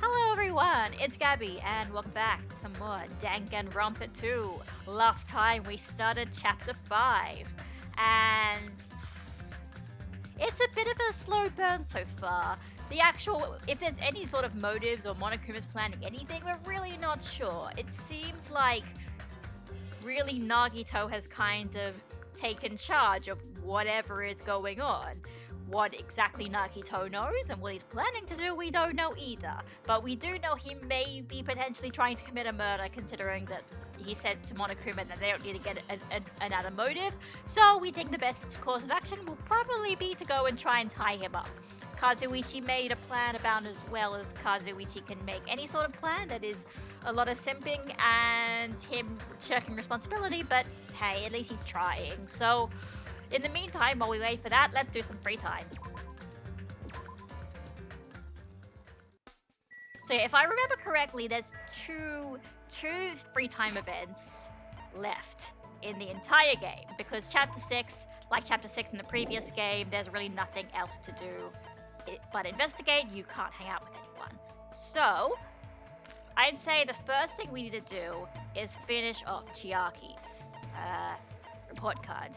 Hello everyone, it's Gabby and welcome back to some more Danganronpa 2. Last time we started chapter 5 and it's a bit of a slow burn so far. If there's any sort of motives or Monokuma's planning anything, we're really not sure. It seems like really Nagito has kind of taken charge of whatever is going on. What exactly Nagito knows and what he's planning to do, we don't know either. But we do know he may be potentially trying to commit a murder, considering that he said to Monokuma that they don't need to get another motive. So we think the best course of action will probably be to go and try and tie him up. Kazuichi made a plan about as well as Kazuichi can make any sort of plan that is a lot of simping and him shirking responsibility, but hey, at least he's trying. So in the meantime, while we wait for that, let's do some free time. So if I remember correctly, there's two free time events left in the entire game, because chapter 6, like chapter 6 in the previous game, there's really nothing else to do but investigate. You can't hang out with anyone. So I'd say the first thing we need to do is finish off Chiaki's report card.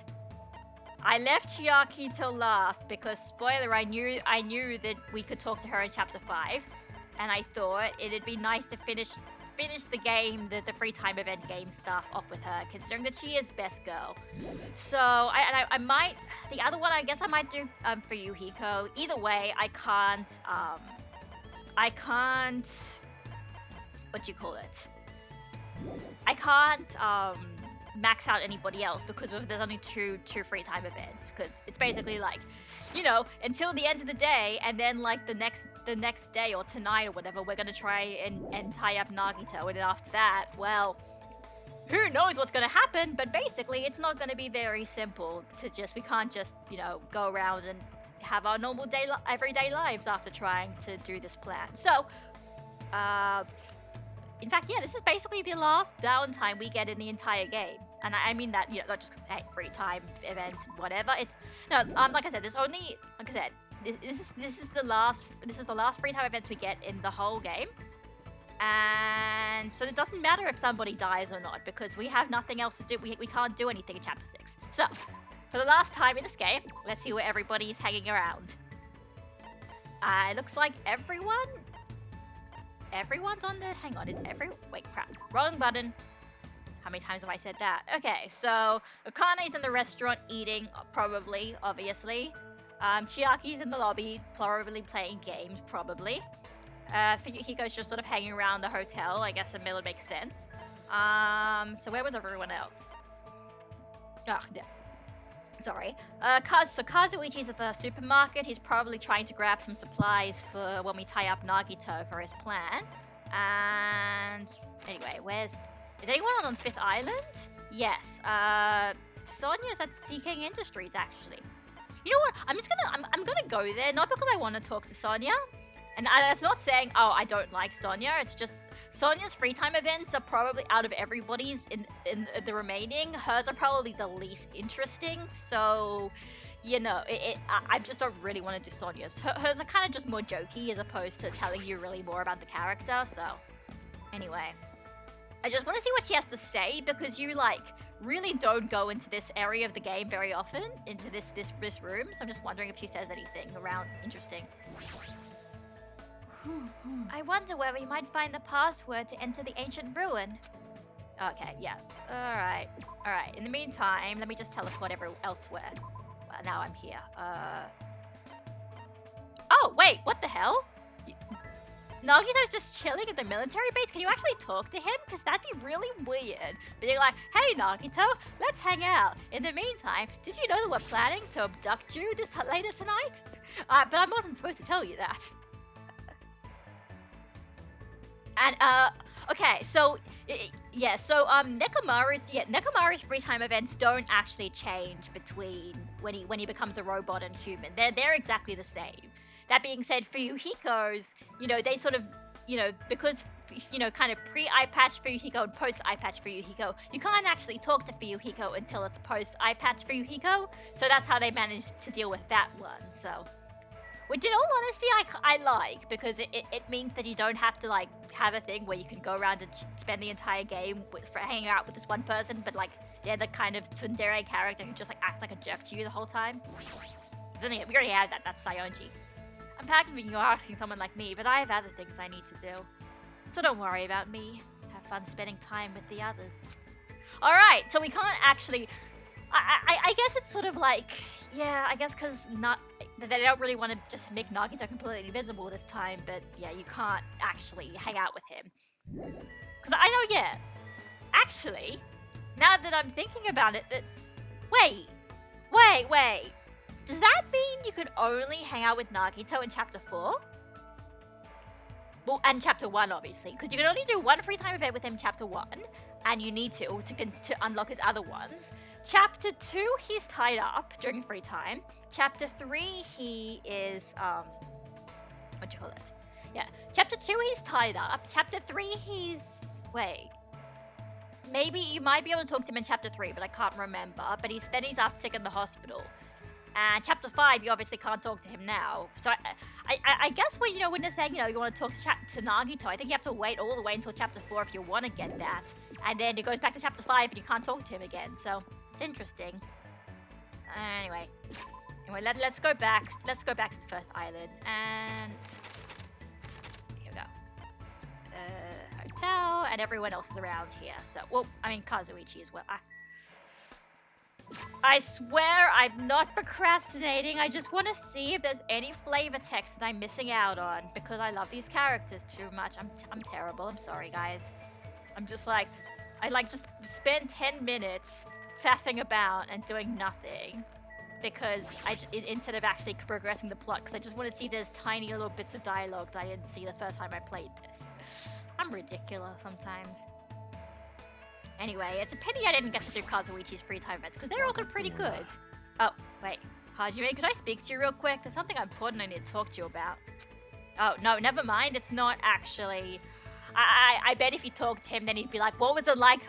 I left Chiaki till last because, spoiler, I knew that we could talk to her in chapter 5, and I thought it'd be nice to finish the game, the free time event game stuff off with her, considering that she is best girl. So I might, the other one I guess I might do for Yuhiko. Either way, I can't, what do you call it? I can't max out anybody else because there's only two free time events, because it's basically like, you know, until the end of the day, and then like the next day or tonight or whatever, we're gonna try and tie up Nagito, and then after that, well, who knows what's gonna happen. But basically it's not gonna be very simple to we can't just, you know, go around and have our normal everyday lives after trying to do this plan. So in fact, yeah, this is basically the last downtime we get in the entire game. And I mean that, you know, not just, hey, free time, events, whatever. It's, no, like I said, there's only, like I said, this is the last free time events we get in the whole game. And so it doesn't matter if somebody dies or not, because we have nothing else to do. We can't do anything in chapter 6. So, for the last time in this game, let's see where everybody's hanging around. It looks like everyone's on the, hang on, wait, crap, wrong button. How many times have I said that? Okay, so Akane's in the restaurant eating, probably, obviously. Chiaki's in the lobby, probably playing games, probably. Hiko's just sort of hanging around the hotel. I guess the middle makes sense. So where was everyone else? Oh, yeah. Sorry. So Kazuichi's at the supermarket. He's probably trying to grab some supplies for when we tie up Nagito for his plan. And anyway, is anyone on Fifth Island? Yes. Sonya's at Seeking Industries, actually. You know what? I'm gonna go there, not because I want to talk to Sonya. And that's not saying, oh, I don't like Sonya. It's just Sonya's free time events are probably, out of everybody's in the remaining, hers are probably the least interesting. So, you know, I just don't really want to do Sonya's. Hers are kind of just more jokey as opposed to telling you really more about the character. So, anyway, I just want to see what she has to say, because you like really don't go into this area of the game very often, into this room. So I'm just wondering if she says anything around interesting. I wonder where we might find the password to enter the ancient ruin. Okay, yeah. Alright. In the meantime, let me just teleport elsewhere. Well, now I'm here. Oh, wait, what the hell? Nagito's just chilling at the military base? Can you actually talk to him? Because that'd be really weird. Being like, hey Nagito, let's hang out. In the meantime, did you know that we're planning to abduct you later tonight? But I wasn't supposed to tell you that. And, okay, so, yeah, so, Nekomaru's free time events don't actually change between when he becomes a robot and human. They're exactly the same. That being said, for Yuhiko's, you know, they sort of, you know, because, you know, kind of pre-eye patch for Yuhiko and post-eye patch for Yuhiko, you can't actually talk to Yuhiko until it's post-eye patch for Yuhiko, so that's how they managed to deal with that one, so. Which in all honesty, I like, because it means that you don't have to like have a thing where you can go around and spend the entire game for hanging out with this one person, but like they're the kind of tsundere character who just like acts like a jerk to you the whole time. Then again, we already have that. That's Sayonji. I'm packing you're asking someone like me, but I have other things I need to do. So don't worry about me. Have fun spending time with the others. All right, so we can't actually. I guess it's sort of like, yeah, I guess because they don't really want to just make Nagito completely invisible this time, but yeah, you can't actually hang out with him. Because I know, yeah, actually, now that I'm thinking about it, wait, does that mean you can only hang out with Nagito in Chapter 4? Well, and Chapter 1, obviously, because you can only do one free time event with him in Chapter 1, and you need to unlock his other ones. Chapter 2, he's tied up during free time. Chapter 3, he is, what do you call it? Yeah, Chapter 2, he's tied up. Chapter 3, he's, wait. Maybe you might be able to talk to him in Chapter 3, but I can't remember. But he's up sick in the hospital. And Chapter 5, you obviously can't talk to him now. So I guess when they're saying, you want to talk to Nagito, I think you have to wait all the way until Chapter 4 if you want to get that. And then it goes back to Chapter 5 and you can't talk to him again. So it's interesting. Anyway, let's go back. Let's go back to the first island. And here we go. Hotel, and everyone else is around here. So, well, I mean, Kazuichi as well. I swear I'm not procrastinating. I just want to see if there's any flavor text that I'm missing out on, because I love these characters too much. I'm terrible. I'm sorry, guys. I'm just like, I like just spend 10 minutes faffing about and doing nothing, because instead of actually progressing the plot, because I just want to see if there's tiny little bits of dialogue that I didn't see the first time I played this. I'm ridiculous sometimes. Anyway, it's a pity I didn't get to do Kazuichi's free time events, because they're also pretty good. Oh, wait. Hajime, could I speak to you real quick? There's something important I need to talk to you about. Oh, no, never mind. It's not actually. I bet if you talk to him, then he'd be like, what was it like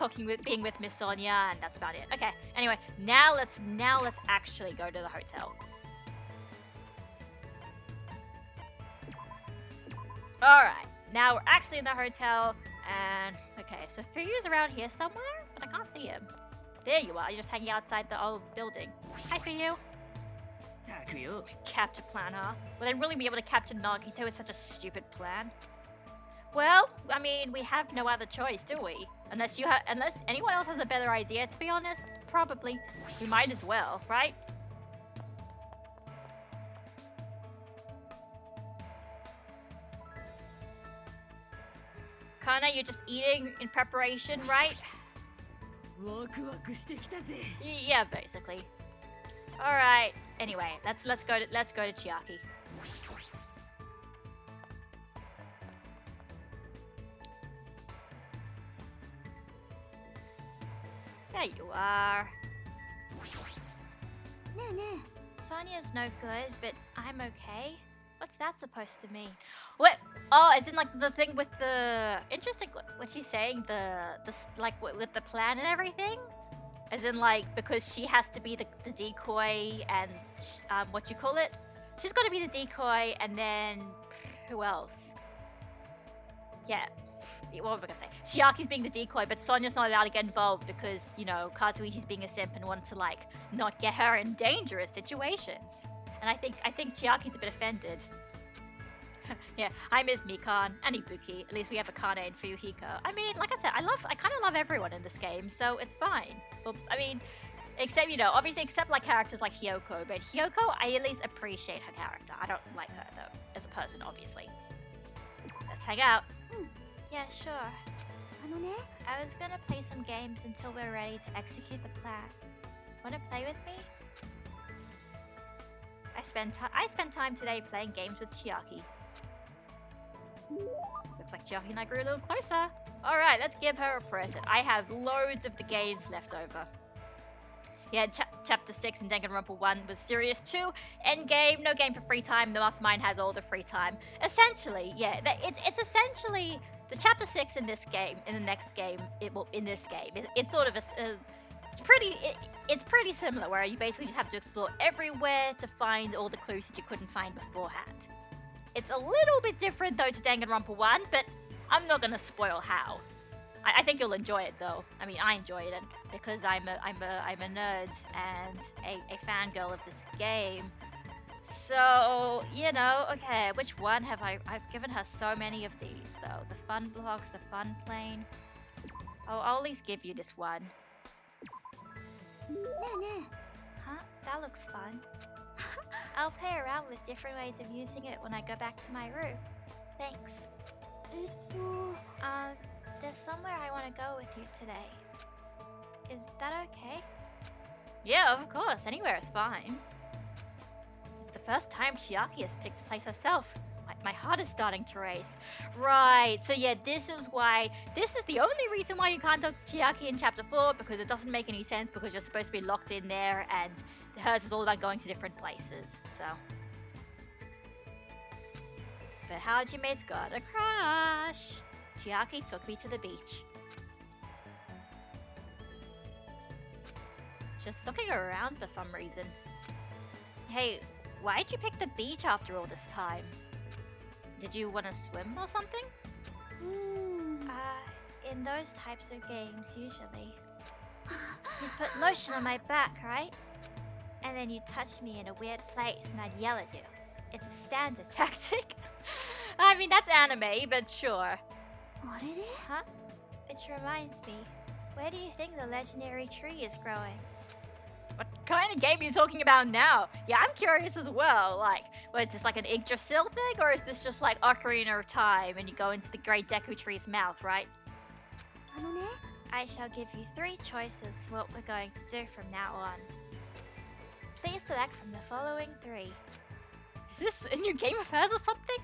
being with Miss Sonia? And that's about it. Okay, anyway, now let's actually go to the hotel. Alright, now we're actually in the hotel. And, okay, so Fuyu's around here somewhere, but I can't see him. There you are, you're just hanging outside the old building. Hi, Fuyu. Capture plan, huh? Will they really be able to capture Nagito with such a stupid plan? Well, I mean, we have no other choice, do we? Unless anyone else has a better idea, to be honest, probably. We might as well, right? Kana, you're just eating in preparation, right? Yeah, basically. All right. Anyway, let's go to Chiaki. There you are. Sonia's no good, but I'm okay. What's that supposed to mean? What? Oh, as in like the thing with the interesting. What she's saying, like with the plan and everything. As in like because she has to be the decoy and what you call it? She's got to be the decoy, and then who else? Yeah. What was I gonna say? Chiaki's being the decoy, but Sonia's not allowed to get involved because Kazuichi's being a simp and wants to like not get her in dangerous situations. And I think Chiaki's a bit offended. Yeah, I miss Mikan and Ibuki. At least we have Akane and Fuyuhiko. I mean, like I said, I kind of love everyone in this game, so it's fine. Well, I mean, except obviously except like characters like Hiyoko. But Hiyoko, I at least appreciate her character. I don't like her though, as a person, obviously. Let's hang out. Yeah, sure. I was gonna play some games until we're ready to execute the plan. Wanna play with me? I spent time today playing games with Chiaki. Looks like Chiaki and I grew a little closer. Alright, let's give her a present. I have loads of the games left over. Yeah, Chapter 6 in Danganronpa 1 was Serious 2. Endgame, no game for free time. The Mastermind has all the free time. Essentially, yeah, it's essentially the Chapter 6 in this game, in the next game, in this game. It's sort of It's pretty similar, where you basically just have to explore everywhere to find all the clues that you couldn't find beforehand. It's a little bit different though to Danganronpa 1, but I'm not gonna spoil how. I think you'll enjoy it though. I mean, I enjoyed it because I'm a nerd and a fangirl of this game. So, you know, okay, which one have I've given her so many of these though. The fun blocks, the fun plane. Oh, I'll at least give you this one. Huh? That looks fun. I'll play around with different ways of using it when I go back to my room. Thanks. There's somewhere I want to go with you today. Is that okay? Yeah, of course. Anywhere is fine. It's the first time Chiaki has picked a place herself. My heart is starting to race. Right, so yeah, this is the only reason why you can't talk to Chiaki in Chapter 4, because it doesn't make any sense, because you're supposed to be locked in there, and hers is all about going to different places, so. But Hajime's got a crush. Chiaki took me to the beach. Just looking around for some reason. Hey, why'd you pick the beach after all this time? Did you want to swim or something? In those types of games, usually. You put lotion on my back, right? And then you touch me in a weird place and I'd yell at you. It's a standard tactic. I mean, that's anime, but sure. Huh? Which reminds me, where do you think the legendary tree is growing? What kind of game are you talking about now? Yeah, I'm curious as well. Like, was this like an Yggdrasil thing, or is this just like Ocarina of Time and you go into the Great Deku Tree's mouth, right? I shall give you 3 choices for what we're going to do from now on. Please select from the following 3. Is this a new game of hers or something?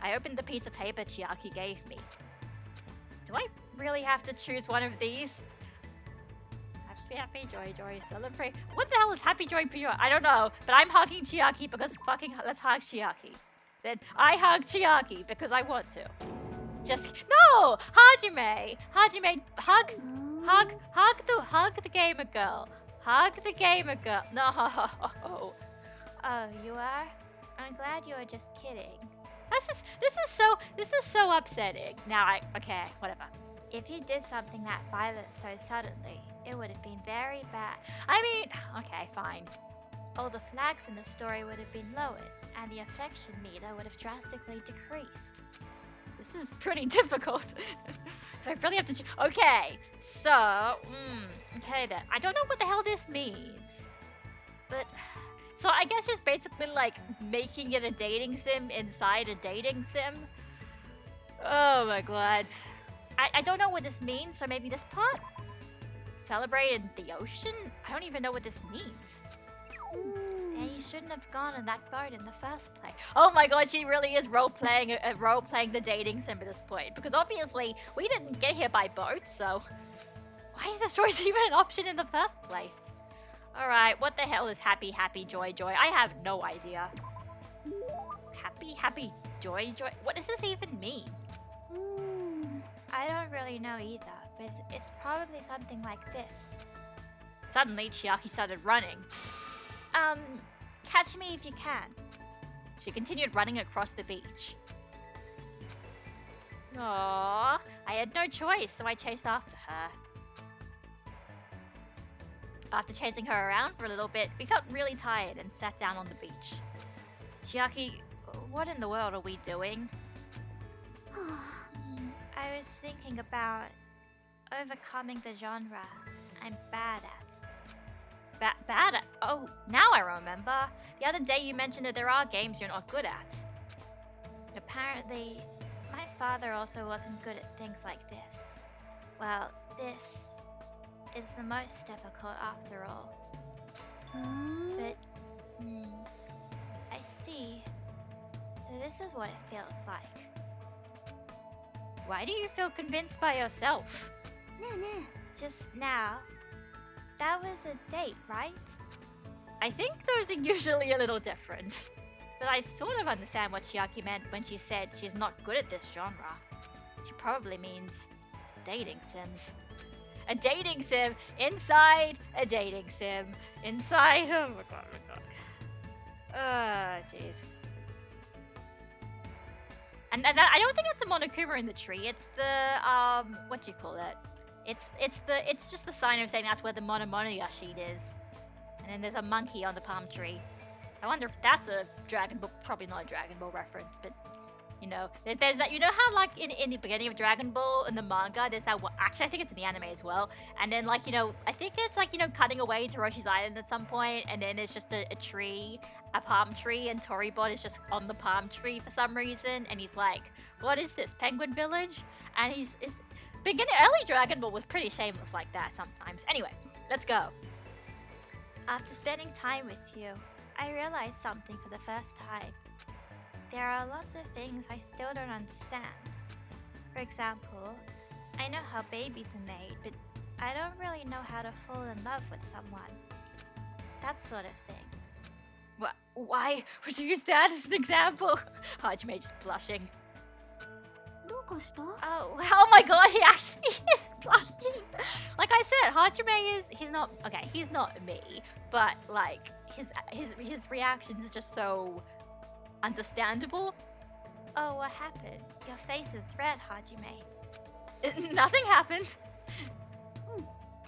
I opened the piece of paper Chiaki gave me. Do I really have to choose one of these? Happy, joy, celebrate. What the hell is happy, joy, joy? I don't know, but I'm hugging Chiaki because fucking let's hug Chiaki. Then I hug Chiaki because I want to. Just no, Hajime, hug the gamer girl. Hug the gamer girl. No. Oh, you are? I'm glad you are just kidding. This is so upsetting. Now okay, whatever. If you did something that violent so suddenly, it would have been very bad. I mean, okay, fine. All the flags in the story would have been lowered, and the affection meter would have drastically decreased. This is pretty difficult. So I really have to okay, so, okay then. I don't know what the hell this means. But, so I guess just basically like making it a dating sim inside a dating sim. Oh my god. I don't know what this means, so maybe this part? Celebrate in the ocean? I don't even know what this means. And you shouldn't have gone on that boat in the first place. Oh my god, she really is role-playing the dating sim at this point. Because obviously, we didn't get here by boat, so... Why is this choice even an option in the first place? Alright, what the hell is happy, joy? I have no idea. Happy, joy? What does this even mean? I don't really know either, but it's probably something like this. Suddenly, Chiaki started running. Catch me if you can. She continued running across the beach. Aww, I had no choice, so I chased after her. After chasing her around for a little bit, we felt really tired and sat down on the beach. Chiaki, what in the world are we doing? I was thinking about overcoming the genre I'm bad at. Bad at? Oh, now I remember. The other day you mentioned that there are games you're not good at. Apparently, my father also wasn't good at things like this. Well, this is the most difficult after all. But, I see. So this is what it feels like. Why do you feel convinced by yourself? Just now. That was a date, right? I think those are usually a little different. But I sort of understand what Chiaki meant when she said she's not good at this genre. She probably means dating sims. A dating sim inside a dating sim. Inside. Oh my god, oh my god. Jeez. And that, I don't think it's a Monokuma in the tree. It's the what do you call it? It's just the sign of saying that's where the Monomonoyashi is. And then there's a monkey on the palm tree. I wonder if that's a Dragon Ball. Probably not a Dragon Ball reference, but you know, there's that. You know how like in the beginning of Dragon Ball in the manga, there's that. Actually, I think it's in the anime as well. And then like I think it's like cutting away to Roshi's Island at some point, and then there's just a tree, a palm tree, and Toribot is just on the palm tree for some reason, and he's like, "What is this, Penguin Village?" And early Dragon Ball was pretty shameless like that sometimes. Anyway, let's go. After spending time with you, I realized something for the first time. There are lots of things I still don't understand. For example, I know how babies are made, but I don't really know how to fall in love with someone. That sort of thing. Why would you use that as an example? Hajime just blushing. Oh my god, he actually is blushing. Like I said, Hajime he's not me, but like his reactions are just so understandable. Oh, what happened? Your face is red, Hajime. Nothing happened.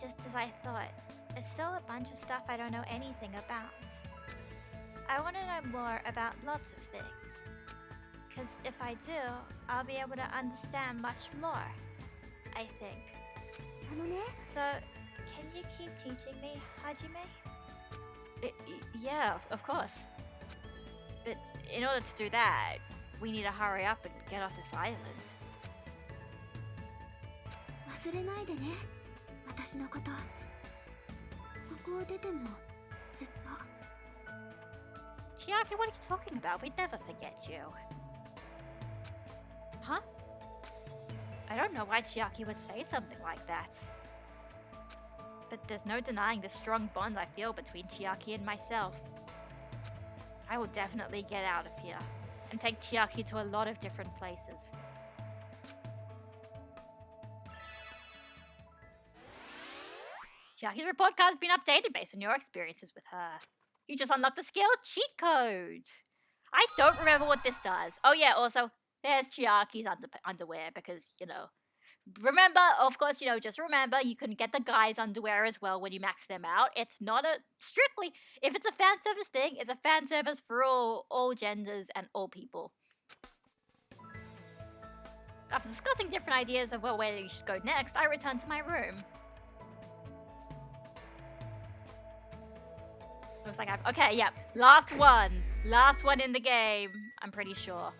Just as I thought. There's still a bunch of stuff I don't know anything about. I want to know more about lots of things. Because if I do, I'll be able to understand much more, I think. So, can you keep teaching me, Hajime? Yeah, of course. But in order to do that, we need to hurry up and get off this island. Chiaki, what are you talking about? We'd never forget you. Huh? I don't know why Chiaki would say something like that. But there's no denying the strong bond I feel between Chiaki and myself. I will definitely get out of here and take Chiaki to a lot of different places. Chiaki's report card has been updated based on your experiences with her. You just unlocked the skill cheat code. I don't remember what this does. Oh yeah, also, there's Chiaki's underwear because, remember, of course, just remember you can get the guys' underwear as well when you max them out. It's not strictly, if it's a fan service thing, it's a fan service for all genders and all people. After discussing different ideas of where you should go next, I returned to my room. Looks like okay, yep. Last one in the game, I'm pretty sure.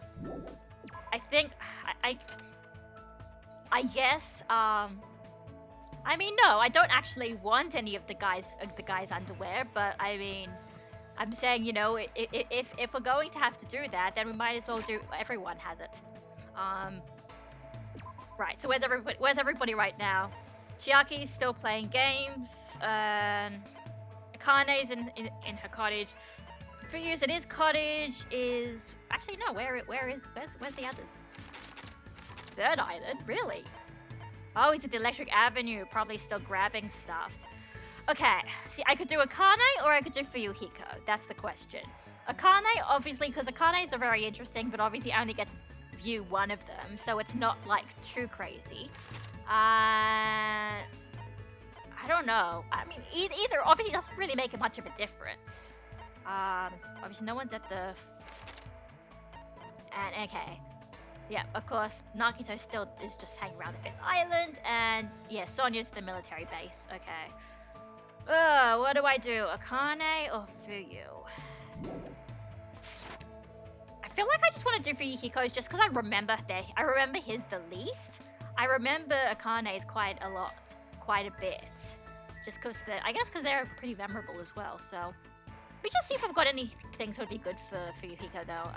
I think, I guess, I mean, no, I don't actually want any of the guys' underwear, but I mean, I'm saying, if we're going to have to do that, then we might as well do, everyone has it. Right, so where's everybody right now? Chiaki's still playing games, Akane's in her cottage. Figures in his cottage is, actually no, where's the others? Third Island? Really? Oh, he's at the Electric Avenue, probably still grabbing stuff. Okay, see, I could do Akane or I could do Fuyuhiko. That's the question. Akane, obviously, because Akane's are very interesting, but obviously I only get to view one of them, so it's not, like, too crazy. I don't know. I mean, either obviously doesn't really make much of a difference. Obviously no one's at the... And, okay. Yeah, of course, Nagito still is just hanging around the 5th Island, and yeah, Sonya's the military base. Okay. What do I do? Akane or Fuyu? I feel like I just want to do Fuyuhiko's just because I remember his the least. I remember Akane's quite a bit. Just because I guess because they're pretty memorable as well, so. Let me just see if I've got any things that would be good for Fuyuhiko though.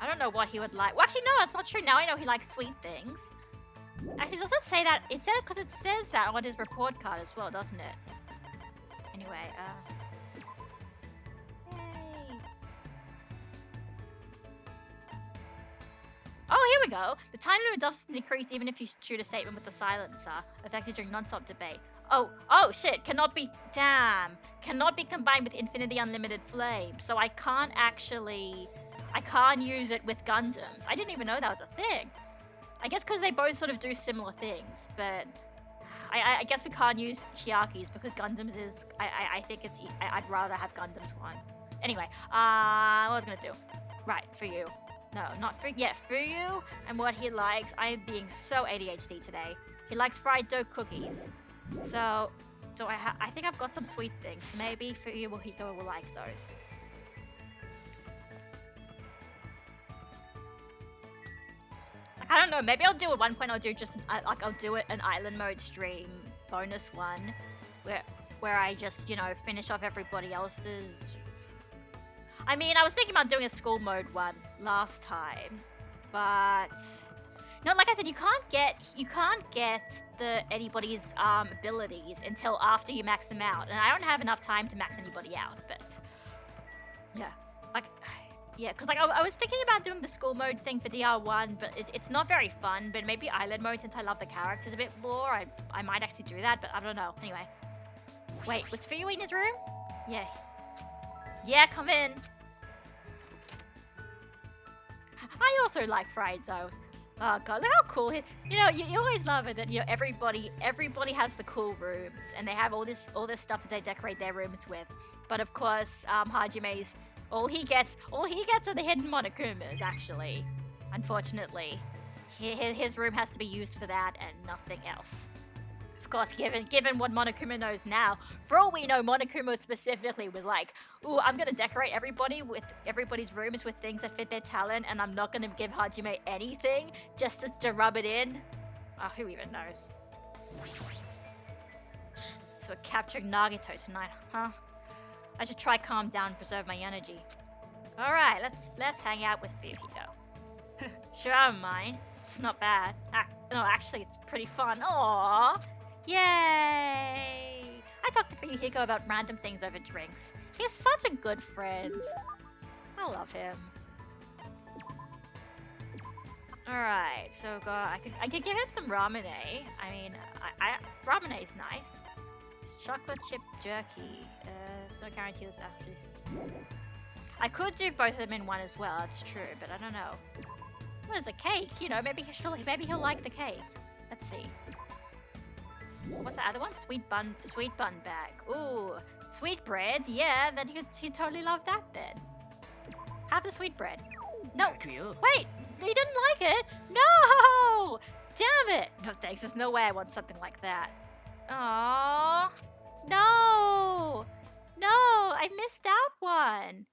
I don't know what he would like. Well, actually, no, it's not true. Now I know he likes sweet things. Actually, does it say that? It says, because it says that on his report card as well, doesn't it? Anyway, yay. Oh, here we go. The time limit doesn't decrease even if you shoot a statement with the silencer, affected during non-stop debate. Oh shit, cannot be combined with Infinity Unlimited Flame, so I can't use it with Gundams. I didn't even know that was a thing. I guess because they both sort of do similar things, but I guess we can't use Chiaki's because Gundams is, I think it's, I'd rather have Gundams one. Anyway, what was I gonna do? Right, for you. No, not for, yeah, for you and what he likes. I am being so ADHD today. He likes fried dough cookies. So, I think I've got some sweet things. Maybe for you or Hiko will like those. I don't know, maybe I'll do at one point, I'll do just, I'll do it an island mode stream bonus one where I just, you know, finish off everybody else's. I mean, I was thinking about doing a school mode one last time, but no, like I said, you can't get anybody's abilities until after you max them out, and I don't have enough time to max anybody out. But yeah, like yeah, because like I was thinking about doing the school mode thing for DR1, but it's not very fun. But maybe island mode, since I love the characters a bit more, I might actually do that. But I don't know. Anyway, wait, was Fuyu in his room? Yeah, come in. I also like fried doughs. Oh god, look how cool he, you know, you always love it that, you know, everybody has the cool rooms and they have all this stuff that they decorate their rooms with. But of course, Hajime's all he gets are the hidden Monokumas, actually. Unfortunately. His room has to be used for that and nothing else. Of course, given what Monokuma knows now, for all we know, Monokuma specifically was like, ooh, I'm gonna decorate everybody's rooms with things that fit their talent, and I'm not gonna give Hajime anything just to rub it in. Oh, who even knows? So we're capturing Nagito tonight, huh? I should try calm down and preserve my energy. Alright, let's hang out with Fumiko. Sure, I don't mind. It's not bad. No, actually, it's pretty fun. Aww! Yay! I talked to Fuyuhiko about random things over drinks. He's such a good friend. I love him. Alright, so I could give him some ramune. I mean, ramune is nice. It's chocolate chip jerky. It's no guarantee this after this. I could do both of them in one as well, it's true, but I don't know. Well, there's a cake, you know, maybe he'll like the cake. Let's see. What's the other one? Sweet bun bag. Ooh, sweet bread. Yeah, then he'd totally love that then. Have the sweet bread. No, wait, you didn't like it? No! Damn it! No thanks, there's no way I want something like that. Aww. No! No, I missed out one.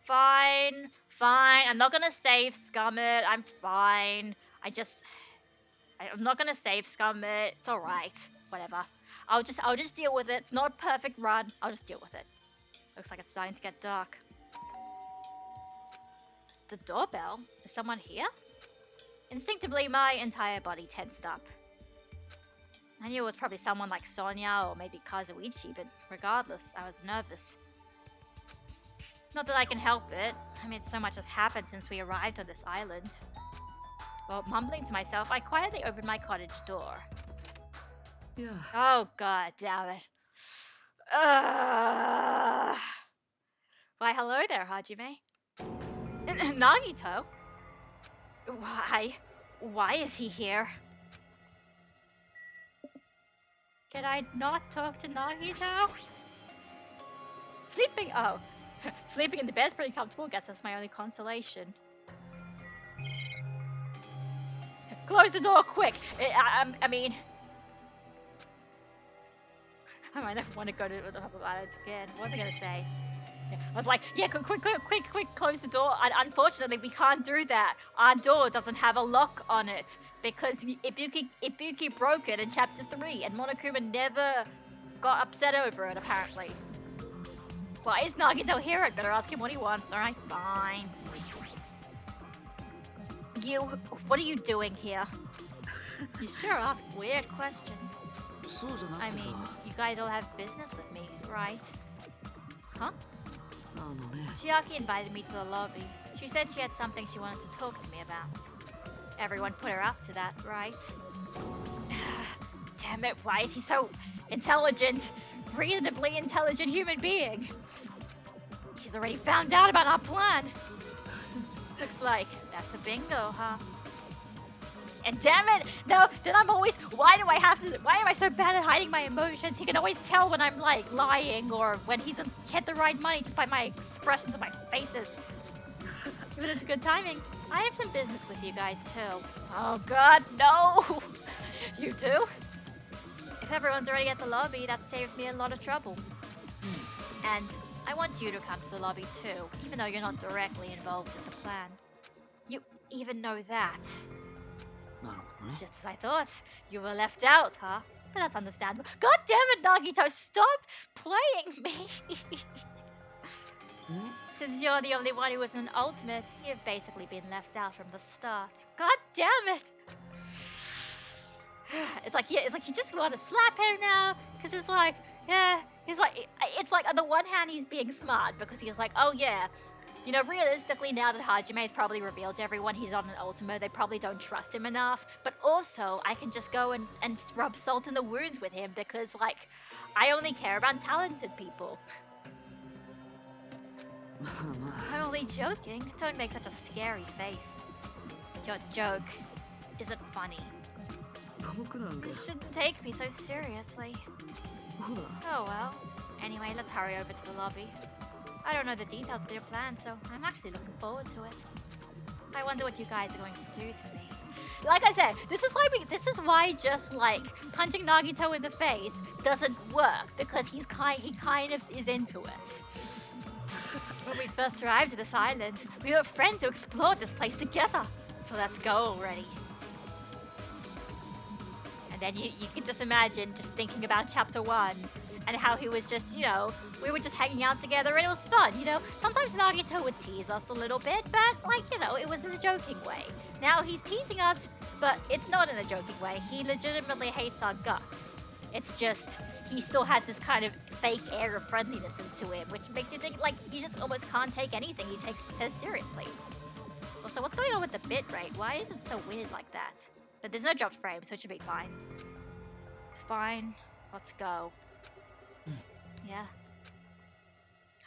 Fine. I'm not gonna save Scummit. I'm fine. I'm not gonna save Scummit. It's alright. Whatever. I'll just deal with it. It's not a perfect run. I'll just deal with it. Looks like it's starting to get dark. The doorbell? Is someone here? Instinctively, my entire body tensed up. I knew it was probably someone like Sonia or maybe Kazuichi, but regardless, I was nervous. Not that I can help it. I mean, so much has happened since we arrived on this island. Well, mumbling to myself, I quietly opened my cottage door. Yeah. Oh, god damn it. Why, hello there, Hajime. Nagito? Why is he here? Can I not talk to Nagito? Sleeping in the bed's pretty comfortable. Guess that's my only consolation. Close the door quick! I mean... I might never want to go to the island again. What was I gonna say? Yeah, I was like, yeah, quick, close the door. Unfortunately, we can't do that. Our door doesn't have a lock on it because Ibuki broke it in Chapter 3, and Monokuma never got upset over it, apparently. Why is Nagito here? I'd better ask him what he wants. Alright, fine. What are you doing here? You sure ask weird questions. I mean, you guys all have business with me, right? Huh? Chiaki invited me to the lobby. She said she had something she wanted to talk to me about. Everyone put her up to that, right? Damn it, why is he so intelligent? Reasonably intelligent human being. He's already found out about our plan. Looks like that's a bingo, huh? And damn it, no, then I'm always, why am I so bad at hiding my emotions? He can always tell when I'm like lying or when he's hit the right money just by my expressions of my faces. But it's good timing. I have some business with you guys too. Oh god, no! You too? If everyone's already at the lobby, that saves me a lot of trouble. And I want you to come to the lobby too, even though you're not directly involved with the plan. You even know that. Just as I thought. You were left out, huh? But that's understandable. God damn it, Nagito, stop playing me! Since you're the only one who was an ultimate, you've basically been left out from the start. God damn it! It's like you just want to slap him now, because it's like, yeah, it's like on the one hand he's being smart, because he's like, oh yeah, you know, realistically now that Hajime's probably revealed to everyone he's on an Ultimo, they probably don't trust him enough, but also I can just go and rub salt in the wounds with him, because like, I only care about talented people. I'm only joking. Don't make such a scary face. Your joke isn't funny. You shouldn't take me so seriously. Oh well. Anyway, let's hurry over to the lobby. I don't know the details of your plan, so I'm actually looking forward to it. I wonder what you guys are going to do to me. Like I said, this is why just like punching Nagito in the face doesn't work, because he kind of is into it. When we first arrived at this island, we were friends who explored this place together. So let's go already. And then you can just imagine just thinking about chapter 1 and how he was just, you know, we were just hanging out together and it was fun, you know? Sometimes Nagito would tease us a little bit, but like, you know, it was in a joking way. Now he's teasing us, but it's not in a joking way. He legitimately hates our guts. It's just, he still has this kind of fake air of friendliness into him, which makes you think, like, you just almost can't take anything he says seriously. Also, what's going on with the bitrate? Why is it so weird like that? But there's no dropped frame, so it should be fine. Fine, let's go. Yeah.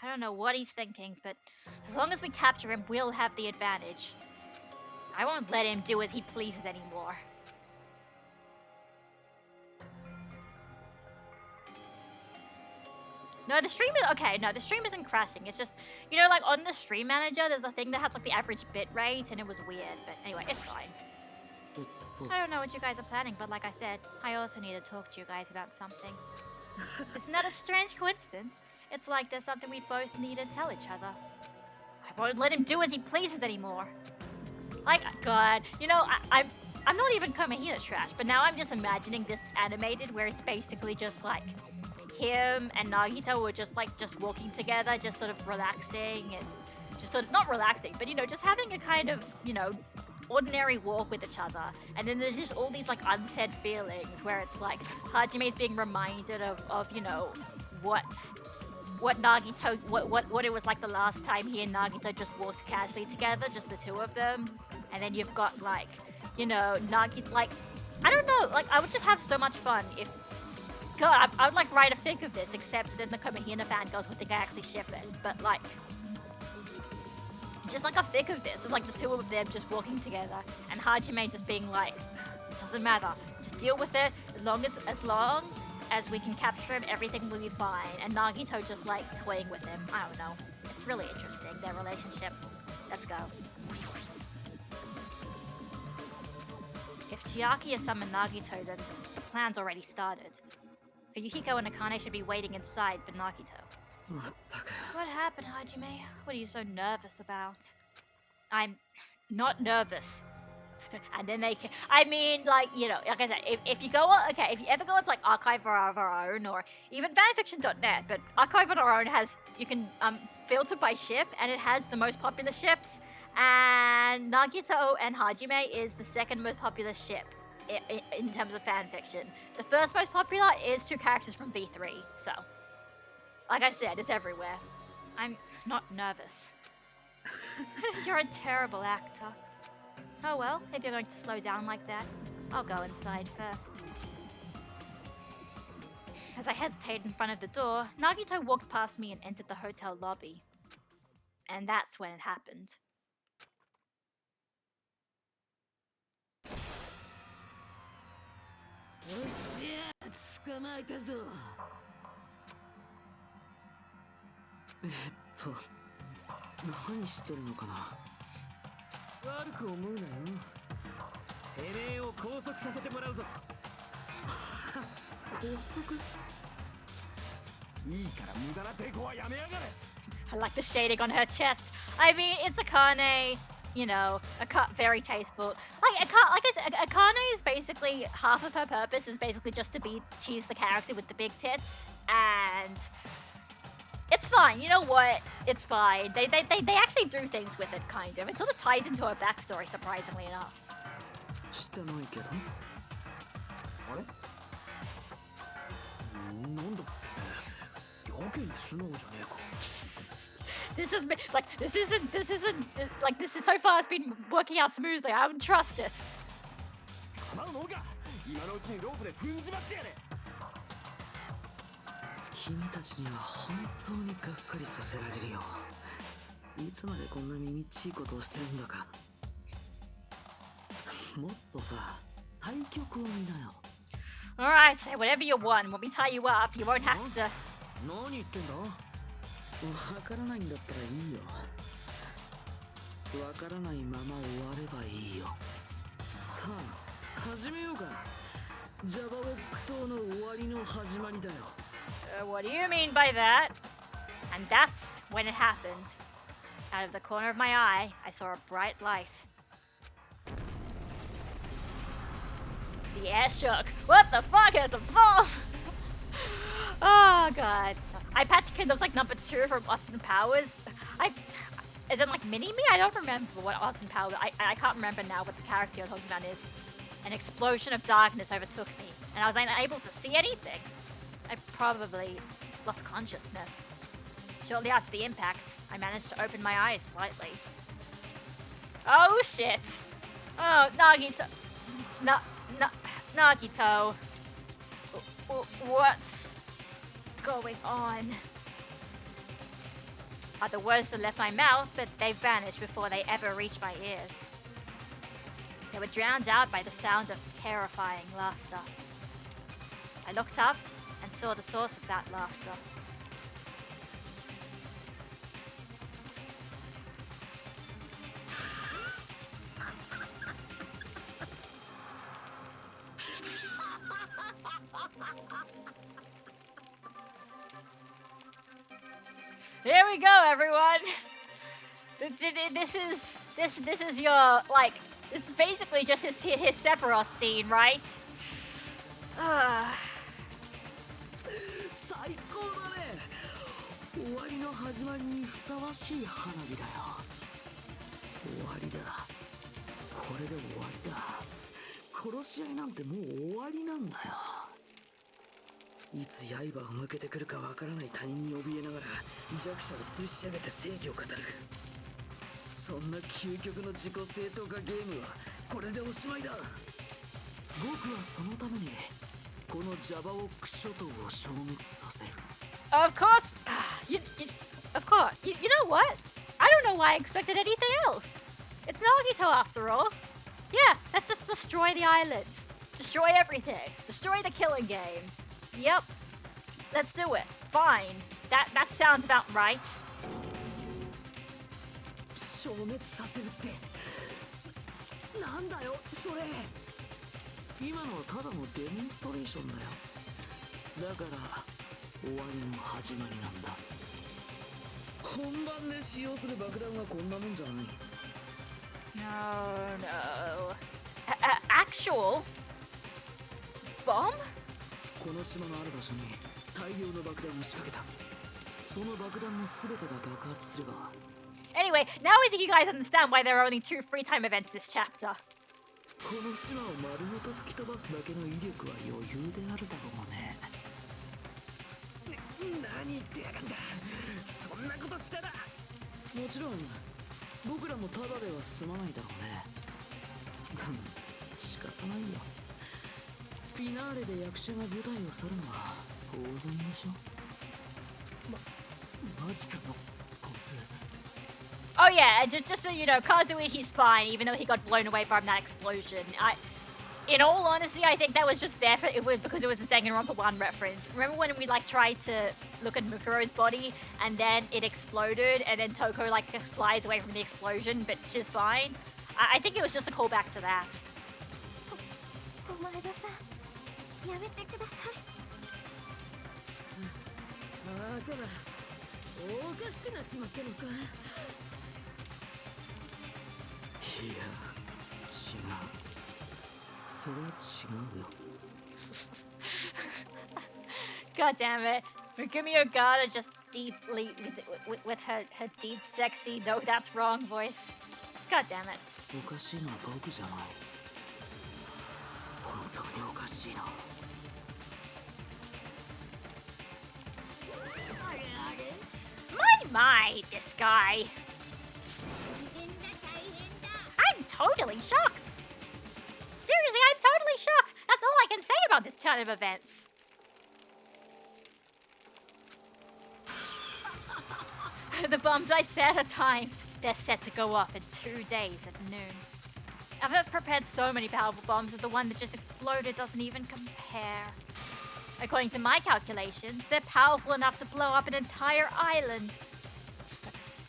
I don't know what he's thinking, but as long as we capture him, we'll have the advantage. I won't let him do as he pleases anymore. No, the stream is okay. No, the stream isn't crashing. It's just, you know, like on the stream manager, there's a thing that has like the average bit rate, and it was weird. But anyway, it's fine. I don't know what you guys are planning, but like I said, I also need to talk to you guys about something. Isn't that a strange coincidence? It's like there's something we both need to tell each other. I won't let him do as he pleases anymore. Like, God, you know, I'm not even Komahina trash, but now I'm just imagining this animated where it's basically just like him and Nagito were just walking together, just sort of relaxing and just sort of not relaxing, but you know, just having a kind of, you know, ordinary walk with each other. And then there's just all these like unsaid feelings where it's like Hajime's being reminded of you know, what Nagito, what it was like the last time he and Nagito just walked casually together, just the two of them. And then you've got like, you know, Nagito, like, I don't know, like I would just have so much fun if, God, I would like write a fic of this, except then the Komahina fangirls would think I actually ship it. But like, just like a fic of this, of like the two of them just walking together, and Hajime just being like, it doesn't matter, just deal with it, as long as we can capture him, everything will be fine. And Nagito just like toying with him. I don't know. It's really interesting, their relationship. Let's go. If Chiaki has summoned Nagito, then the plan's already started. Fuyuhiko and Akane should be waiting inside for Nagito. What happened, Hajime? What are you so nervous about? I'm not nervous. And then they can, I mean, like, you know, like I said, if you go on, okay, if you ever go on like Archive of Our Own or even fanfiction.net, but Archive of Our Own has, you can filter by ship, and it has the most popular ships, and Nagito and Hajime is the second most popular ship in terms of fanfiction. The first most popular is two characters from V3, so, like I said, it's everywhere. I'm not nervous. You're a terrible actor. Oh well, if you're going to slow down like that, I'll go inside first. As I hesitated in front of the door, Nagito walked past me and entered the hotel lobby. And that's when it happened. I like the shading on her chest. I mean, it's Akane, you know, very tasteful. Akane is basically, half of her purpose is basically just to be, she's the character with the big tits, and it's fine. You know what? It's fine. They actually do things with it, kind of. It sort of ties into her backstory, surprisingly enough. This has been like this isn't like this is so far it's been working out smoothly. I wouldn't trust it. Alright, say whatever you want. When we tie you up, you won't have to. What do you mean by that? And that's when it happened. Out of the corner of my eye, I saw a bright light. The air shook. What the fuck is a bomb? Oh god. I Patch Kid looks like number 2 from Austin Powers. Is it like Mini-Me? I don't remember what Austin Powers. I can't remember now what the character you're talking about is. An explosion of darkness overtook me, and I was unable to see anything. I probably lost consciousness. Shortly after the impact, I managed to open my eyes slightly. Oh shit! Oh, Nagito. Nagito. What's going on? Are the words that left my mouth, but they vanished before they ever reached my ears. They were drowned out by the sound of terrifying laughter. I looked up and saw the source of that laughter. Here we go, everyone. This is your like. This is basically just his Sephiroth scene, right? Of course. Of course. You know what? I don't know why I expected anything else. It's Nagito after all. Yeah, let's just destroy the island. Destroy everything. Destroy the killing game. Yep. Let's do it. Fine. That sounds about right. No. Actual bomb? Anyway, now I think you guys understand why there are only 2 free time events this chapter. 僕らもただでは済まないだろうね。でも仕方ないよ。フィナーレで役者が舞台を去るのは当然でしょ。マジかのこいつ。 Oh yeah, just so you know, Kazui, he's fine, even though he got blown away from that explosion. In all honesty, I think that was just there because it was a Danganronpa 1 reference. Remember when we like tried to look at Mukuro's body and then it exploded and then Toko like flies away from the explosion, but she's fine? I think it was just a callback to that. お前田さん、やめてください。ああ、ただおかしくなっちまったのか。いや、違う。それは違うよ。God damn it. Megumi Ogata just deeply, with her deep, sexy, no, that's wrong voice. God damn it. おかしいのは僕じゃない。本当におかしいな。My, this guy. I'm totally shocked. Seriously, I'm totally shocked. That's all I can say about this turn of events. The bombs I set are timed. They're set to go off in 2 days at noon. I've prepared so many powerful bombs that the one that just exploded doesn't even compare. According to my calculations, they're powerful enough to blow up an entire island.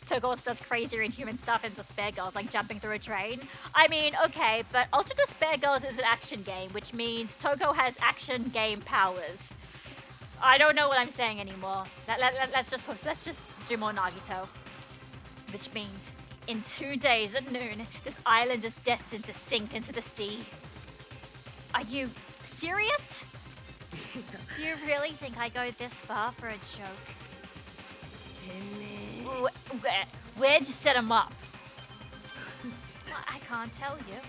Toko also does crazy inhuman stuff in Despair Girls, like jumping through a train. I mean, okay, but Ultra Despair Girls is an action game, which means Toko has action game powers. I don't know what I'm saying anymore. Let's just do more Nagito. Which means, in 2 days at noon, this island is destined to sink into the sea. Are you serious? Do you really think I go this far for a joke? Where'd you set him up? I can't tell you.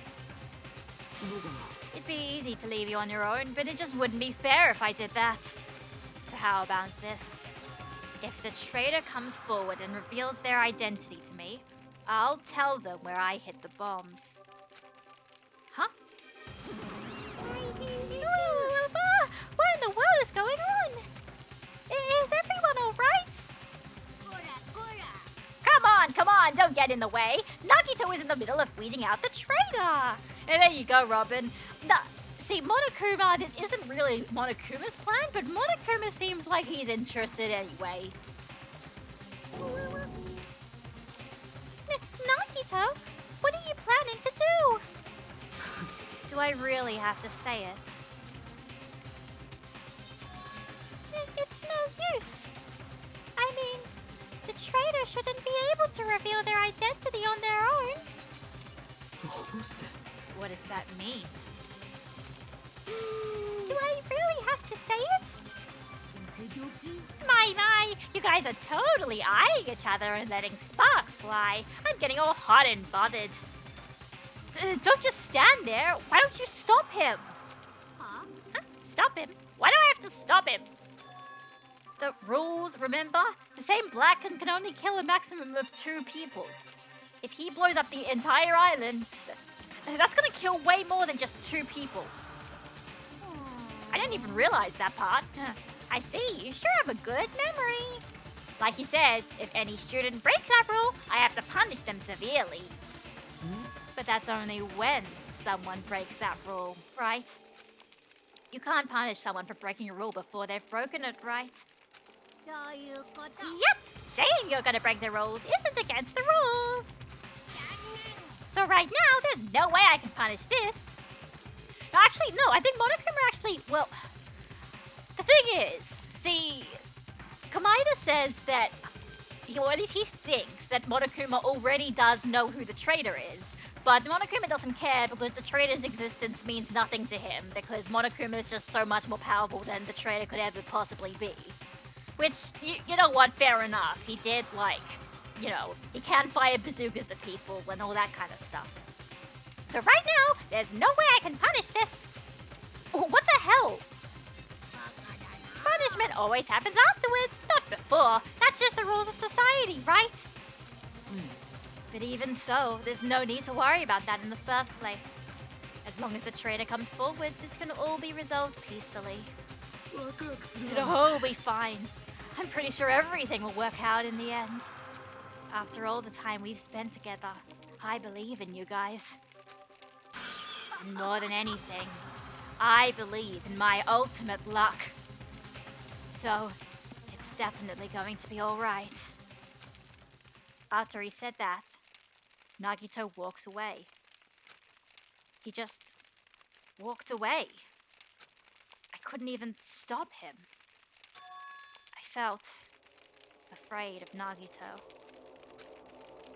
It'd be easy to leave you on your own, but it just wouldn't be fair if I did that. So how about this? If the traitor comes forward and reveals their identity to me, I'll tell them where I hid the bombs. Huh? What in the world is going on? Is everyone alright? Come on, don't get in the way. Nagito is in the middle of weeding out the traitor. And there you go, Robin. See, Monokuma, this isn't really Monokuma's plan, but Monokuma seems like he's interested anyway. Nagito, what are you planning to do? Do I really have to say it? It's no use. I mean, the traitor shouldn't be able to reveal their identity on their own. What does that mean? Do I really have to say it? My, you guys are totally eyeing each other and letting sparks fly. I'm getting all hot and bothered. Don't just stand there. Why don't you stop him? Huh? Stop him? Why do I have to stop him? The rules, remember? The same black can only kill a maximum of 2 people. If he blows up the entire island, that's gonna kill way more than just 2 people. I didn't even realize that part. I see, you sure have a good memory. Like he said, if any student breaks that rule, I have to punish them severely. But that's only when someone breaks that rule, right? You can't punish someone for breaking a rule before they've broken it, right? Yep, saying you're gonna break the rules isn't against the rules. So right now, there's no way I can punish this. No, actually, no, I think Monokuma actually, well, the thing is, see, Kamaida says that, or at least he thinks that Monokuma already does know who the traitor is. But Monokuma doesn't care because the traitor's existence means nothing to him because Monokuma is just so much more powerful than the traitor could ever possibly be. Which, you know what, fair enough. He did, like, you know, he can fire bazookas at people and all that kind of stuff. So right now, there's no way I can punish this. What the hell? Punishment always happens afterwards, not before. That's just the rules of society, right? But even so, there's no need to worry about that in the first place. As long as the traitor comes forward, this can all be resolved peacefully. ワクワクする It'll わ all be fine. I'm pretty sure everything will work out in the end. After all the time we've spent together, I believe in you guys. And more than anything, I believe in my ultimate luck. So, it's definitely going to be alright. After he said that, Nagito walked away. He just walked away. I couldn't even stop him. I felt afraid of Nagito.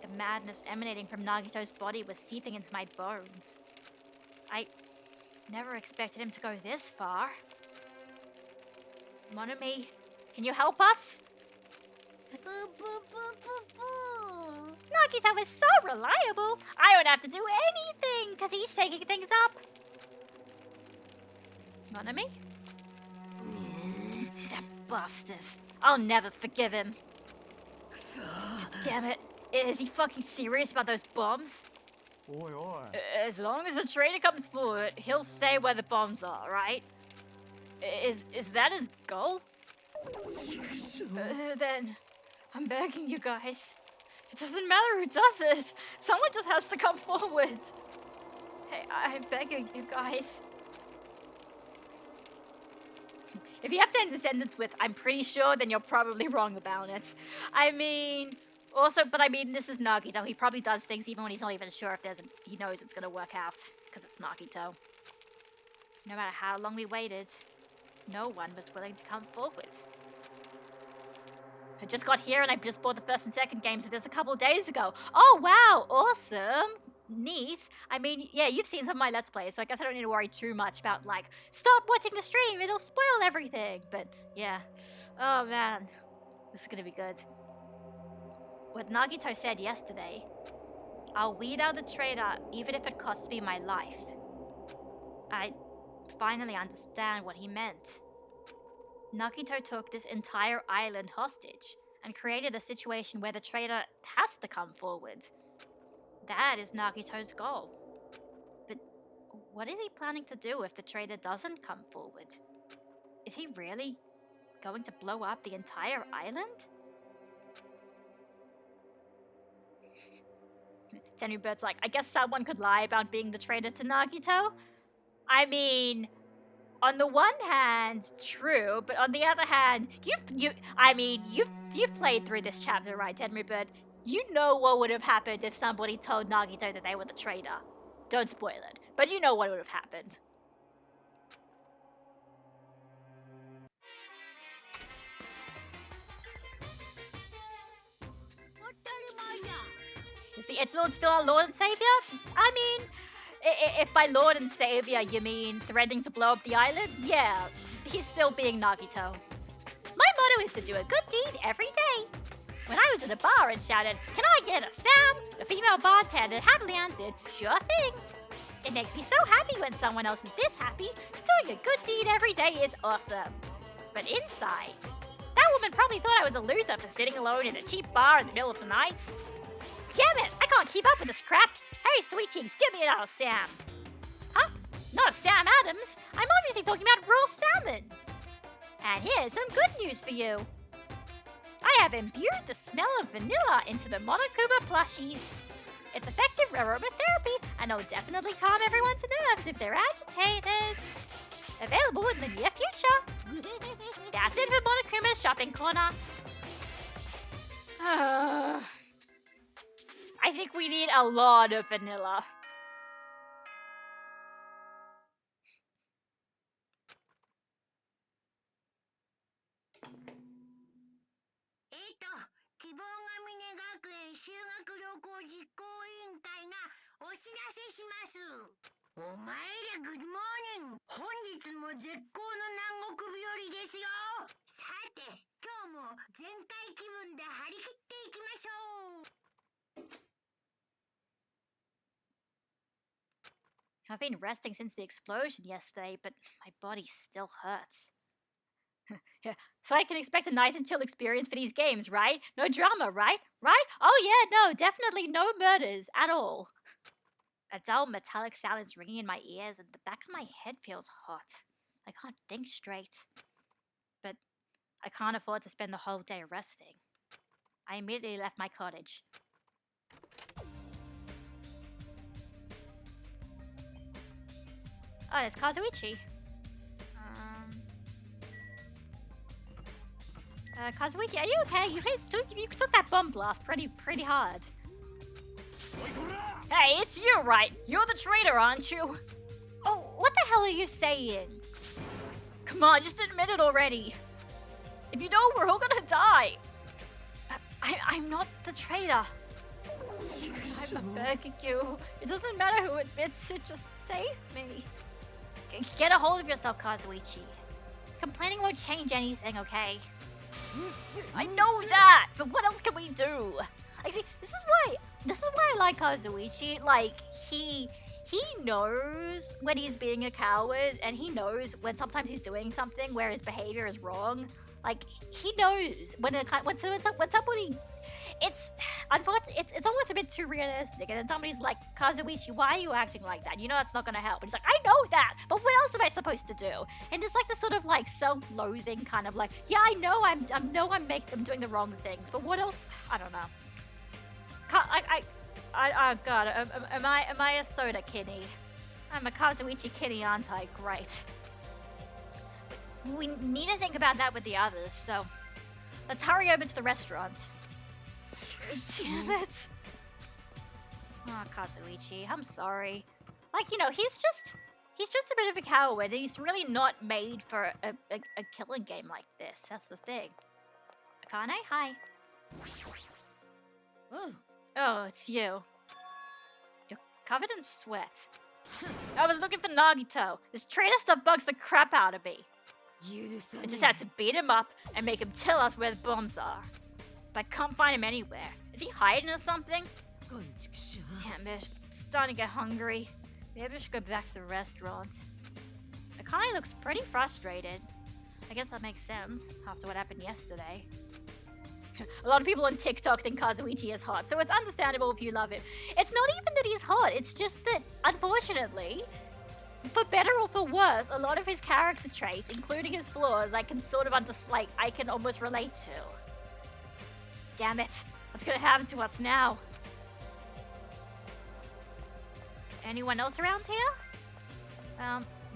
The madness emanating from Nagito's body was seeping into my bones. I never expected him to go this far. Monomi, can you help us? Nagito is so reliable. I don't have to do anything because he's shaking things up. Monomi? That bastard. I'll never forgive him. Damn it. Is he fucking serious about those bombs? おいおい As long as the traitor comes forward, he'll say where the bombs are, right? Is that his goal? Then, I'm begging you guys. It doesn't matter who does it. Someone just has to come forward. Hey, I'm begging you guys. If you have to end the sentence with, I'm pretty sure, then you're probably wrong about it. I mean... Also, but I mean, this is Nagito. He probably does things even when he's not even sure if he knows it's gonna work out. Because it's Nagito. No matter how long we waited, no one was willing to come forward. I just got here and I just bought the first and second games of this a couple days ago. Oh, wow, awesome. Neat. I mean, yeah, you've seen some of my Let's Plays, so I guess I don't need to worry too much about, like, stop watching the stream, it'll spoil everything. But, yeah. Oh, man. This is gonna be good. What Nagito said yesterday, I'll weed out the traitor even if it costs me my life. I finally understand what he meant. Nagito took this entire island hostage and created a situation where the traitor has to come forward. That is Nagito's goal. But what is he planning to do if the traitor doesn't come forward? Is he really going to blow up the entire island? Tenrybird's like, I guess someone could lie about being the traitor to Nagito? I mean, on the one hand, true, but on the other hand, you've played through this chapter, right, Tenrybird? You know what would have happened if somebody told Nagito that they were the traitor. Don't spoil it, but you know what would have happened. Is the Edgelord still our Lord and Savior? I mean, if by Lord and Savior you mean threatening to blow up the island, yeah, he's still being Nagito. My motto is to do a good deed every day. When I was at a bar and shouted, "Can I get a Sam?" the female bartender happily answered, "Sure thing." It makes me so happy when someone else is this happy. Doing a good deed every day is awesome. But inside, that woman probably thought I was a loser for sitting alone in a cheap bar in the middle of the night. Damn it, I can't keep up with this crap. Hey, sweet cheeks, give me another Sam. Huh? Not a Sam Adams. I'm obviously talking about raw salmon. And here's some good news for you. I have imbued the smell of vanilla into the Monokuma plushies. It's effective aromatherapy, and it'll definitely calm everyone's nerves if they're agitated. Available in the near future. That's it for Monokuma's shopping corner. I think we need a lot of vanilla. I've been resting since the explosion yesterday, but my body still hurts. Yeah, so I can expect a nice and chill experience for these games, right? No drama, right? Right? Oh yeah, no, definitely no murders at all. A dull metallic sound is ringing in my ears and the back of my head feels hot. I can't think straight. But I can't afford to spend the whole day resting. I immediately left my cottage. Oh, it's Kazuichi. Kazuichi, are you okay? You took that bomb blast pretty hard. Hey, it's you, right? You're the traitor, aren't you? Oh, what the hell are you saying? Come on, just admit it already. If you don't, we're all gonna die. I'm not the traitor. I'm begging you. It doesn't matter who admits it, just save me. Get a hold of yourself, Kazuichi. Complaining won't change anything, okay? I know that, but what else can we do? Like, see, this is why I like Kazuichi. Like, he knows when he's being a coward, and he knows when sometimes he's doing something where his behavior is wrong. Like, he knows when somebody. It's unfortunate. It's almost a bit too realistic, and then somebody's like, "Kazuichi, why are you acting like that? You know that's not gonna help." And he's like, "I know that, but what else am I supposed to do?" And it's like this sort of like self-loathing kind of like, "Yeah, I know I'm doing the wrong things, but what else? I don't know." Oh god, am I a soda kitty? I'm a Kazuichi kitty, aren't I? Great. We need to think about that with the others, so let's hurry over to the restaurant. Damn it. Oh, Kazuichi, I'm sorry. Like, you know, he's just a bit of a coward, and he's really not made for a killing game like this. That's the thing. Akane, hi. Oh, it's you. You're covered in sweat. I was looking for Nagito. This traitor stuff bugs the crap out of me. I just had to beat him up and make him tell us where the bombs are. But I can't find him anywhere. Is he hiding or something? Damn it. I'm starting to get hungry. Maybe I should go back to the restaurant. Akane looks pretty frustrated. I guess that makes sense after what happened yesterday. A lot of people on TikTok think Kazuichi is hot, so it's understandable if you love him. It's not even that he's hot, it's just that, unfortunately, for better or for worse, a lot of his character traits, including his flaws, I can almost relate to. Damn it. What's gonna happen to us now? Anyone else around here?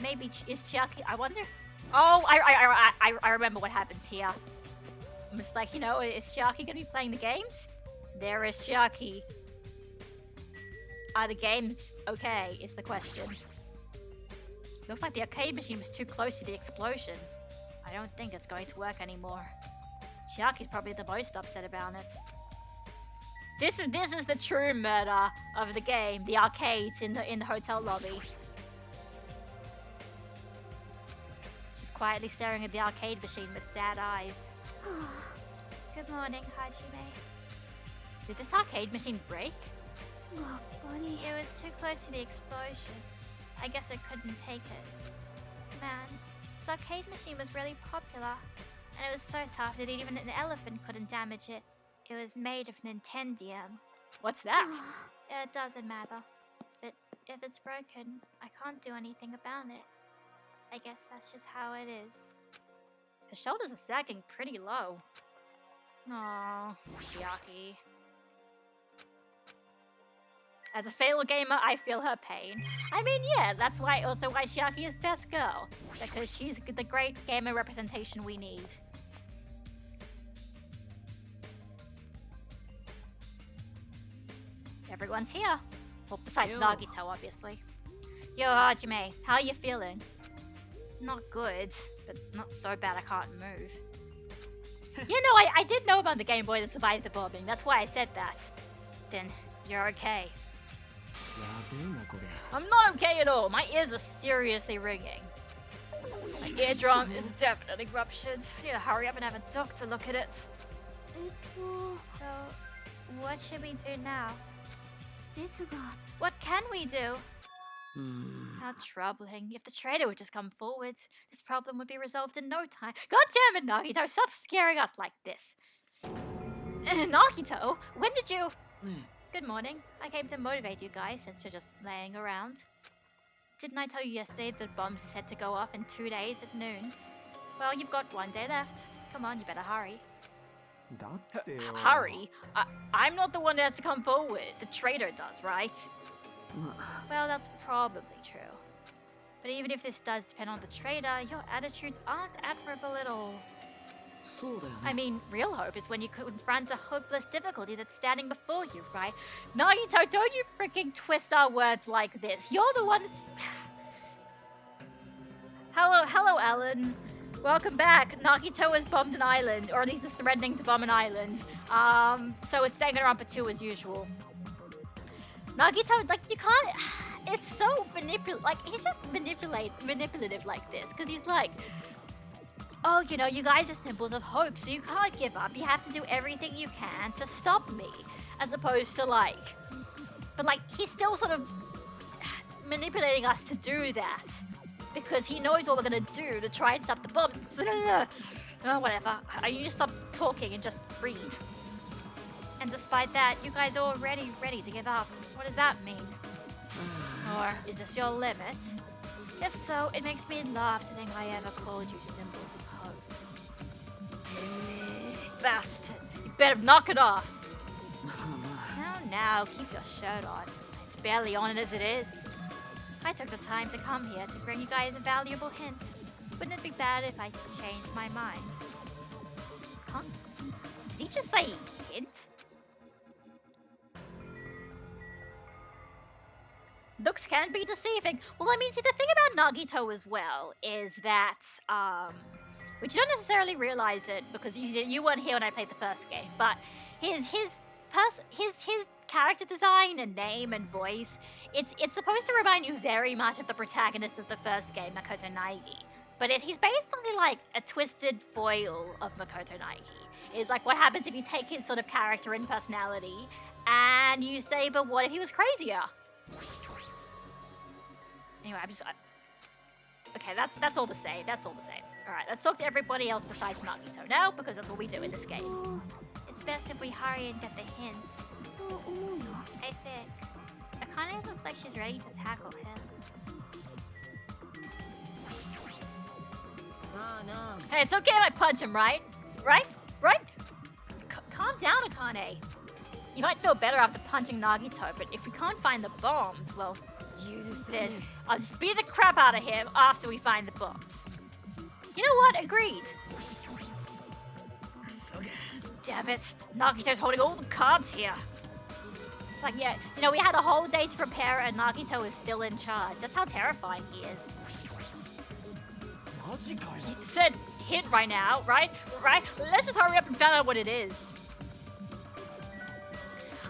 Maybe is Chiaki? I wonder. Oh, I remember what happens here. I'm just like, you know, is Chiaki gonna be playing the games? There is Chiaki. Are the games okay? Is the question. Looks like the arcade machine was too close to the explosion. I don't think it's going to work anymore. Chiaki's probably the most upset about it. This is the true murder of the game, the arcades in the hotel lobby. She's quietly staring at the arcade machine with sad eyes. Good morning, Hajime. Did this arcade machine break? It was too close to the explosion. I guess it couldn't take it. Man, this arcade machine was really popular. And it was so tough that even an elephant couldn't damage it. It was made of Nintendium. What's that? It doesn't matter. But if it's broken, I can't do anything about it. I guess that's just how it is. Her shoulders are sagging pretty low. Aww, Chiaki. As a fellow gamer, I feel her pain. I mean, yeah, that's why Chiaki is best girl. Because she's the great gamer representation we need. Everyone's here. Well, besides Nagito, obviously. Yo, Hajime, how are you feeling? Not good, but not so bad I can't move. You know, I did know about the Game Boy that survived the bombing. That's why I said that. Then, you're okay. I'm not okay at all. My ears are seriously ringing. My eardrum is definitely ruptured. I need to hurry up and have a doctor look at it. So, what should we do now? What can we do? How troubling. If the traitor would just come forward, this problem would be resolved in no time. God damn it, Nagito, stop scaring us like this. Nagito, when did you... ね Good morning. I came to motivate you guys since you're just laying around. Didn't I tell you yesterday that the bombs are set to go off in 2 days at noon? Well, you've got 1 day left. Come on, you better hurry. だってよ Hurry? I'm not the one that has to come forward. The traitor does, right? えまあ Well, that's probably true. But even if this does depend on the traitor, your attitudes aren't admirable at all. そうだよね I mean, real hope is when you confront a hopeless difficulty that's standing before you, right? Nagito, don't you freaking twist our words like this. You're the one that's... Hello, Alan. Welcome back. Nagito has bombed an island, or at least is threatening to bomb an island. So it's Danganronpa 2 as usual. Nagito, like, you can't... It's so he's just manipulative like this, because he's like... Oh, you know, you guys are symbols of hope, so you can't give up. You have to do everything you can to stop me. As opposed to, like... But, like, he's still sort of manipulating us to do that. Because he knows what we're gonna do to try and stop the bombs. Oh, whatever. I need to stop talking and just read. And despite that, you guys are already ready to give up. What does that mean? Or is this your limit? If so, it makes me laugh to think I ever called you symbols of hope. Bastard! You better knock it off! まあま Now, keep your shirt on. It's barely on as it is. I took the time to come here to bring you guys a valuable hint. Wouldn't it be bad if I changed my mind? Huh? Did he just say hint? Looks can be deceiving. Well, I mean, see, the thing about Nagito as well is that, which you don't necessarily realize it because you weren't here when I played the first game, but his character design and name and voice, it's supposed to remind you very much of the protagonist of the first game, Makoto Naegi. But he's basically like a twisted foil of Makoto Naegi. It's like what happens if you take his sort of character and personality and you say, but what if he was crazier? Anyway, okay, that's all the same. That's all the same. Alright, let's talk to everybody else besides Nagito now, because that's what we do in this game. It's best if we hurry and get the hints. と思うよ I think. Akane looks like she's ready to tackle him. まあな Hey, it's okay if I punch him, right? Right? Calm down, Akane. You might feel better after punching Nagito, but if we can't find the bombs, well, 許せ then ね I'll just beat the crap out of him after we find the bombs. You know what? Agreed. クソが Damn it. Nagito's holding all the cards here. It's like, yeah, you know, we had a whole day to prepare and Nagito is still in charge. That's how terrifying he is. マジかよ He said hint right now, right? Right? Let's just hurry up and find out what it is.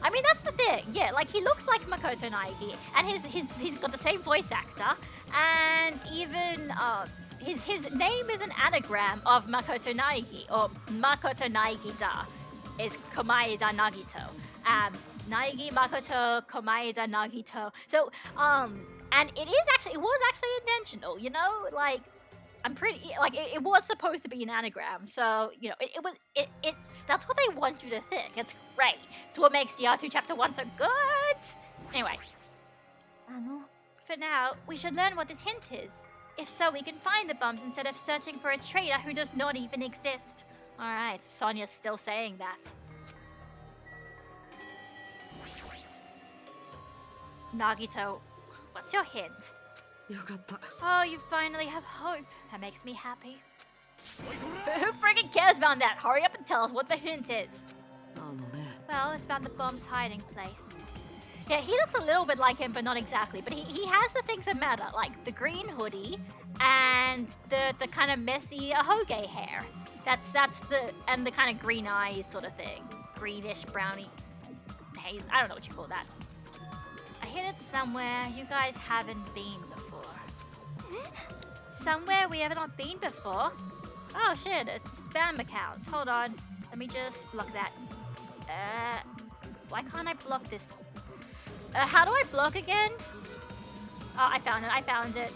I mean, that's the thing. Yeah, like, he looks like Makoto Naegi, and he's got the same voice actor, and even, his name is an anagram of Makoto Naegi, or Makoto Naegi-da is Komaeda Nagito. Naegi, Makoto, Komaeda Nagito. So, and it was actually intentional, you know? Like, I'm pretty, like, it was supposed to be an anagram, so, you know, that's what they want you to think. It's great. It's what makes DR2 Chapter 1 so good! Anyway, あの for now, we should learn what this hint is. If so, we can find the bombs instead of searching for a traitor who does not even exist. Alright, Sonia's still saying that. Nagito, what's your hint? よかった Oh, you finally have hope. That makes me happy. But who friggin' cares about that? Hurry up and tell us what the hint is. あのね Well, it's about the bomb's hiding place. Yeah, he looks a little bit like him, but not exactly. But he has the things that matter, like the green hoodie and the kind of messy ahoge hair. That's the kind of green eyes sort of thing. Greenish, browny haze. I don't know what you call that. I hid it somewhere you guys haven't been before. Somewhere we have not been before? Oh shit, it's a spam account. Hold on. Let me just block that. Why can't I block this? How do I block again? Oh, I found it. I found it.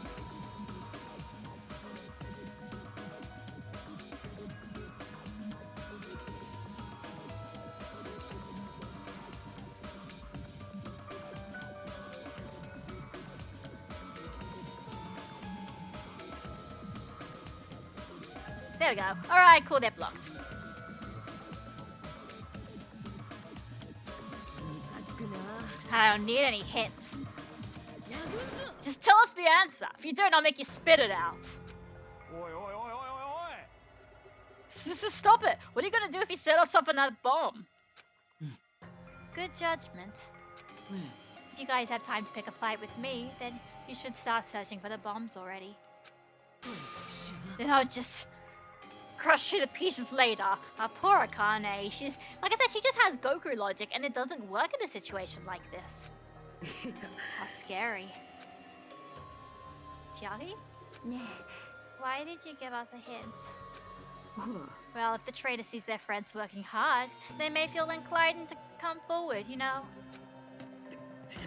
There we go. Alright, cool, they're blocked. I don't need any hints. Just tell us the answer. If you don't, I'll make you spit it out. Oi, oi, oi, oi, oi, oi! Stop it. What are you gonna do if he set us up another bomb? Good judgment. If you guys have time to pick a fight with me, then you should start searching for the bombs already. Then I'll just crush you to pieces later. Poor Akane. She's, like I said, she just has Goku logic and it doesn't work in a situation like this. How scary. Chiaki? ね Why did you give us a hint? ほら Well, if the traitor sees their friends working hard, they may feel inclined to come forward, you know?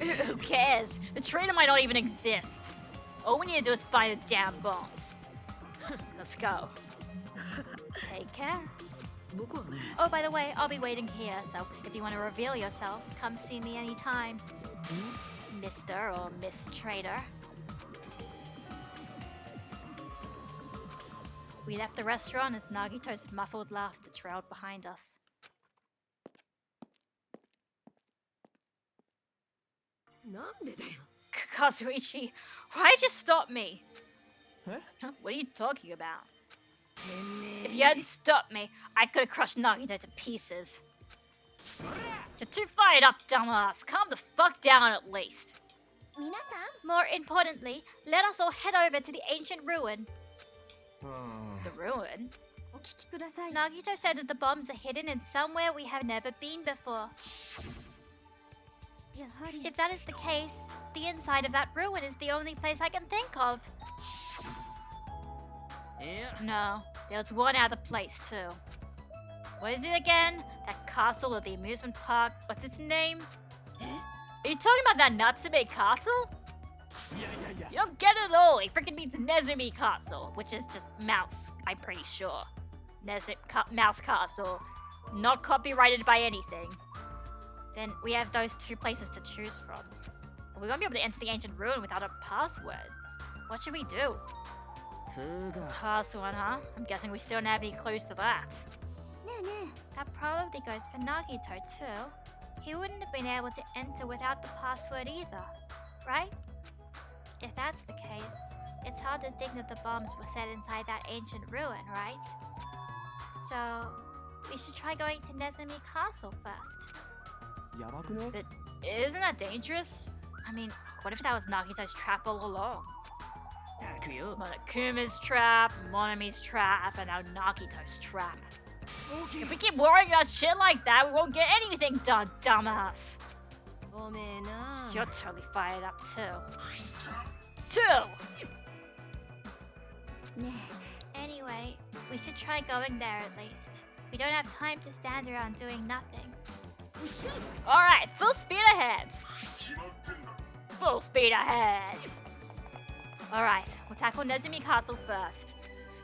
Who cares? The traitor might not even exist. All we need to do is find the damn bombs. Let's go. Take care. 僕はね Oh, by the way, I'll be waiting here, so if you want to reveal yourself, come see me anytime. Mr. or Miss Traitor. We left the restaurant as Nagito's muffled laughter trailed behind us. なんでだよ Kazuichi, why'd you stop me? Huh? Huh? What are you talking about? てめ If you hadn't stopped me, I could have crushed Nagito to pieces. You're too fired up, dumbass. Calm the fuck down at least. 皆さ More importantly, let us all head over to the ancient ruin. Hmm. The ruin? んお聞きください Nagito said that the bombs are hidden in somewhere we have never been before. やはり If that is the case, the inside of that ruin is the only place I can think of. いや No, there's one other place too. What is it again? That castle or the amusement park? What's its name? Are you talking about that Natsume castle? Yeah. You don't get it all. It freaking means Nezumi Castle, which is just mouse, I'm pretty sure. Mouse Castle. Not copyrighted by anything. Then we have those two places to choose from. We won't be able to enter the ancient ruin without a password. What should we do? つうか Password, huh? I'm guessing we still don't have any clues to that. ねえね That probably goes for Nagito too. He wouldn't have been able to enter without the password either, right? If that's the case, it's hard to think that the bombs were set inside that ancient ruin, right? So, we should try going to Nezumi Castle first. やばくね But isn't that dangerous? I mean, what if that was Nagito's trap all along? たくよ Monokuma's trap, Monami's trap, and now Nagito's trap. If we keep worrying about shit like that, we won't get anything done, dumbass. えおめえな You're totally fired up too. Two! ね Anyway, we should try going there at least. We don't have time to stand around doing nothing. えうっしゃ Alright, full speed ahead! Full speed ahead! Alright, we'll tackle Nezumi Castle first.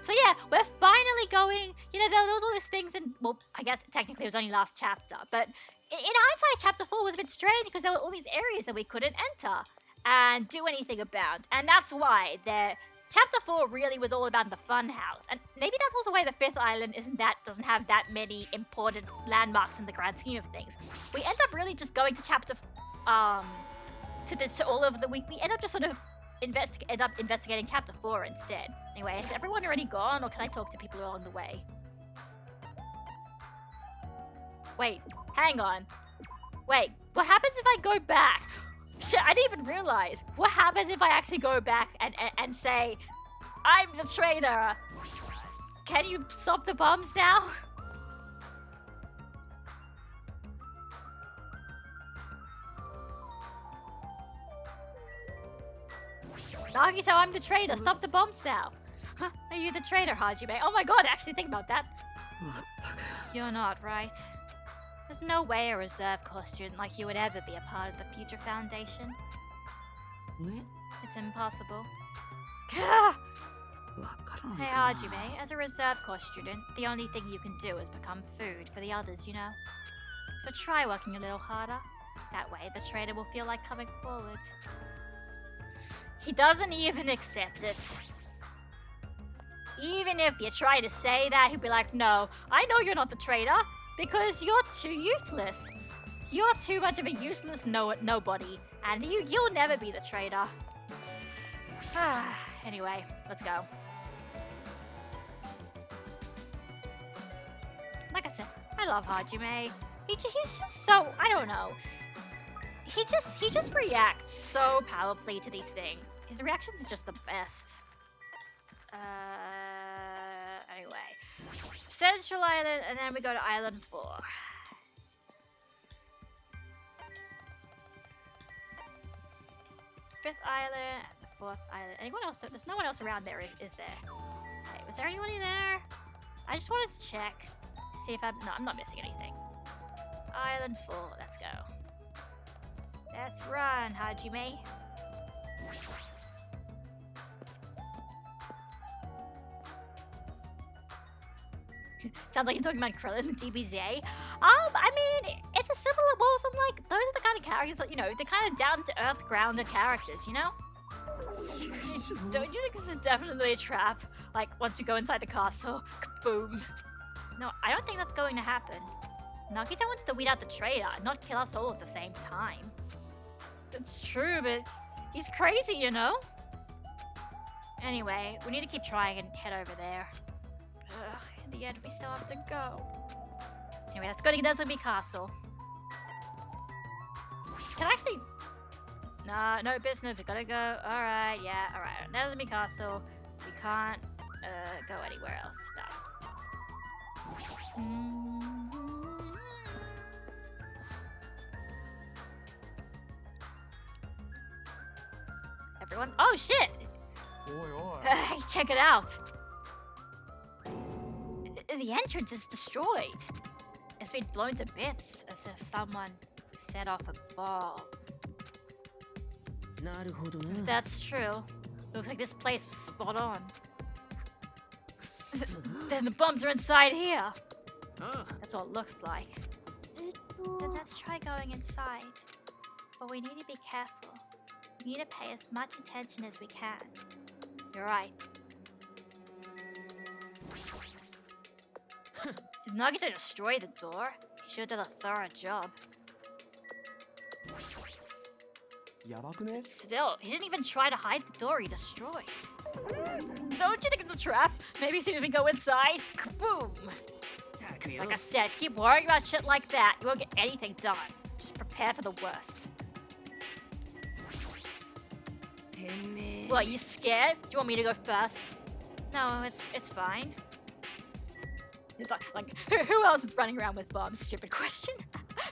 So yeah, we're finally going, you know, there was all these things in, well, I guess technically it was only last chapter, but in hindsight, chapter 4 was a bit strange because there were all these areas that we couldn't enter and do anything about. And that's why chapter 4 really was all about the fun house. And maybe that's also why the fifth island doesn't have that many important landmarks in the grand scheme of things. We end up really just going to we end up just sort of end up investigating chapter 4 instead. Anyway, is everyone already gone, or can I talk to people along the way? Wait, hang on. Wait, what happens if I go back? Shit, I didn't even realize. What happens if I actually go back and say, I'm the traitor? Can you stop the bombs now? Nagito, I'm the traitor. Stop the bombs now. Huh? Are you the traitor, Hajime? Oh my god, actually think about that. まったく You're not, right? There's no way a reserve corps student like you would ever be a part of the Future Foundation. ね It's impossible. わからない Hey かな Hajime, as a reserve corps student, the only thing you can do is become food for the others, you know? So try working a little harder. That way the trader will feel like coming forward. He doesn't even accept it. Even if you try to say that, he'll be like, no, I know you're not the traitor because you're too useless. You're too much of a useless nobody, and you'll never be the traitor. Anyway, let's go. Like I said, I love Hajime. He's just so, I don't know. He just reacts so powerfully to these things. His reactions are just the best. Anyway. Central Island, and then we go to Island 4. Fifth Island, and the fourth island. Anyone else? There's no one else around there, is there? Hey, was there anybody there? I just wanted to check. See if I'm not missing anything. Island 4, let's go. Let's run, Hajime. Sounds like you're talking about Krillin and DBZ. I mean, it's a similar world, and like, those are the kind of characters that, you know, they're kind of down-to-earth, grounded characters, you know? Don't you think this is definitely a trap? Like, once you go inside the castle, boom. No, I don't think that's going to happen. Nagita wants to weed out the traitor, not kill us all at the same time. It's true, but he's crazy, you know? Anyway, we need to keep trying and head over there. Ugh, in the end, we still have to go. Anyway, let's go to Nezumi Castle. Can I actually... Nah, no business, we gotta go. Alright, yeah, alright. Nezumi Castle. We can't go anywhere else. No. Everyone? Oh shit! Oi, oi. Hey, check it out! The entrance is destroyed. It's been blown to bits as if someone set off a bomb. なるほどね If that's true, looks like this place was spot on. Then the bombs are inside here. That's what it looks like. Then let's try going inside. But we need to be careful. We need to pay as much attention as we can. You're right. Did Nagita destroy the door? He should have done a thorough job. やばくね Still, he didn't even try to hide the door he destroyed. Don't you think it's a trap? Maybe as soon as we go inside, kaboom! Like I said, if you keep worrying about shit like that, you won't get anything done. Just prepare for the worst. What, you scared? Do you want me to go first? No, it's fine. He's like, who else is running around with bombs? Stupid question.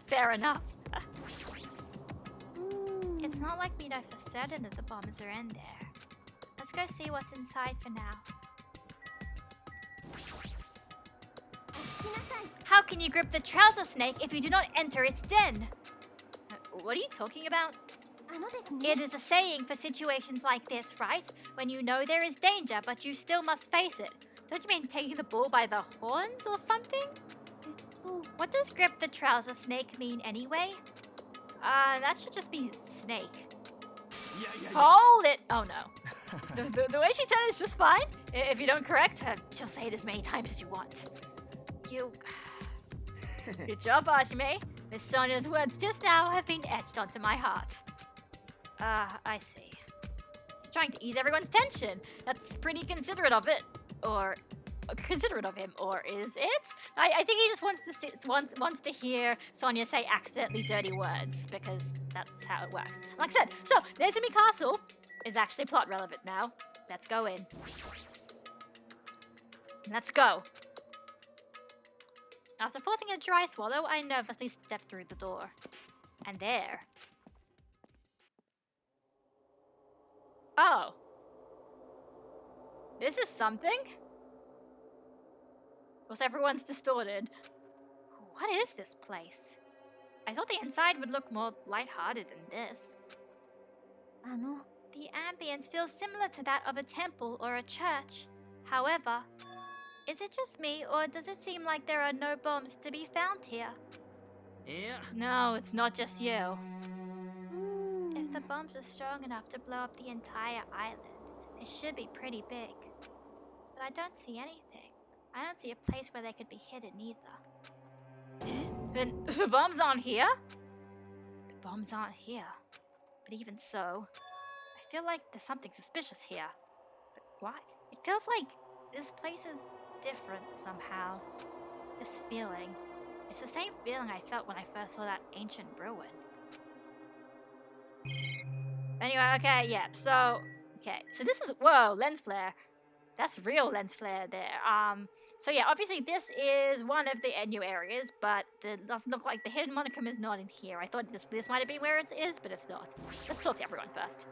Fair enough. It's not like we know for certain that the bombs are in there. Let's go see what's inside for now. How can you grip the trouser snake if you do not enter its den? What are you talking about? It is a saying for situations like this, right? When you know there is danger, but you still must face it. Don't you mean taking the bull by the horns or something? What does grip the trouser snake mean anyway? That should just be snake. Hold it! Oh no. The way she said it is just fine. If you don't correct her, she'll say it as many times as you want. Good job, Hajime. Miss Sonia's words just now have been etched onto my heart. I see. He's trying to ease everyone's tension. That's pretty considerate of it. Or considerate of him, or is it? I think he just wants to hear Sonia say accidentally dirty words, because that's how it works. Like I said, so Nezumi Castle is actually plot relevant now. Let's go in. Let's go. After forcing a dry swallow, I nervously stepped through the door. And there. Oh. This is something? Was everyone's distorted? What is this place? I thought the inside would look more lighthearted than this. The ambience feels similar to that of a temple or a church. However, is it just me, or does it seem like there are no bombs to be found here? いや No, it's not just you. うーん If the bombs are strong enough to blow up the entire island, they should be pretty big. But I don't see anything. I don't see a place where they could be hidden either. Then the bombs aren't here? The bombs aren't here. But even so, I feel like there's something suspicious here. But why? It feels like this place is different somehow. This feeling. It's the same feeling I felt when I first saw that ancient ruin. Anyway, okay, yeah, so this is, whoa, lens flare. That's real lens flare there. So yeah, obviously this is one of the new areas, but it doesn't look like the hidden monicum is not in here. I thought this might have been where it is, but it's not. Let's talk to everyone first.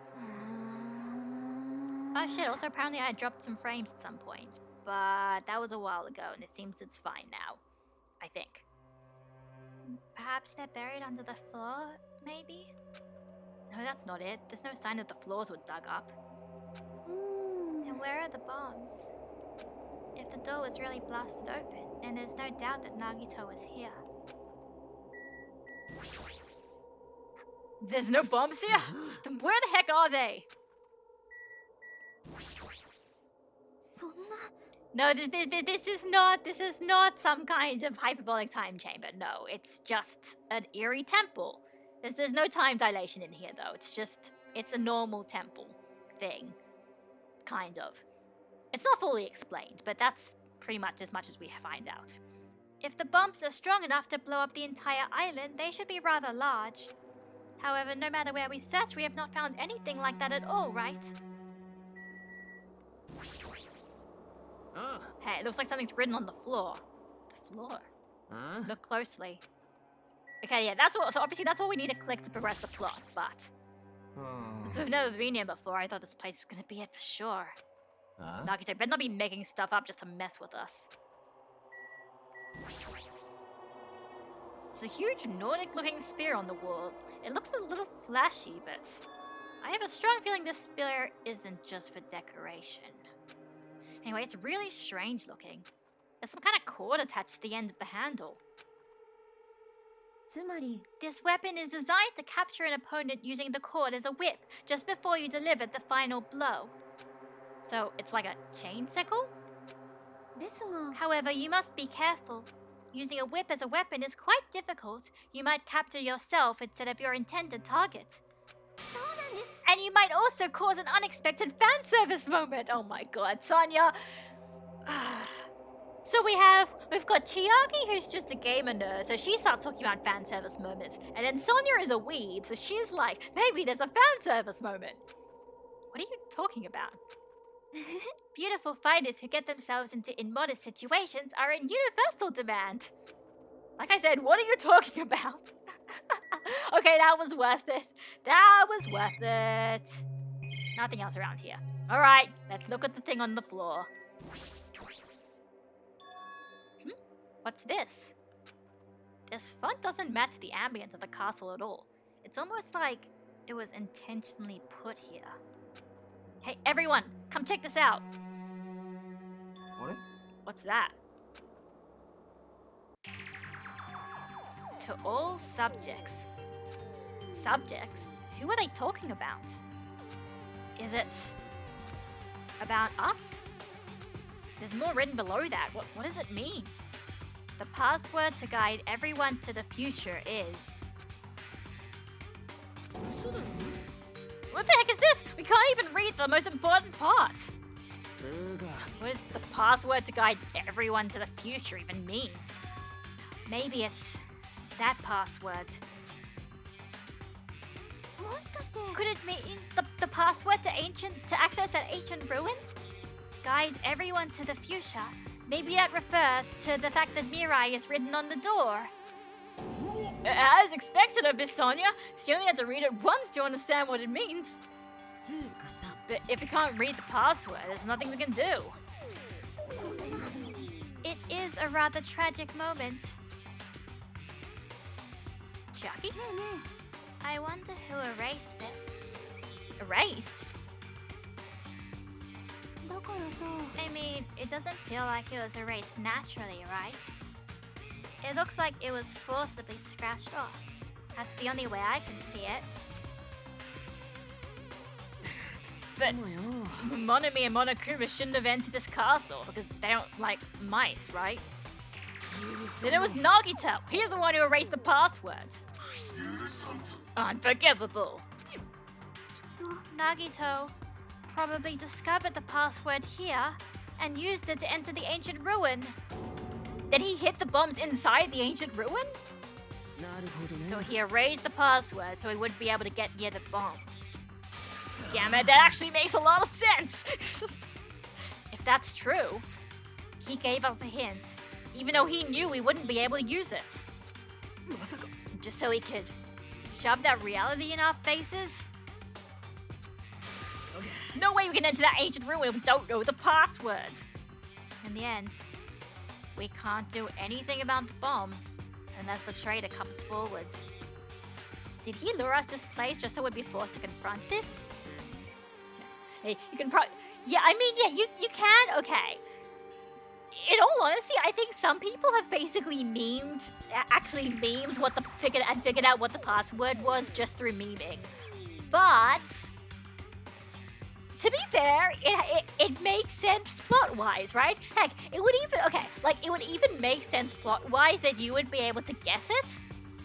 Oh shit, also apparently I dropped some frames at some point, but that was a while ago, and it seems it's fine now. I think. Perhaps they're buried under the floor, maybe? No, that's not it. There's no sign that the floors were dug up. うーん And where are the bombs? If the door was really blasted open, then there's no doubt that Nagito was here. There's no bombs here? Then where the heck are they? そんな No, this is not some kind of hyperbolic time chamber. No, it's just an eerie temple. There's no time dilation in here though. It's a normal temple thing. Kind of. It's not fully explained, but that's pretty much as we find out. If the bombs are strong enough to blow up the entire island, they should be rather large. However, no matter where we search, we have not found anything like that at all, right? あ Hey, it looks like something's written on the floor. The floor. あ Look closely. Okay, yeah, so obviously that's all we need to click to progress the plot, but since we've never been here before, I thought this place was gonna be it for sure. あ Nagito better not be making stuff up just to mess with us. It's a huge Nordic-looking spear on the wall. It looks a little flashy, but I have a strong feeling this spear isn't just for decoration. Anyway, it's really strange looking. There's some kind of cord attached to the end of the handle. つまり This weapon is designed to capture an opponent using the cord as a whip just before you deliver the final blow. So it's like a chain sickle? ですが However, you must be careful. Using a whip as a weapon is quite difficult. You might capture yourself instead of your intended target. そうなんです And you might also cause an unexpected fan service moment. Oh my god, Sonya. So we've got Chiaki, who's just a gamer nerd, so she starts talking about fan service moments. And then Sonya is a weeb, so she's like, maybe there's a fan service moment. What are you talking about? Beautiful fighters who get themselves into immodest situations are in universal demand. Like I said, what are you talking about? Okay, that was worth it. That was worth it. Nothing else around here. Alright, let's look at the thing on the floor. What's this? This font doesn't match the ambience of the castle at all. It's almost like it was intentionally put here. Hey, everyone, come check this out. あれ What's that? To all subjects. Subjects? Who are they talking about? Is it about us? There's more written below that. What does it mean? The password to guide everyone to the future is... 嘘だろ What the heck is this? We can't even read the most important part. つうか What does the password to guide everyone to the future even mean? Maybe it's that password. もしかして Could it mean the password to access that ancient ruin? Guide everyone to the future. Maybe that refers to the fact that Mirai is written on the door. As expected of Miss Sonya, she only had to read it once to understand what it means. つうかさ But if you can't read the password, there's nothing we can do. そんな It is a rather tragic moment. Chiaki? ねえね I wonder who erased this. Erased? だからさ I mean, it doesn't feel like it was erased naturally, right? It looks like it was forcibly scratched off. That's the only way I can see it. But もよ Monami and Monokuma shouldn't have entered this castle because they don't like mice, right? Then it was Nagito. He's the one who erased the password. Unforgivable. Nagito probably discovered the password here and used it to enter the ancient ruin. Then he hid the bombs inside the ancient ruin? なるほどね So he erased the password so he wouldn't be able to get near the bombs. Damn it, that actually makes a lot of sense! If that's true, he gave us a hint, even though he knew we wouldn't be able to use it. まさか Just so he could shove that reality in our faces? クソが No way we can enter that ancient ruin if we don't know the password! In the end, we can't do anything about the bombs unless the traitor comes forward. Did he lure us this place just so we'd be forced to confront this? Hey, you can yeah, I mean, yeah, you can, okay. In all honesty, I think some people have basically actually memed what figured out what the password was just through memeing. But to be fair, it makes sense plot-wise, right? Heck, it would even make sense plot-wise that you would be able to guess it,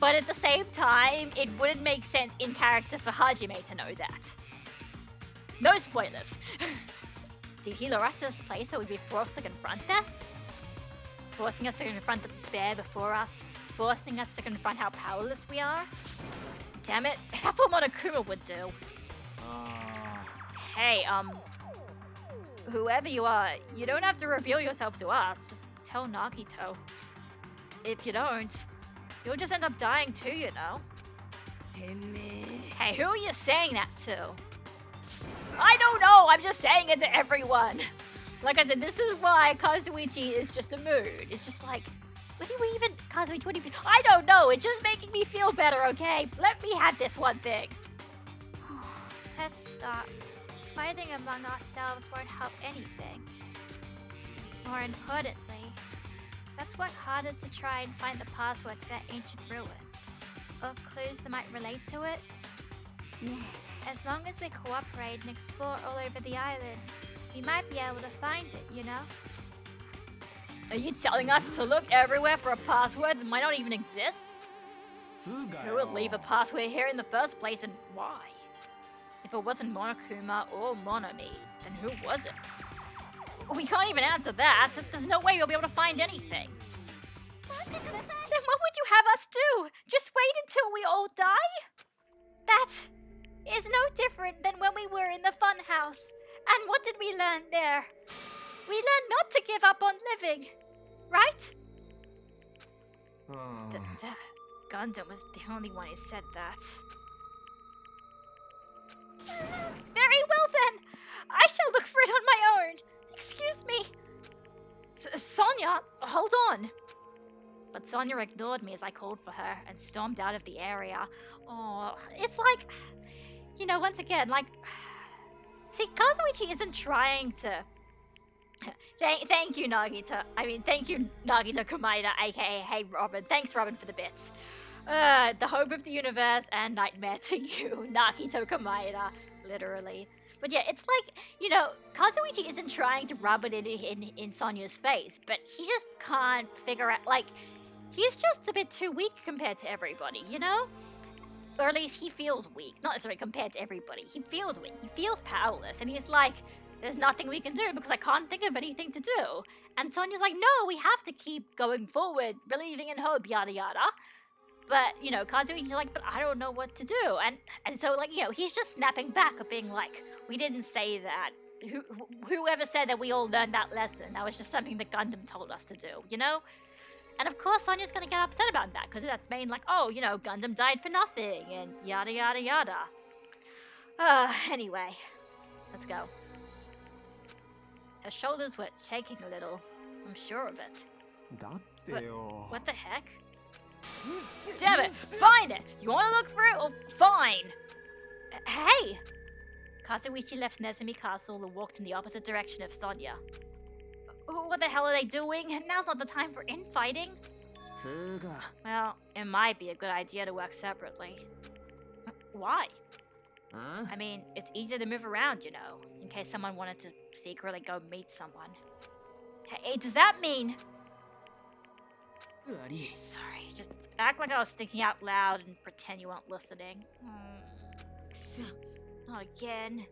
but at the same time, it wouldn't make sense in character for Hajime to know that. No spoilers. Did he lure us to this place so we'd be forced to confront this? Forcing us to confront the despair before us? Forcing us to confront how powerless we are? Damn it, that's what Monokuma would do. Hey, whoever you are, you don't have to reveal yourself to us. Just tell Nagito. If you don't, you'll just end up dying too, you know? てめえ Hey, who are you saying that to? I don't know, I'm just saying it to everyone. Like I said, this is why Kazuichi is just a mood. It's just like, Kazuichi, what do you even, I don't know, it's just making me feel better, okay? Let me have this one thing. Let's stop. Fighting among ourselves won't help anything. More importantly, let's work harder to try and find the password to that ancient ruin. Or clues that might relate to it. As long as we cooperate and explore all over the island, we might be able to find it, you know? Are you telling us to look everywhere for a password that might not even exist? Who would leave a password here in the first place and why? If it wasn't Monokuma or Monami, then who was it? We can't even answer that, so there's no way we'll be able to find anything. Then what would you have us do? Just wait until we all die? That is no different than when we were in the funhouse. And what did we learn there? We learned not to give up on living, right? That Gundam was the only one who said that. Very well then! I shall look for it on my own! Excuse me! Sonia, hold on! But Sonia ignored me as I called for her and stormed out of the area. Oh, it's like, you know, once again, like, see, Kazuichi isn't trying to. Thank you, Nagito. Thank you, Nagito Kumaida, aka Hey Robin. Thanks, Robin, for the bits. The hope of the universe and nightmare to you, Nagito Kumaida, literally. But yeah, it's like, you know, Kazuichi isn't trying to rub it in Sonia's face, but he just can't figure out, like, he's just a bit too weak compared to everybody, you know? Or at least he feels weak. Not necessarily compared to everybody. He feels weak. He feels powerless. And he's like, there's nothing we can do because I can't think of anything to do. And Sonia's like, no, we have to keep going forward, believing in hope, yada yada. But, you know, Kazuichi's like, but I don't know what to do. And so, like, you know, he's just snapping back of being like, we didn't say that. Whoever said that we all learned that lesson? That was just something that Gundam told us to do, you know? And of course, Sonia's gonna get upset about that, because that's mean like, oh, you know, Gundam died for nothing, and yada yada yada. Anyway, let's go. Her shoulders were shaking a little. I'm sure of it. What the heck? Damn it! Find it! You wanna look for it? Well, fine! Hey! Kazuichi left Nezumi Castle and walked in the opposite direction of Sonya. What the hell are they doing? Now's not the time for infighting. つーか Well, it might be a good idea to work separately. Why? あ I mean, it's easier to move around, you know, in case someone wanted to secretly go meet someone. Hey, does that mean... 悪い Sorry, just act like I was thinking out loud and pretend you weren't listening. くそ Not again.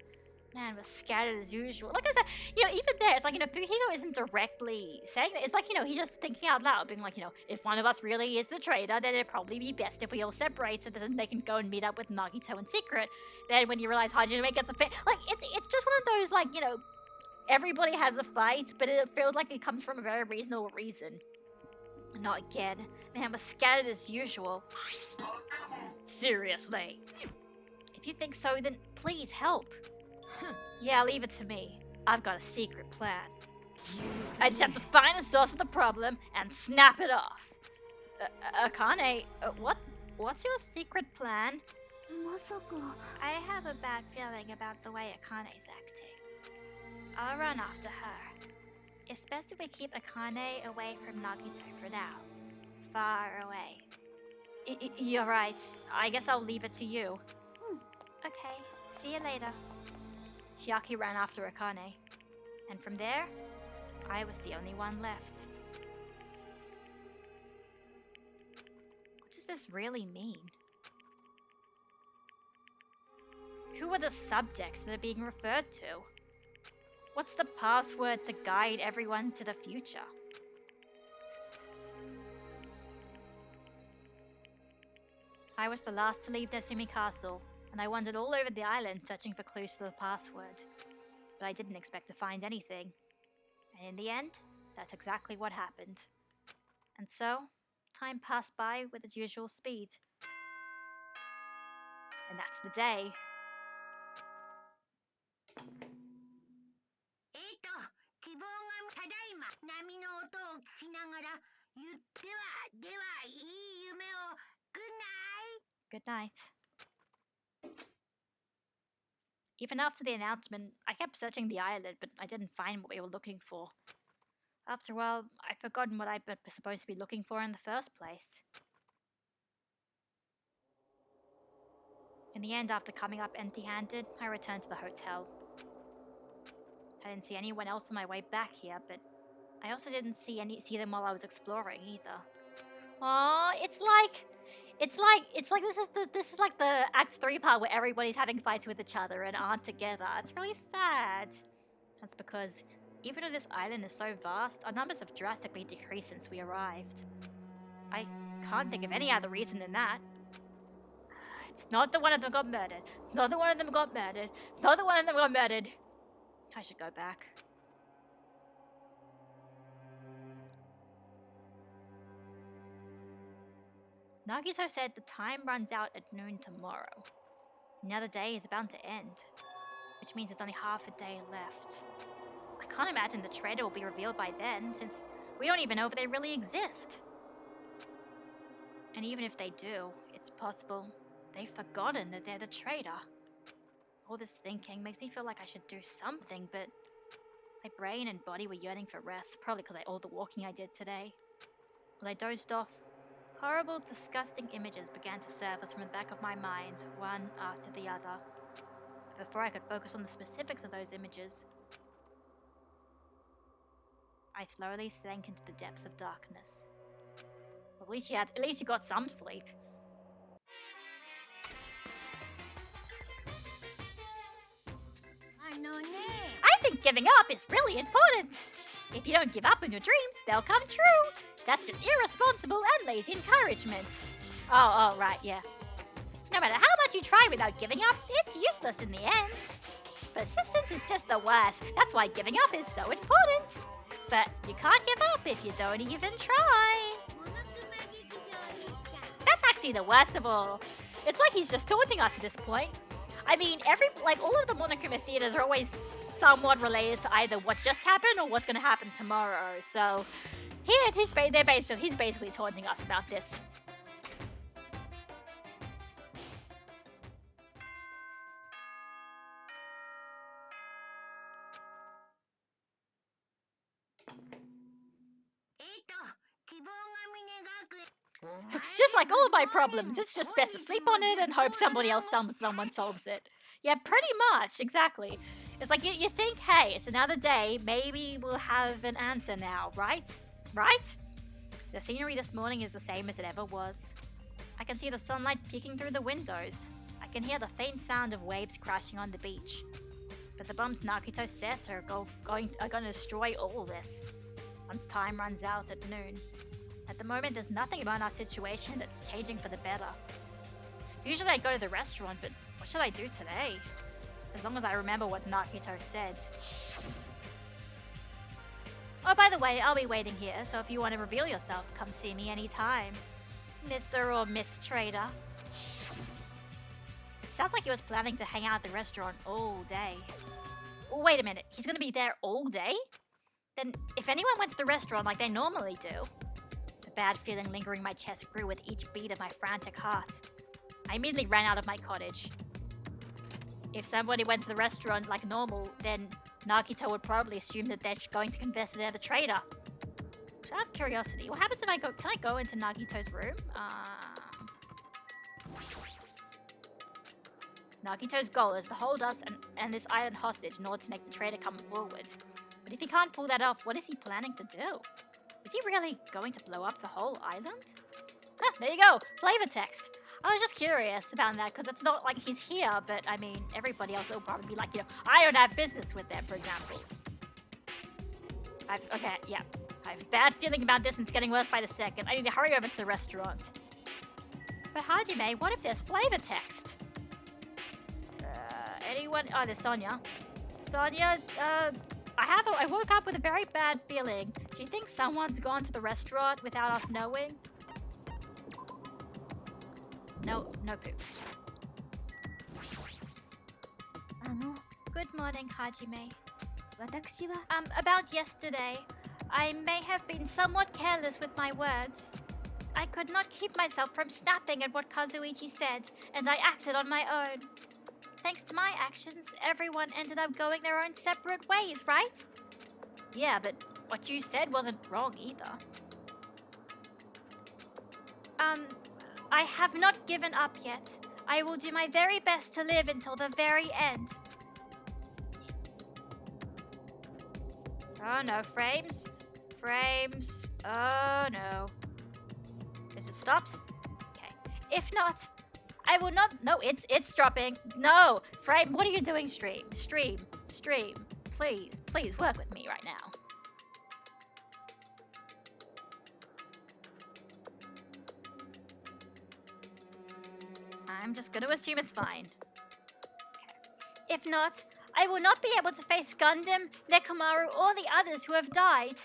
Man, we're scattered as usual. Like I said, you know, even there, it's like, you know, Fuhiko isn't directly saying that. It's like, you know, he's just thinking out loud, being like, you know, if one of us really is the traitor, then it'd probably be best if we all separate so that then they can go and meet up with Nagito in secret. Then when you realize Hajime gets a fit, like, it's just one of those, like, you know, everybody has a fight, but it feels like it comes from a very reasonable reason. Not again. Man, we're scattered as usual. Seriously. If you think so, then please help. Yeah, leave it to me. I've got a secret plan. I just have to find the source of the problem and snap it off. Akane, what's your secret plan? まさか I have a bad feeling about the way Akane's acting. I'll run after her. It's best if we keep Akane away from Nagito for now. Far away. You're right. I guess I'll leave it to you. Okay, see you later. Chiaki ran after Akane. And from there, I was the only one left. What does this really mean? Who are the subjects that are being referred to? What's the password to guide everyone to the future? I was the last to leave Nezumi Castle, and I wandered all over the island searching for clues to the password. But I didn't expect to find anything. And in the end, that's exactly what happened. And so, time passed by with its usual speed. And that's the day. 希望がただいま波の音を聞きながら言ってはいい夢をGood night. Good night. Even after the announcement, I kept searching the island, but I didn't find what we were looking for. After a while, I'd forgotten what I was supposed to be looking for in the first place. In the end, after coming up empty-handed, I returned to the hotel. I didn't see anyone else on my way back here, but I also didn't see them while I was exploring either. Aww, it's like this is like the Act 3 part where everybody's having fights with each other and aren't together. It's really sad. That's because even though this island is so vast, our numbers have drastically decreased since we arrived. I can't think of any other reason than that. It's not that one of them got murdered. It's not that one of them got murdered. It's not that one of them got murdered. I should go back. Nagito said the time runs out at noon tomorrow. Another day is about to end, which means there's only half a day left. I can't imagine the traitor will be revealed by then, since we don't even know if they really exist. And even if they do, it's possible they've forgotten that they're the traitor. All this thinking makes me feel like I should do something, but my brain and body were yearning for rest, probably because of all the walking I did today. When I dozed off, horrible, disgusting images began to surface from the back of my mind, one after the other. Before I could focus on the specifics of those images, I slowly sank into the depths of darkness. At least you got some sleep. I think giving up is really important. If you don't give up on your dreams, they'll come true. That's just irresponsible and lazy encouragement. Oh, right, yeah. No matter how much you try without giving up, it's useless in the end. Persistence is just the worst. That's why giving up is so important. But you can't give up if you don't even try. That's actually the worst of all. It's like he's just taunting us at this point. I mean, all of the Monokuma theaters are always somewhat related to either what just happened or what's going to happen tomorrow. So here, he's basically taunting us about this. Just like all of my problems, it's just best to sleep on it and hope someone solves it. Yeah, pretty much, exactly. It's like you think, hey, it's another day, maybe we'll have an answer now, right? Right? The scenery this morning is the same as it ever was. I can see the sunlight peeking through the windows. I can hear the faint sound of waves crashing on the beach. But the bums Nakito set are going to destroy all this once time runs out at noon. At the moment, there's nothing about our situation that's changing for the better. Usually I'd go to the restaurant, but what should I do today? As long as I remember what Nakito said. Oh, by the way, I'll be waiting here, so if you want to reveal yourself, come see me anytime. Mr. or Miss Trader. Sounds like he was planning to hang out at the restaurant all day. Oh, wait a minute, he's gonna be there all day? Then, if anyone went to the restaurant like they normally do... A bad feeling lingering in my chest grew with each beat of my frantic heart. I immediately ran out of my cottage. If somebody went to the restaurant like normal, then Nagito would probably assume that they're going to confess that they're the traitor. Just out of curiosity, what happens if I go... Can I go into Nagito's room? Nagito's goal is to hold us and this island hostage in order to make the traitor come forward. But if he can't pull that off, what is he planning to do? Is he really going to blow up the whole island? Ah, there you go! Flavor text! I was just curious about that, because it's not like he's here, but I mean, everybody else will probably be like, you know, I don't have business with them, for example. Okay, yeah. I have a bad feeling about this and it's getting worse by the second. I need to hurry over to the restaurant. But Hajime, what if there's flavor text? Anyone? Oh, there's Sonia. Sonia, I woke up with a very bad feeling. Do you think someone's gone to the restaurant without us knowing? No poop. Good morning, Hajime. About yesterday, I may have been somewhat careless with my words. I could not keep myself from snapping at what Kazuichi said, and I acted on my own. Thanks to my actions, everyone ended up going their own separate ways, right? Yeah, but what you said wasn't wrong either. I have not given up yet. I will do my very best to live until the very end. Oh no, frames. Frames. Oh no. Is it stopped? Okay. If not, I will not... No, it's dropping. No! Frame, what are you doing, stream? Stream. Please work with me right now. I'm just gonna assume it's fine. Okay. If not, I will not be able to face Gundam, Nekomaru, or the others who have died.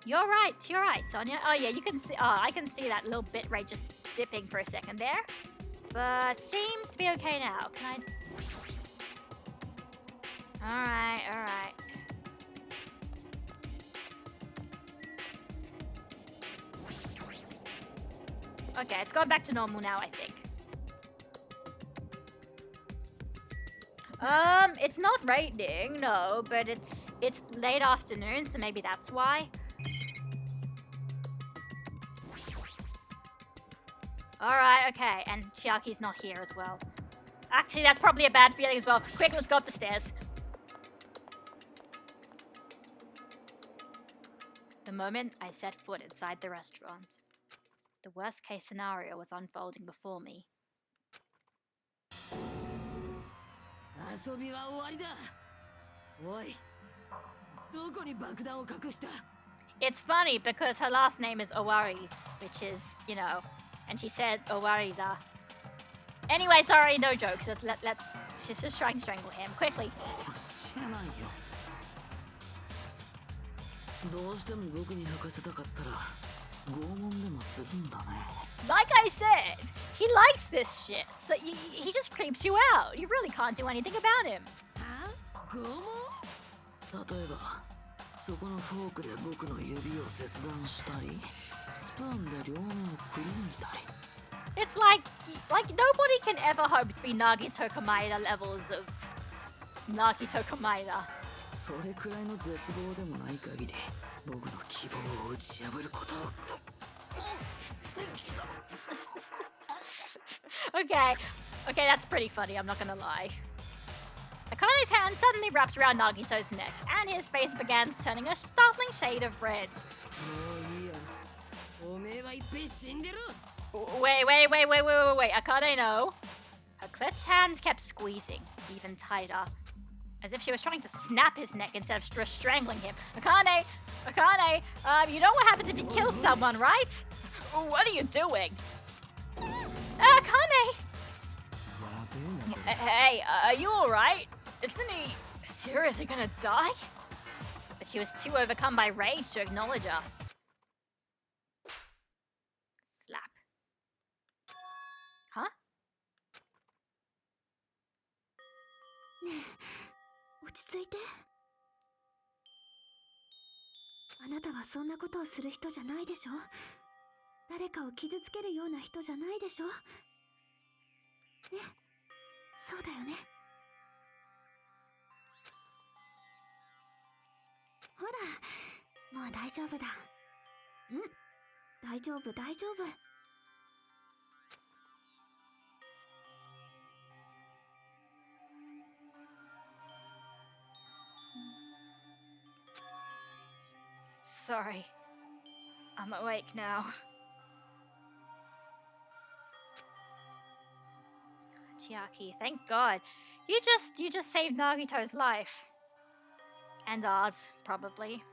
You're right, Sonia. Oh yeah, you can see... Oh, I can see that little bit rate just dipping for a second there. But seems to be okay now. Can I... Alright. Okay, it's gone back to normal now, I think. It's not raining, no, but it's late afternoon, so maybe that's why. Alright, okay, and Chiaki's not here as well. Actually, that's probably a bad feeling as well. Quick, let's go up the stairs. The moment I set foot inside the restaurant, the worst case scenario was unfolding before me. It's funny because her last name is Owari, which is, you know, and she said Owarida. Anyway, sorry, no jokes. Let's she's just trying to strangle him quickly. Like I said, he likes this shit, so he just creeps you out. You really can't do anything about him. It's like nobody can ever hope to be Nagito Komaeda levels of Nagito Komaeda. Okay, that's pretty funny, I'm not gonna lie. Akane's hand suddenly wrapped around Nagito's neck, and his face began turning a startling shade of red. Wait, Akane, no. Her clutched hands kept squeezing, even tighter, as if she was trying to snap his neck instead of just strangling him. Akane, you know what happens if you kill someone, right? What are you doing? Akane! Hey, are you alright? Isn't he seriously gonna die? But she was too overcome by rage to acknowledge us. Slap. Huh? 落ち着いて。あなたはそんなことをする人じゃないでしょ。誰かを傷つけるような人じゃないでしょ。ね、そうだよね。ほら、もう大丈夫だ。うん、大丈夫。Sorry. I'm awake now. Chiaki, thank God. You just saved Nagito's life. And ours, probably.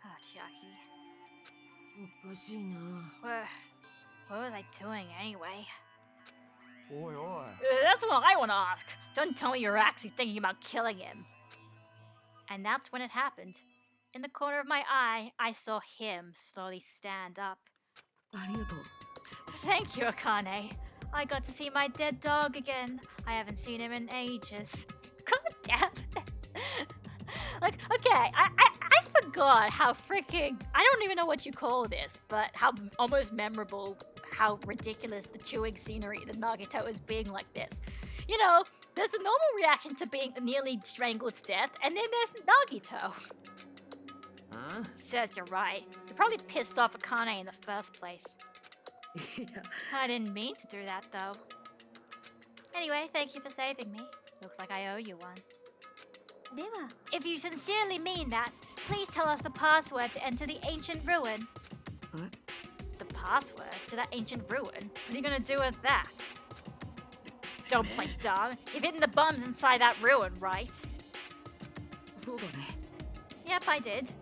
Ah, Chiaki. What was I doing anyway? Oi. That's what I want to ask. Don't tell me you're actually thinking about killing him. And that's when it happened. In the corner of my eye, I saw him slowly stand up. ありがとう。 Thank you, Akane. I got to see my dead dog again. I haven't seen him in ages. God damn it. Like, okay, I forgot how freaking... I don't even know what you call this, but how almost memorable, how ridiculous the chewing scenery that Nagito is being like this. You know, there's a normal reaction to being nearly strangled to death, and then there's Nagito. Huh? Says you're right. You're probably pissed off Akane in the first place. Yeah. I didn't mean to do that, though. Anyway, thank you for saving me. Looks like I owe you one. では、 If you sincerely mean that, please tell us the password to enter the ancient ruin. What? The password to that ancient ruin? What are you gonna do with that? Don't play dumb. You've hidden the bombs inside that ruin, right? そうだね。 Yep, I did.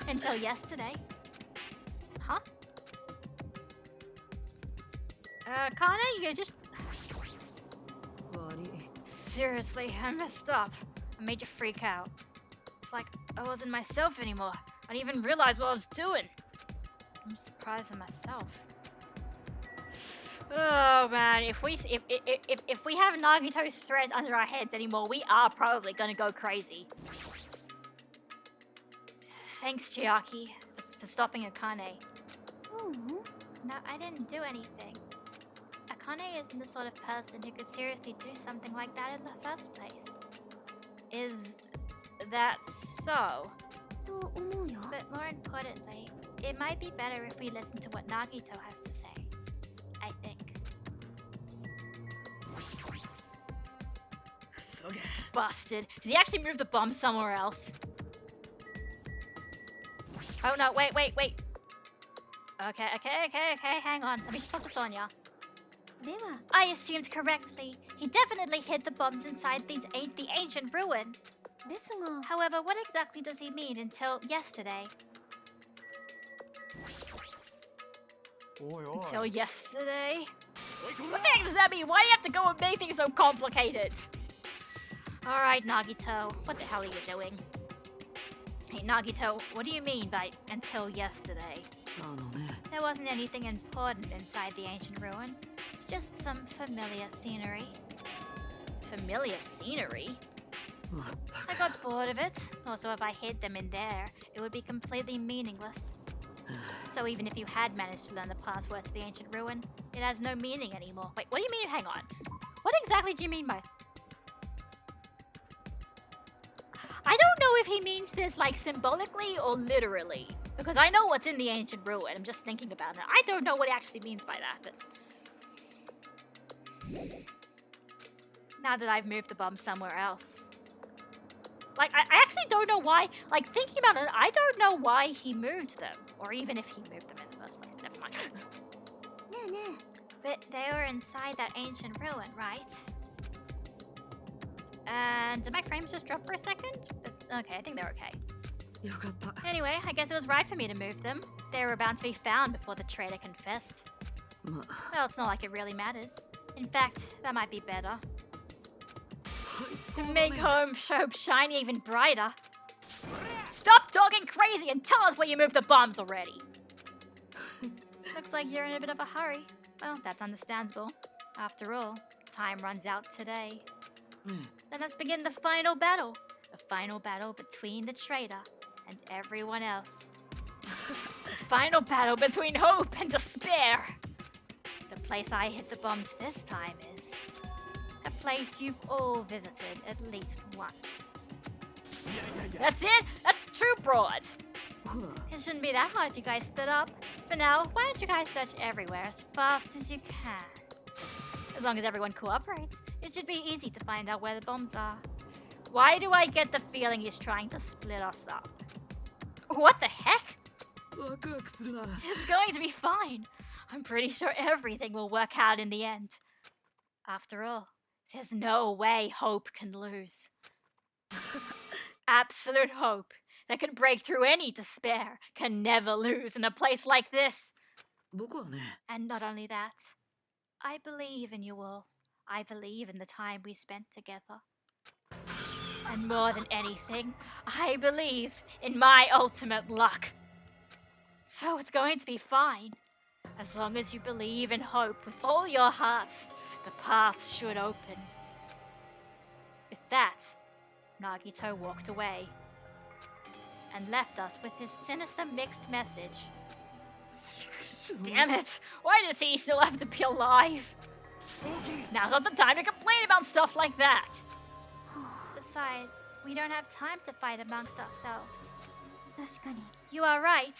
Until yesterday. Huh? Kana, you just... 悪い。 Seriously, I messed up. I made you freak out. It's like I wasn't myself anymore. I didn't even realize what I was doing. I'm surprised at myself. Oh man, if we have Nagito's threads under our heads anymore, we are probably gonna go crazy. Thanks, Chiaki, for stopping Akane. ううん。 No, I didn't do anything. Akane isn't the sort of person who could seriously do something like that in the first place. Is that so? と思うよ。 But more importantly, it might be better if we listen to what Nagito has to say. I think. そうか。 Busted. Did he actually move the bomb somewhere else? Oh no, wait. Okay, hang on. Let me just talk to Sonia. では、 I assumed correctly. He definitely hid the bombs inside the ancient ruin. ですが、 However, what exactly does he mean until yesterday? Oi. Until yesterday? What the heck does that mean? Why do you have to go and make things so complicated? Alright, Nagito. What the hell are you doing? Hey, Nagito, what do you mean by until yesterday? あのね。 There wasn't anything important inside the ancient ruin. Just some familiar scenery. Familiar scenery? まったく。 I got bored of it. Also, if I hid them in there, it would be completely meaningless. So even if you had managed to learn the password to the ancient ruin, it has no meaning anymore. Wait, what do you mean? Hang on. What exactly do you mean by... I don't know if he means this like symbolically or literally. Because I know what's in the ancient ruin. I'm just thinking about it. I don't know what he actually means by that, but... Now that I've moved the bomb somewhere else. Like, I actually don't know why... Like, thinking about it, I don't know why he moved them. Or even if he moved them in the first place. Never mind. But they were inside that ancient ruin, right? And did my frames just drop for a second? But, okay, I think they're okay. よかった Anyway, I guess it was right for me to move them. They were bound to be found before the traitor confessed. まあ Well, it's not like it really matters. In fact, that might be better. 最 To 高だ make ね home show shine even brighter. Stop talking crazy and tell us where you moved the bombs already. Looks like you're in a bit of a hurry. Well, that's understandable. After all, time runs out today. ね Then let's begin the final battle. The final battle between the traitor and everyone else. The final battle between hope and despair. The place I hit the bombs this time is a place you've all visited at least once. That's it? That's true, broad. ほら It shouldn't be that hard if you guys split up. For now, why don't you guys search everywhere as fast as you can? As long as everyone cooperates, it should be easy to find out where the bombs are. Why do I get the feeling he's trying to split us up? What the heck? ワクワクするな It's going to be fine. I'm pretty sure everything will work out in the end. After all, there's no way hope can lose. Absolute hope that can break through any despair can never lose in a place like this. 僕はね And not only that, I believe in you all. I believe in the time we spent together. And more than anything, I believe in my ultimate luck. So it's going to be fine. As long as you believe and hope with all your hearts, the path should open. With that, Nagito walked away and left us with his sinister mixed message. Damn it! Why does he still have to be alive? Now's not the time to complain about stuff like that! Besides, we don't have time to fight amongst ourselves. 確かに You are right.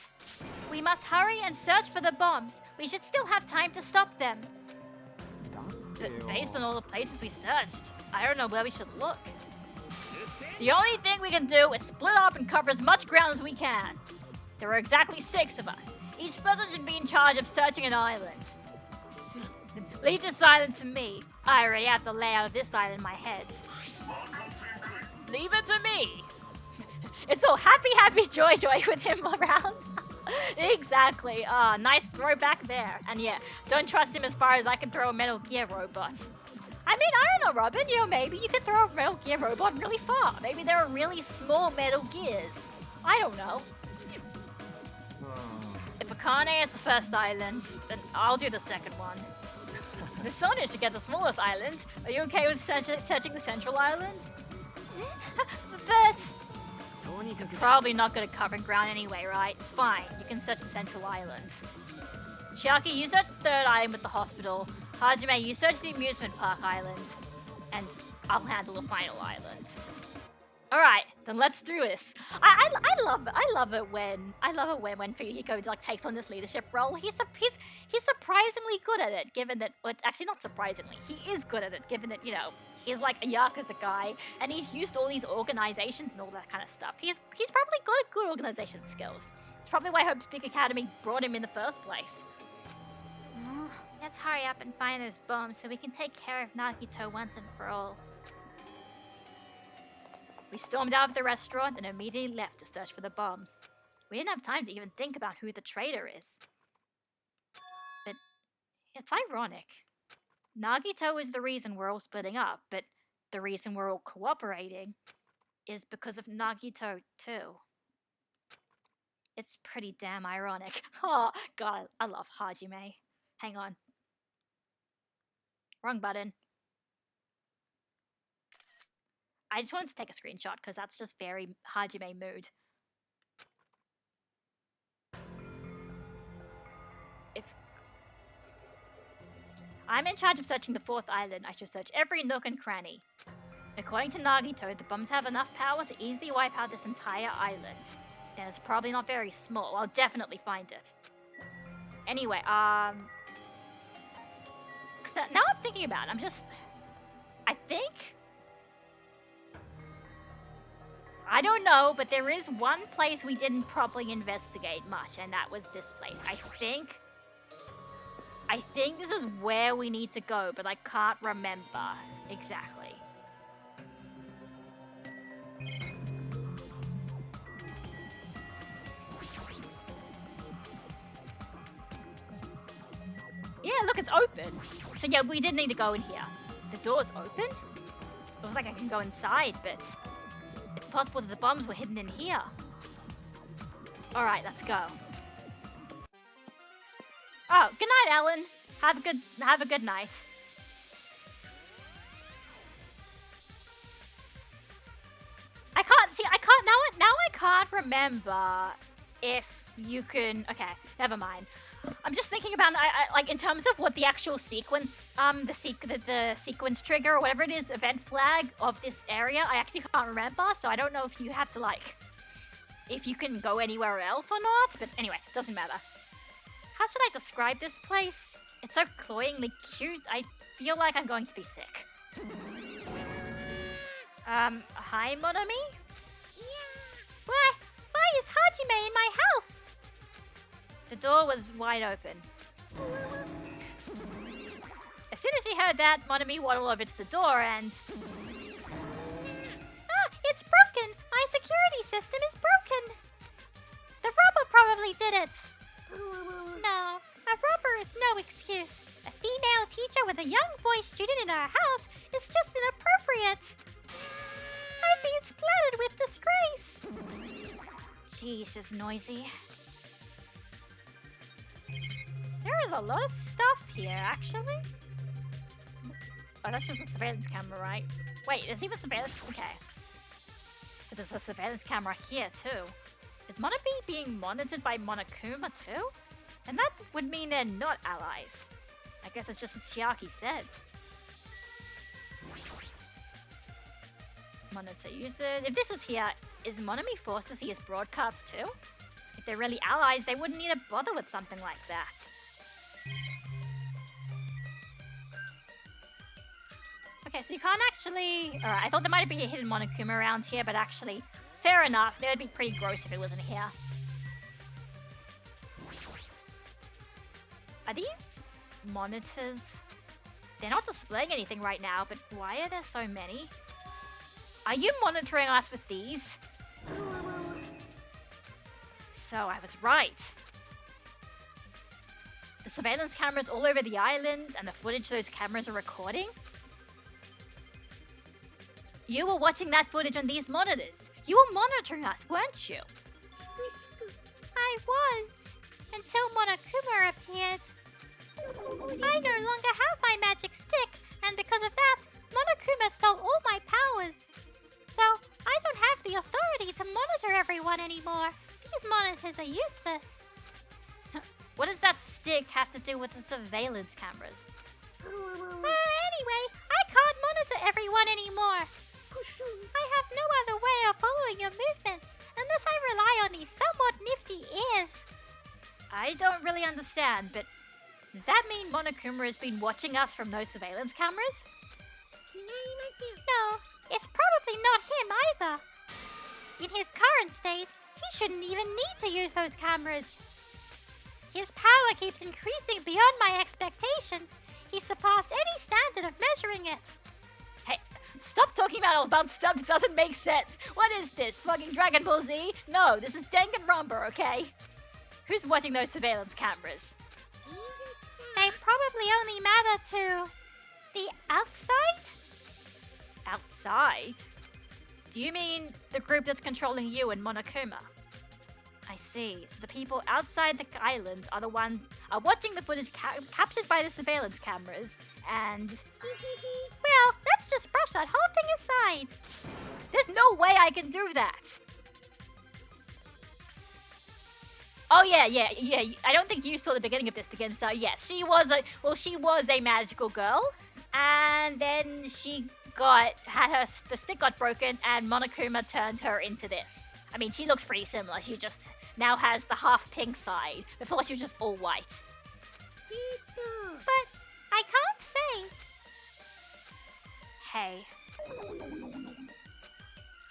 We must hurry and search for the bombs. We should still have time to stop them. だって But よ based on all the places we searched, I don't know where we should look. The only thing we can do is split up and cover as much ground as we can. There are exactly 6 of us. Each person should be in charge of searching an island. Leave this island to me. I already have the layout of this island in my head. Leave it to me. It's all happy, happy, joy, joy with him around. Exactly. Ah, nice throwback there. And yeah, don't trust him as far as I can throw a Metal Gear robot. I mean, I don't know, Robin. You know, maybe you could throw a Metal Gear robot really far. Maybe there are really small Metal Gears. I don't know. うん If Akane is the first island, then I'll do the second one. Misone should get the smallest island. Are you okay with searching the central island? But とにかく probably not good at covering ground anyway, right? It's fine. You can search the central island. Chiaki, you search the third island with the hospital. Hajime, you search the amusement park island. And I'll handle the final island. Alright, then let's do this. I love it when Fuyuhiko like takes on this leadership role. He's surprisingly good at it, given that, well, actually not surprisingly, he is good at it, given that, you know, he's like a Yakuza guy, and he's used all these organizations and all that kind of stuff. He's probably got a good organization skills. It's probably why Hope Speak Academy brought him in the first place. もう Let's hurry up and find those bombs so we can take care of Nagito once and for all. We stormed out of the restaurant and immediately left to search for the bombs. We didn't have time to even think about who the traitor is. But it's ironic. Nagito is the reason we're all splitting up, but the reason we're all cooperating is because of Nagito too. It's pretty damn ironic. Oh, God, I love Hajime. Hang on. Wrong button. I just wanted to take a screenshot because that's just very Hajime mood. If I'm in charge of searching the 4th island, I should search every nook and cranny. According to Nagito, the bombs have enough power to easily wipe out this entire island. Then it's probably not very small. I'll definitely find it. Anyway, now I'm thinking about it. I think... I don't know, but there is one place we didn't properly investigate much, and that was this place. I think this is where we need to go, but I can't remember exactly. Yeah, look, it's open. So yeah, we did need to go in here. The door's open? It looks like I can go inside, but it's possible that the bombs were hidden in here. Alright, let's go. Oh, good night, Ellen. Have a good night. Now I can't remember if you can. Okay, never mind. I'm just thinking about like in terms of what the actual sequence, the sequence trigger or whatever it is, event flag of this area. I actually can't remember, so I don't know if you have to if you can go anywhere else or not. But anyway, it doesn't matter. How should I describe this place? It's so cloyingly cute. I feel like I'm going to be sick. Hi, mon ami? Why is Hajime in my house? The door was wide open. As soon as she heard that, mon ami waddled over to the door and... Ah, it's broken! My security system is broken! The robber probably did it! No, a robber is no excuse. A female teacher with a young boy student in our house is just inappropriate. I've been splattered with disgrace. Jeez, she's noisy. There is a lot of stuff here, actually. Oh, that's just a surveillance camera, right? Wait, there's even surveillance... Okay. So there's a surveillance camera here, too. Is Monobi being monitored by Monokuma, too? And that would mean they're not allies. I guess it's just as Chiaki said. Monitor users. If this is here, is Monomi forced to see his broadcast too? If they're really allies, they wouldn't need to bother with something like that. Okay, so you can't actually... Alright, I thought there might be a hidden Monokuma around here, but actually, fair enough. That would be pretty gross if it wasn't here. Are these monitors? They're not displaying anything right now, but why are there so many? Are you monitoring us with these? So I was right. The surveillance cameras all over the island and the footage those cameras are recording? You were watching that footage on these monitors. You were monitoring us, weren't you? I was. Until Monokuma appeared. I no longer have my magic stick, and because of that, Monokuma stole all my powers. So, I don't have the authority to monitor everyone anymore. These monitors are useless. What does that stick have to do with the surveillance cameras? Anyway, I can't monitor everyone anymore. I have no other way of following your movements unless I rely on these somewhat nifty ears. I don't really understand, but does that mean Monokuma has been watching us from those surveillance cameras? No, it's probably not him either. In his current state, he shouldn't even need to use those cameras. His power keeps increasing beyond my expectations. He surpassed any standard of measuring it. Hey, stop talking about stuff that doesn't make sense. What is this, fucking Dragon Ball Z? No, this is Danganronpa, okay? Who's watching those surveillance cameras? They probably only matter to the outside? Outside? Do you mean the group that's controlling you and Monokuma? I see. So the people outside the island are the ones watching the footage captured by the surveillance cameras, and... Well, let's just brush that whole thing aside. There's no way I can do that. Oh yeah. I don't think you saw the beginning of this again. So yes, she was a magical girl, and then she the stick got broken and Monokuma turned her into this. I mean, she looks pretty similar. She just now has the half pink side. Before she was just all white. But I can't say. Hey.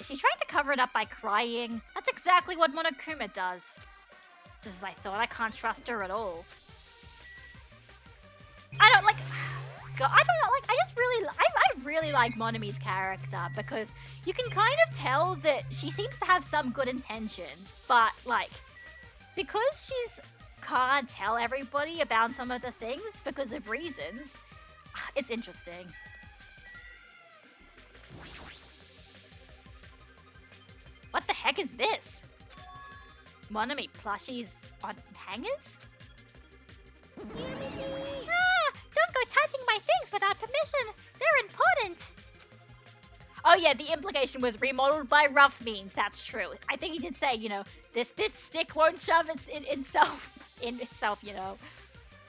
Is she trying to cover it up by crying? That's exactly what Monokuma does. Just as I thought, I can't trust her at all. I don't like... God, I don't know, like, I really like Monami's character because you can kind of tell that she seems to have some good intentions, but, like, because she's can't tell everybody about some of the things because of reasons, it's interesting. What the heck is this? Monami plushies on hangers? Don't go touching my things without permission. They're important. Oh yeah, the implication was remodeled by rough means. That's true. I think he did say, you know, this stick won't shove in itself, you know.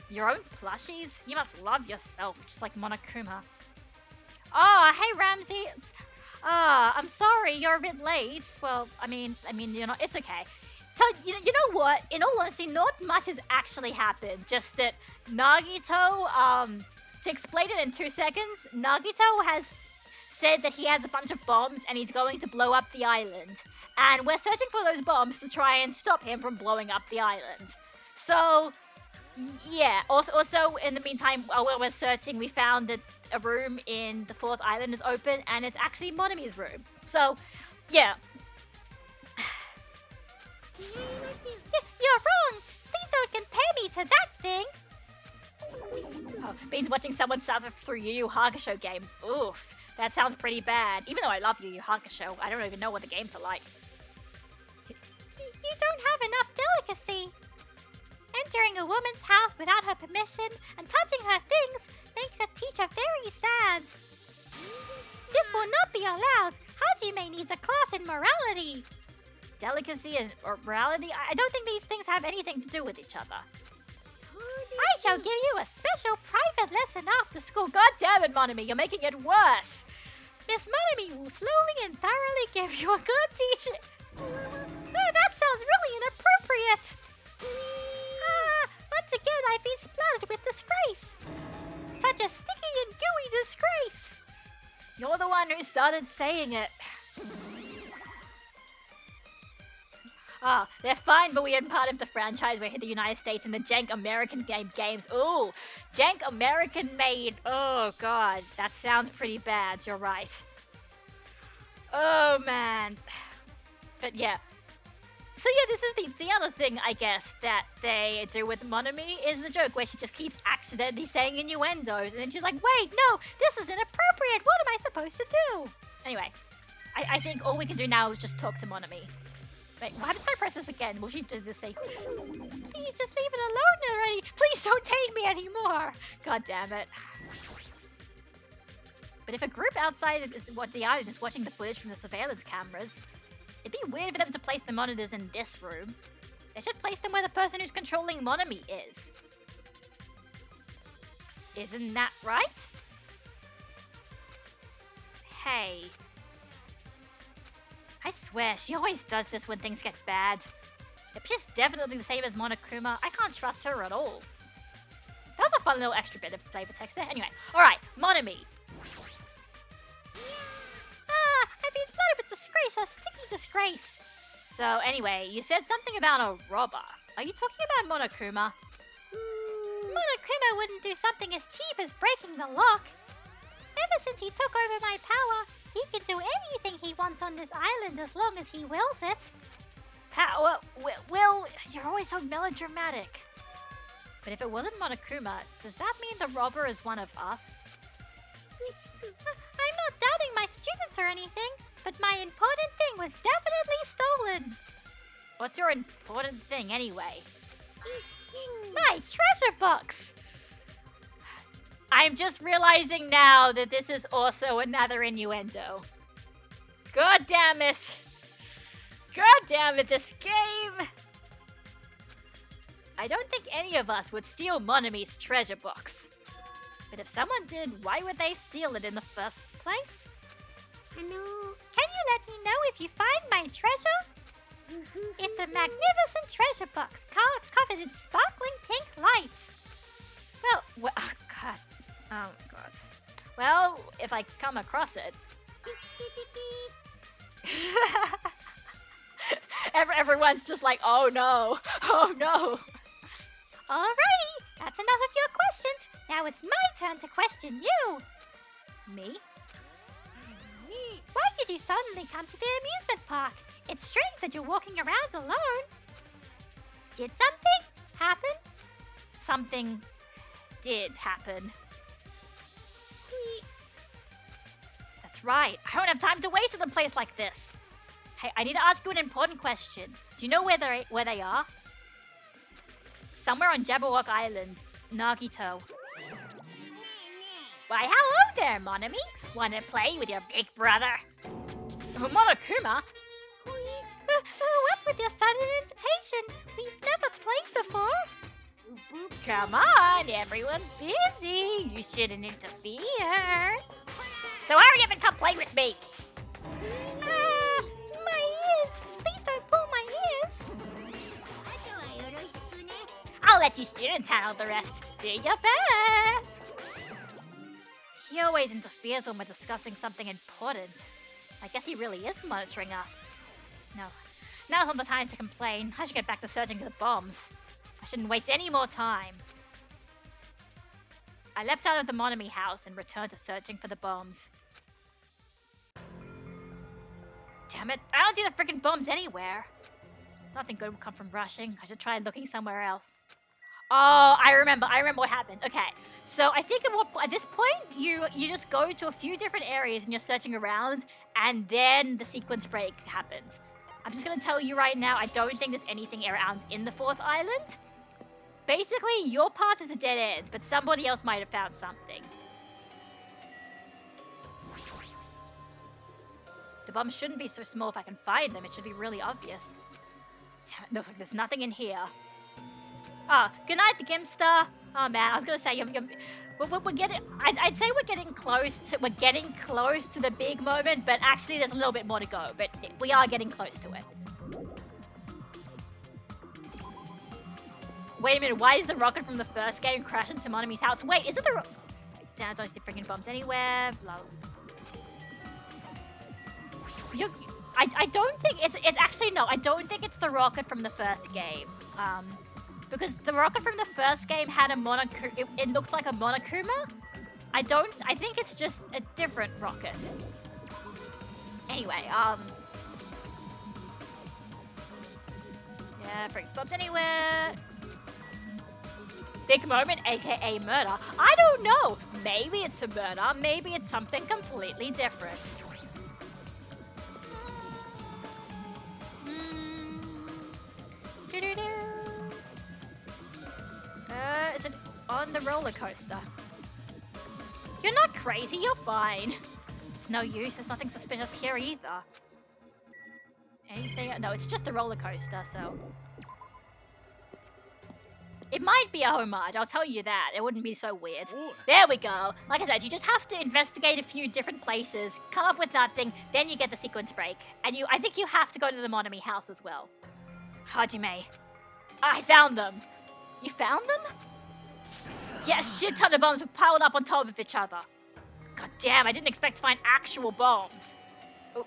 Your own plushies? You must love yourself, just like Monokuma. Oh, hey Ramsey. I'm sorry, you're a bit late. Well, I mean, you know, it's okay. So, you know what? In all honesty, not much has actually happened. Just that Nagito, to explain it in 2 seconds, Nagito has said that he has a bunch of bombs and he's going to blow up the island. And we're searching for those bombs to try and stop him from blowing up the island. So, yeah. Also, in the meantime, while we're searching, we found that a room in the 4th island is open and it's actually Monami's room. So, yeah. You're wrong! Please don't compare me to that thing! Oh, been watching someone suffer through Yu Yu Hakusho games. Oof, that sounds pretty bad. Even though I love Yu Yu Hakusho, I don't even know what the games are like. You don't have enough delicacy. Entering a woman's house without her permission and touching her things makes a teacher very sad. This will not be allowed. Hajime needs a class in morality. Delicacy or morality? I don't think these things have anything to do with each other. I shall give you a special private lesson after school. God damn it, Monami, you're making it worse. Miss Monami will slowly and thoroughly give you a good teaching. Oh, that sounds really inappropriate. Once again, I've been splattered with disgrace. Such a sticky and gooey disgrace. You're the one who started saying it. They're fine, but we aren't part of the franchise. We're in the United States and the jank American games. Ooh, jank American made. Oh, God. That sounds pretty bad. You're right. Oh, man. But, yeah. So, yeah, this is the other thing, I guess, that they do with Monami is the joke where she just keeps accidentally saying innuendos. And then she's like, wait, no, this is inappropriate. What am I supposed to do? Anyway, I think all we can do now is just talk to Monami. Wait, what happens if I press this again? Will she do this say, please just leave it alone already. Please don't take me anymore. God damn it. But if a group outside the island is watching the footage from the surveillance cameras, it'd be weird for them to place the monitors in this room. They should place them where the person who's controlling Monami is. Isn't that right? Hey. I swear, she always does this when things get bad. If she's definitely the same as Monokuma, I can't trust her at all. That was a fun little extra bit of flavor text there. Anyway, alright, Monami. I've been splattered with disgrace, a sticky disgrace. So anyway, you said something about a robber. Are you talking about Monokuma? Monokuma wouldn't do something as cheap as breaking the lock. Ever since he took over my power, he can do anything he wants on this island as long as he wills it. Power? Will, you're always so melodramatic. But if it wasn't Monokuma, does that mean the robber is one of us? I'm not doubting my students or anything, but my important thing was definitely stolen. What's your important thing anyway? My treasure box! I'm just realizing now that this is also another innuendo. God damn it! God damn it, this game! I don't think any of us would steal Monami's treasure box. But if someone did, why would they steal it in the first place? Hello. Can you let me know if you find my treasure? It's a magnificent treasure box covered in sparkling pink lights. Well, oh god. Oh god. Well, if I come across it. Everyone's just like, oh no, oh no. Alrighty, that's enough of your questions. Now it's my turn to question you. Me? Why did you suddenly come to the amusement park? It's strange that you're walking around alone. Did something happen? Something did happen. That's right. I don't have time to waste in a place like this. Hey, I need to ask you an important question. Do you know where they are? Somewhere on Jabberwock Island, Nagito. Why, hello there, Monami. Want to play with your big brother? Monokuma? What's with your sudden invitation? We've never played before. Come on, everyone's busy. You shouldn't interfere. So hurry up and come play with me. My ears. Please don't pull my ears. I'll let you students handle the rest. Do your best. He always interferes when we're discussing something important. I guess he really is monitoring us. No, now's not the time to complain. I should get back to searching for the bombs. I shouldn't waste any more time. I leapt out of the Monami house and returned to searching for the bombs. Damn it, I don't see the freaking bombs anywhere. Nothing good will come from rushing. I should try looking somewhere else. Oh, I remember what happened. Okay, so I think at this point, you just go to a few different areas and you're searching around, and then the sequence break happens. I'm just gonna tell you right now, I don't think there's anything around in the 4th island. Basically, your path is a dead end, but somebody else might have found something. The bombs shouldn't be so small if I can find them. It should be really obvious. Damn it, looks like there's nothing in here. Oh, good night, the Gimstar. Oh man, I was gonna say we're getting. I'd say we're getting close to the big moment, but actually there's a little bit more to go. But we are getting close to it. Wait a minute, why is the rocket from the first game crash into Monami's house? Wait, is it the Damn, I don't see freaking bombs anywhere. Blah. I don't think it's actually no. I don't think it's the rocket from the first game. Because the rocket from the first game had a Monokuma. It looked like a Monokuma. I think it's just a different rocket. Anyway, yeah, freaking bombs anywhere. Big moment, aka murder. I don't know. Maybe it's a murder. Maybe it's something completely different. Is it on the roller coaster? You're not crazy, you're fine. It's no use, there's nothing suspicious here either. Anything? No, it's just the roller coaster, so... It might be a homage, I'll tell you that. It wouldn't be so weird. There we go. Like I said, you just have to investigate a few different places, come up with nothing, then you get the sequence break. And I think you have to go to the Monami house as well. Hajime. I found them. You found them? Yeah, a shit ton of bombs were piled up on top of each other. God damn, I didn't expect to find actual bombs.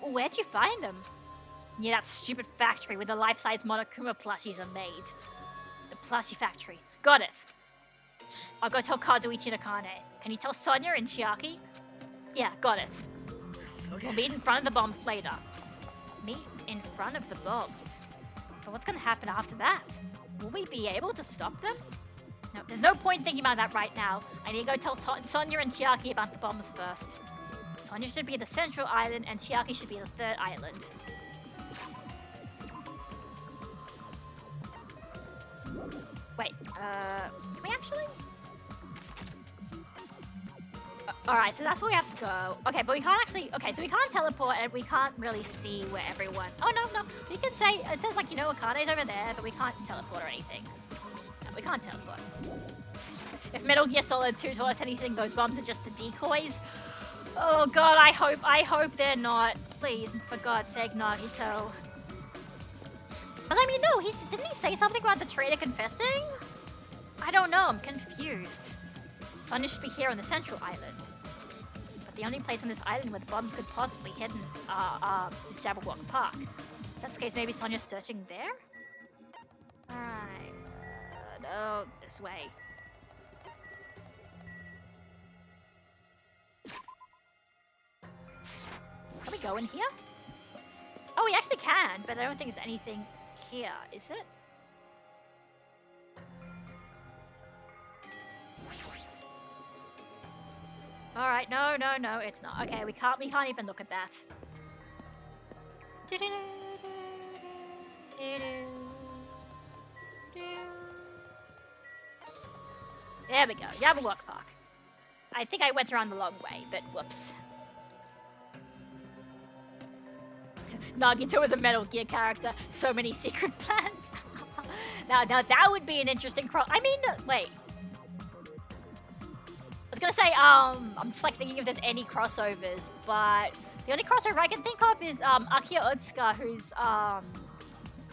Where'd you find them? Near that stupid factory where the life-size Monokuma plushies are made. The plushie factory. Got it. I'll go tell Kazuichi and Akane. Can you tell Sonia and Chiaki? Yeah, got it. We'll meet in front of the bombs later. Meet in front of the bombs? But what's gonna happen after that? Will we be able to stop them? No, there's no point thinking about that right now. I need to go tell Sonia and Chiaki about the bombs first. Sonia should be at the central island and Chiaki should be at the 3rd island. Wait, can we actually? Alright, so that's where we have to go. Okay, but we can't actually... Okay, so we can't teleport and we can't really see where everyone... Oh, no. We can say... It says, like, you know, Akane's over there, but we can't teleport or anything. No, we can't teleport. If Metal Gear Solid 2 taught us anything, those bombs are just the decoys. Oh god, I hope they're not. Please, for God's sake, Nagito. But I mean, no, didn't he say something about the traitor confessing? I don't know, I'm confused. Sonya should be here on the central island. But the only place on this island where the bombs could possibly hidden is Jabberwock Park. If that's the case, maybe Sonya's searching there? Alright. No, this way. Can we go in here? Oh, we actually can, but I don't think there's anything here, is it? Alright, no, it's not. Okay, we can't even look at that. There we go, Jabberwock Park. I think I went around the long way, but whoops. Nagito is a Metal Gear character. So many secret plans. now that would be an interesting I mean, wait. I was gonna say, I'm just like thinking if there's any crossovers, but the only crossover I can think of is Akio Otsuka, whose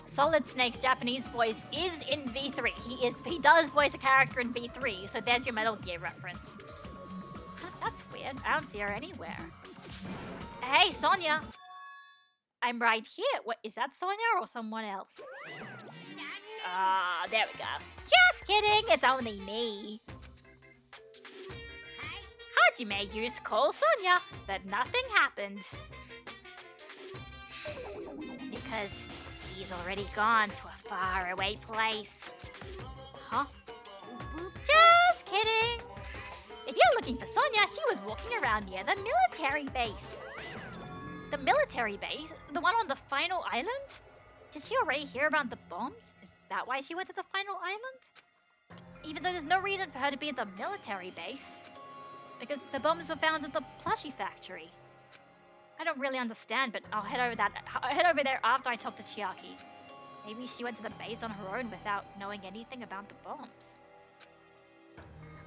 Solid Snake's Japanese voice is in V3. He does voice a character in V3, so there's your Metal Gear reference. That's weird. I don't see her anywhere. Hey, Sonya. I'm right here. What, is that Sonya or someone else? Ah, there we go. Just kidding, it's only me. Hajime used to call Sonya, but nothing happened. Because she's already gone to a faraway place. Huh? Just kidding. If you're looking for Sonya, she was walking around near the military base. The military base? The one on the final island? Did she already hear about the bombs? Is that why she went to the final island? Even though there's no reason for her to be at the military base. Because the bombs were found at the plushie factory. I don't really understand, but I'll head over there after I talk to Chiaki. Maybe she went to the base on her own without knowing anything about the bombs.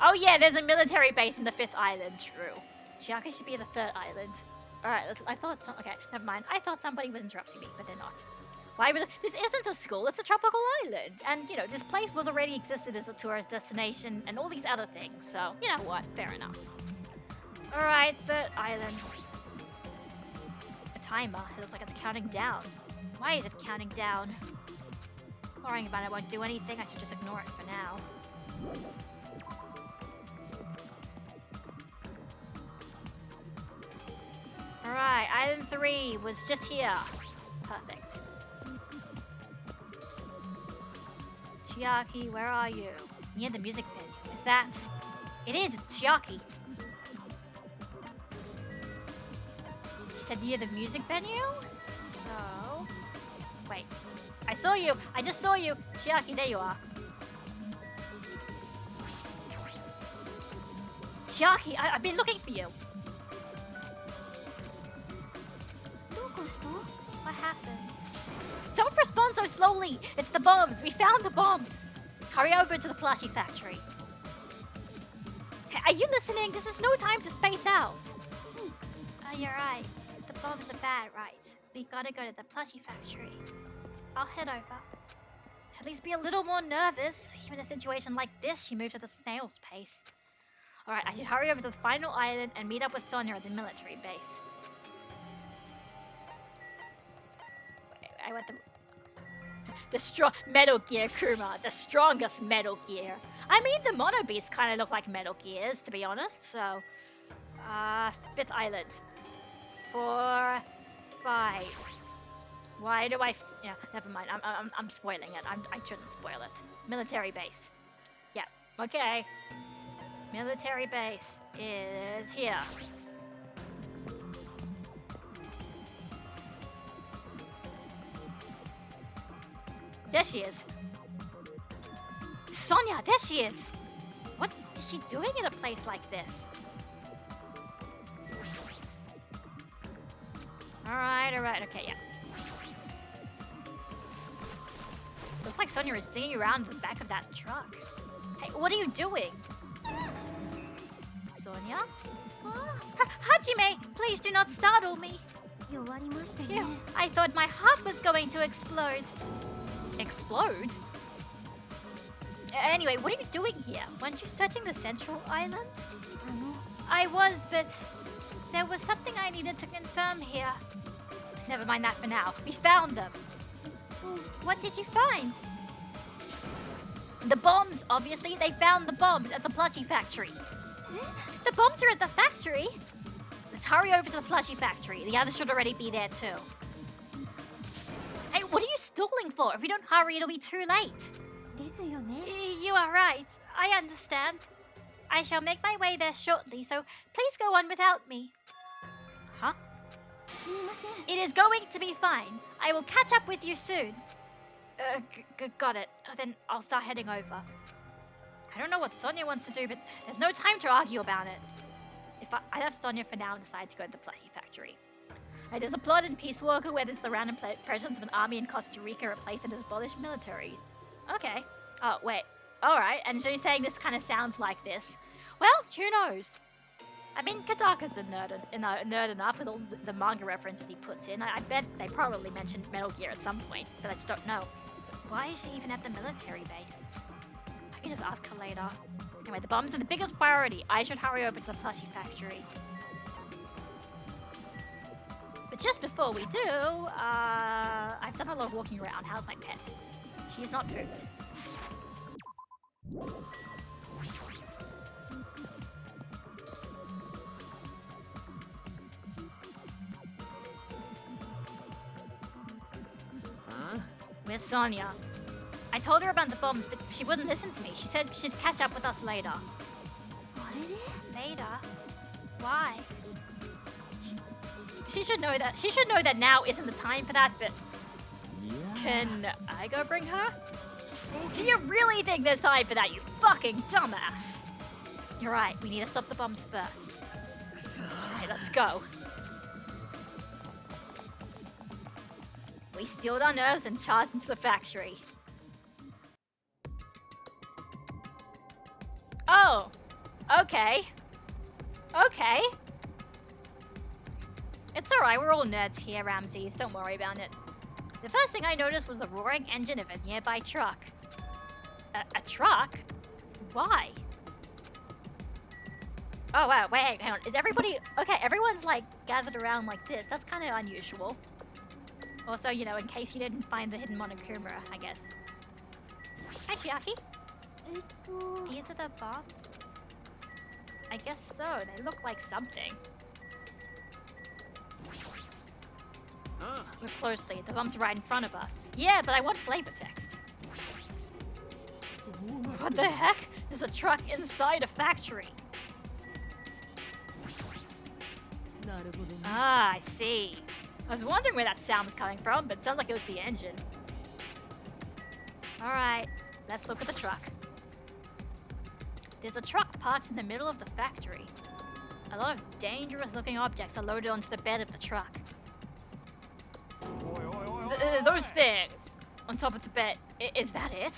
Oh yeah, there's a military base in the 5th island, true. Chiaki should be at the 3rd island. Alright, okay, never mind. I thought somebody was interrupting me, but they're not. Why would this isn't a school, it's a tropical island. And, you know, this place was already existed as a tourist destination and all these other things, so, you know what, fair enough. Alright, 3rd island. A timer, it looks like it's counting down. Why is it counting down? Worrying about it won't do anything, I should just ignore it for now. Alright, Island 3 was just here. Perfect. Chiaki, where are you? Near the music pit. Is that... It is, it's Chiaki. She said near the music venue? So... Wait. I saw you! I just saw you! Chiaki, there you are. Chiaki, I've been looking for you. What happened? Don't respond so slowly! It's the bombs! We found the bombs! Hurry over to the plushie factory. Hey, are you listening? This is no time to space out. Oh, you're right. The bombs are bad, right? We gotta go to the plushie factory. I'll head over. At least be a little more nervous. Even in a situation like this, she moves at the snail's pace. Alright, I should hurry over to the final island and meet up with Sonya at the military base. I want the strong Metal Gear Kuma, the strongest Metal Gear. I mean, the Mono Beasts kind of look like Metal Gears, to be honest. So, 5th island, 4, 5. Why do I? Yeah, never mind. I'm spoiling it. I shouldn't spoil it. Military base. Yeah. Okay. Military base is here. There she is. Sonya, there she is. What is she doing in a place like this? Alright, okay, yeah. Looks like Sonya is digging around the back of that truck. Hey, what are you doing? Sonia. Hajime, please do not startle me. 弱りましたね Phew, I thought my heart was going to explode. Explode? Anyway, what are you doing here? Weren't you searching the central island? あの I was, but there was something I needed to confirm here. Never mind that for now. We found them. What did you find? The bombs, obviously. They found the bombs at the plushie factory. The bombs are at the factory? Let's hurry over to the plushie factory. The others should already be there too. Hey, what are you stalling for? If we don't hurry, it'll be too late. ですよね You are right. I understand. I shall make my way there shortly, so please go on without me. Huh? すみません It is going to be fine. I will catch up with you soon. Got it. Then I'll start heading over. I don't know what Sonia wants to do, but there's no time to argue about it. If I left Sonia for now and decide to go to the plushie factory. There's a plot in Peace Walker where there's the random presence of an army in Costa Rica replaced and abolished militaries. Okay. Oh, wait. Alright, and so you're saying this kind of sounds like this. Well, who knows? I mean, Kataka's a nerd enough with all the manga references he puts in. I bet they probably mentioned Metal Gear at some point, but I just don't know. Why is she even at the military base? I can just ask her later. Anyway, the bombs are the biggest priority. I should hurry over to the plushie factory. But just before we do, I've done a lot of walking around. How's my pet? She's not pooped. Huh? Where's Sonia? I told her about the bombs, but she wouldn't listen to me. She said she'd catch up with us later. あれれ Later? Why? She should know that. She should know that now isn't the time for that, but Yeah. can I go bring her? Do you really think there's time for that, you fucking dumbass? You're right, we need to stop the bombs first. Okay, let's go. We steeled our nerves and charged into the factory. Oh, okay. Okay. It's alright, we're all nerds here, Ramses. Don't worry about it. The first thing I noticed was the roaring engine of a nearby truck. A truck? Why? Oh, wow, wait, hang on. Is everybody... Okay, everyone's, like, gathered around like this. That's kind of unusual. Also, you know, in case you didn't find the hidden Monokuma, I guess. Hi, Chiaki. えっと These are the bombs? I guess so. They look like something. Look closely. The bombs are right in front of us. Yeah, but I want flavor text. What the heck? There's a truck inside a factory. なるほどね Ah, I see. I was wondering where that sound was coming from, but it sounds like it was the engine. Alright, let's look at the truck. There's a truck parked in the middle of the factory. A lot of dangerous looking objects are loaded onto the bed of the truck. Those things on top of the bed, is that it?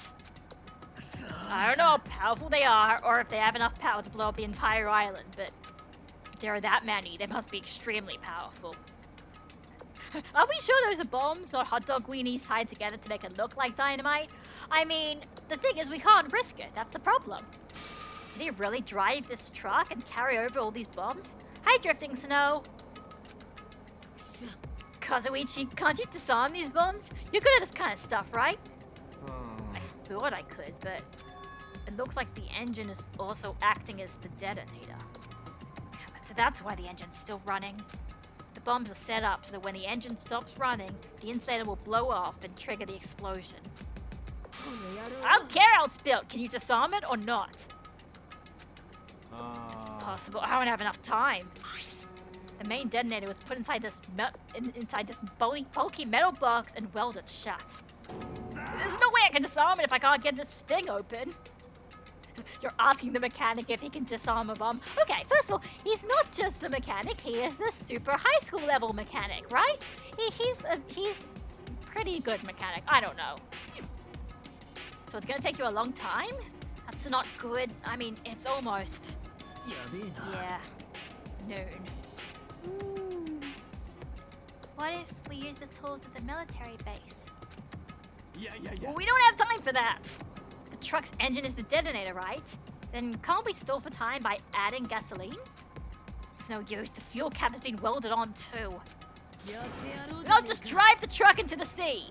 I don't know how powerful they are or if they have enough power to blow up the entire island, but if there are that many, they must be extremely powerful. Are we sure those are bombs, not hot dog weenies tied together to make it look like dynamite? I mean, the thing is we can't risk it, that's the problem. Did he really drive this truck and carry over all these bombs? Hi, Drifting Snow! Kazuichi, can't you disarm these bombs? You're good at this kind of stuff, right? I thought I could, but it looks like the engine is also acting as the detonator. So that's why the engine's still running. The bombs are set up so that when the engine stops running, the insulator will blow off and trigger the explosion. I don't care how it's built. Can you disarm it or not? It's impossible. I don't have enough time. The main detonator was put inside this bulky metal box and welded shut. There's no way I can disarm it if I can't get this thing open. You're asking the mechanic if he can disarm a bomb. Okay, first of all, he's not just the mechanic, he is the super high school level mechanic, right? He's pretty good mechanic. I don't know. So it's gonna take you a long time? That's not good. I mean, it's almost... Yeah. Noon. What if we use the tools at the military base? Well, we don't have time for that. The truck's engine is the detonator, right? Then can't we stall for time by adding gasoline? It's no use. The fuel cap has been welded on too. I'll just drive the truck into the sea.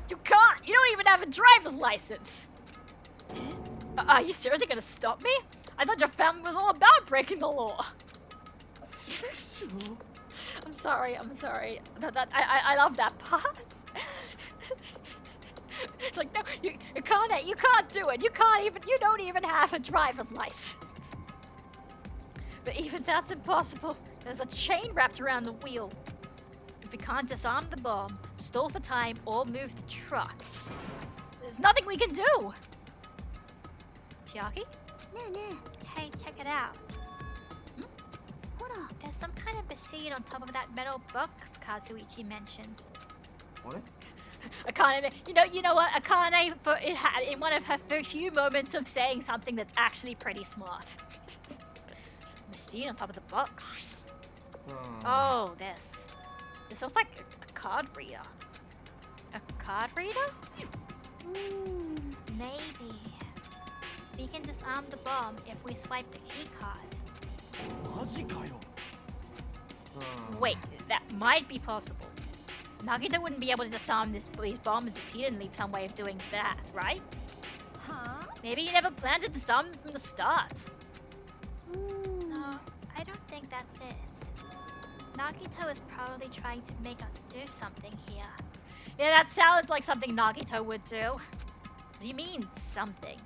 You can't. You don't even have a driver's license. Are you seriously gonna stop me? I thought your family was all about breaking the law. I'm sorry. I love that part. It's like, no, you can't do it. You don't even have a driver's license. But even that's impossible. There's a chain wrapped around the wheel. If we can't disarm the bomb, stall for time, or move the truck, there's nothing we can do. Chiaki? Hey, check it out. There's some kind of machine on top of that metal box Kazuichi mentioned. What? Akane, you know what? Akane, in one of her few moments of saying something that's actually pretty smart. Machine on top of the box. Oh, this. This looks like a card reader. A card reader? Maybe. We can disarm the bomb if we swipe the key card. Wait, that might be possible. Nagito wouldn't be able to disarm these bombs if he didn't leave some way of doing that, right? Maybe he never planned to disarm them from the start. No, I don't think that's it. Nagito is probably trying to make us do something here. Yeah, that sounds like something Nagito would do. What do you mean, something?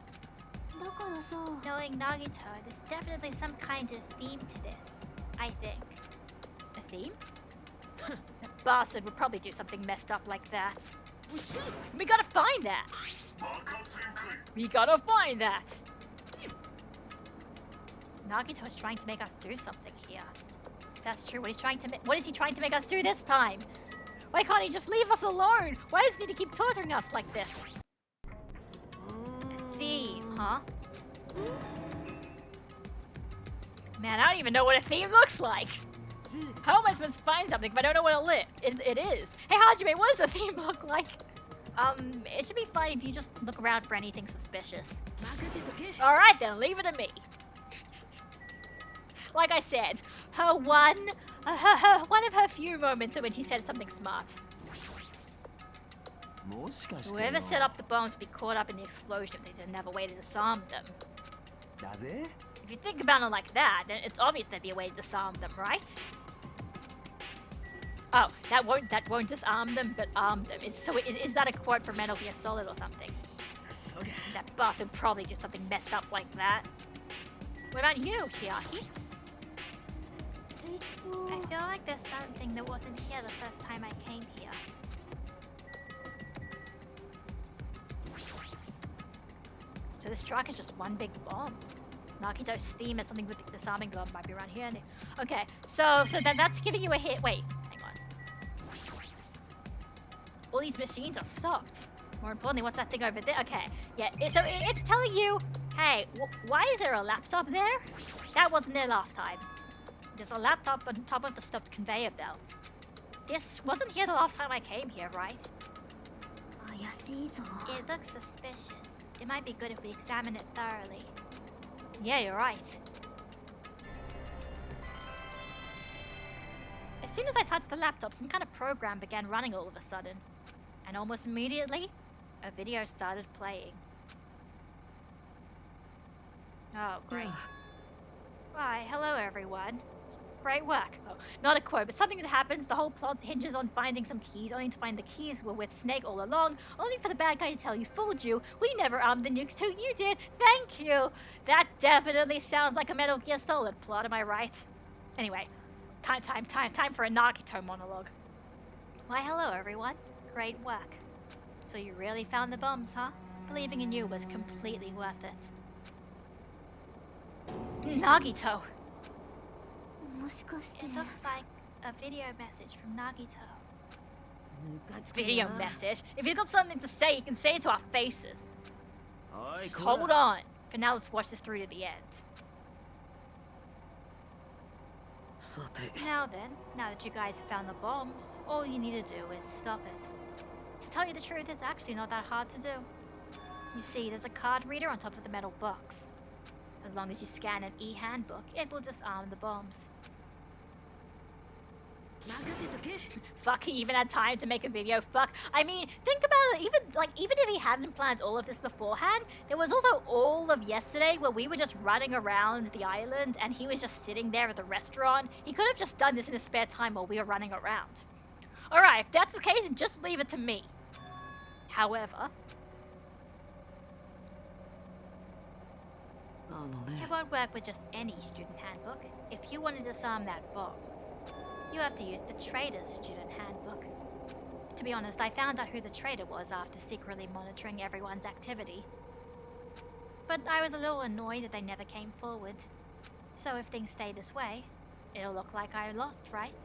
Knowing Nagito, there's definitely some kind of theme to this, I think. A theme? That bastard would probably do something messed up like that. We gotta find that! We gotta find that! Nagito is trying to make us do something here. If that's true, what is he trying to make us do this time? Why can't he just leave us alone? Why does he need to keep torturing us like this? A theme, huh? Man, I don't even know what a theme looks like. How am I supposed to find something if I don't know what it is? Hey, Hajime, what does a theme look like? It should be fine if you just look around for anything suspicious. Alright then, leave it to me. Like I said, one of her few moments in which she said something smart. Whoever set up the bombs would be caught up in the explosion if they didn't have a way to disarm them. If you think about it like that, then it's obvious there'd be a way to disarm them, right? Oh, that won't disarm them, but arm them. Is that a quote from Metal Gear Solid or something? That bastard would probably do something messed up like that. What about you, Chiaki? I feel like there's something that wasn't here the first time I came here. So this truck is just one big bomb. Nagito's theme has something with the disarming bomb might be around here. Okay, so that's giving you a hit. Wait, hang on. All these machines are stopped. More importantly, what's that thing over there? Okay, yeah, so it's telling you, hey, why is there a laptop there? That wasn't there last time. There's a laptop on top of the stopped conveyor belt. This wasn't here the last time I came here, right? It looks suspicious. It might be good if we examine it thoroughly. Yeah, you're right. As soon as I touched the laptop, some kind of program began running all of a sudden. And almost immediately, a video started playing. Oh, great. Why, hello everyone. Great work. Oh, not a quote, but something that happens. The whole plot hinges on finding some keys, only to find the keys were with Snake all along, only for the bad guy to tell you, fooled you. We never armed the nukes too. You did. Thank you. That definitely sounds like a Metal Gear Solid plot, am I right? Anyway, time for a Nagito monologue. Why, hello everyone. Great work. So you really found the bombs, huh? Believing in you was completely worth it. Nagito! It looks like a video message from Nagito. Video message? If you've got something to say, you can say it to our faces. Just hold on. For now, let's watch this through to the end. さて Now then, now that you guys have found the bombs, all you need to do is stop it. To tell you the truth, it's actually not that hard to do. You see, there's a card reader on top of the metal box. As long as you scan an e-handbook, it will disarm the bombs. 任せとけ Fuck, he even had time to make a video. Fuck. I mean, think about it. Even if he hadn't planned all of this beforehand, there was also all of yesterday where we were just running around the island and he was just sitting there at the restaurant. He could have just done this in his spare time while we were running around. Alright, if that's the case, then just leave it to me. However, あのね it won't work with just any student handbook. If you want to disarm that bomb, you have to use the trader's student handbook. To be honest, I found out who the trader was after secretly monitoring everyone's activity. But I was a little annoyed that they never came forward. So if things stay this way, it'll look like I lost, right?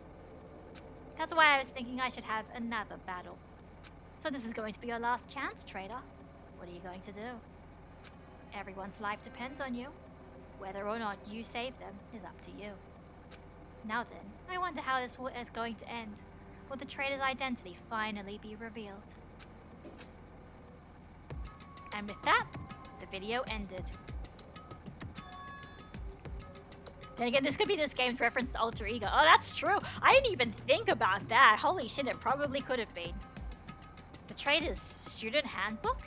That's why I was thinking I should have another battle. So this is going to be your last chance, trader. What are you going to do? Everyone's life depends on you. Whether or not you save them is up to you. Now then, I wonder how this is going to end. Will the trader's identity finally be revealed? And with that, the video ended. Then again, this could be this game's reference to Alter Ego. Oh, that's true. I didn't even think about that. Holy shit, it probably could have been. The trader's student handbook?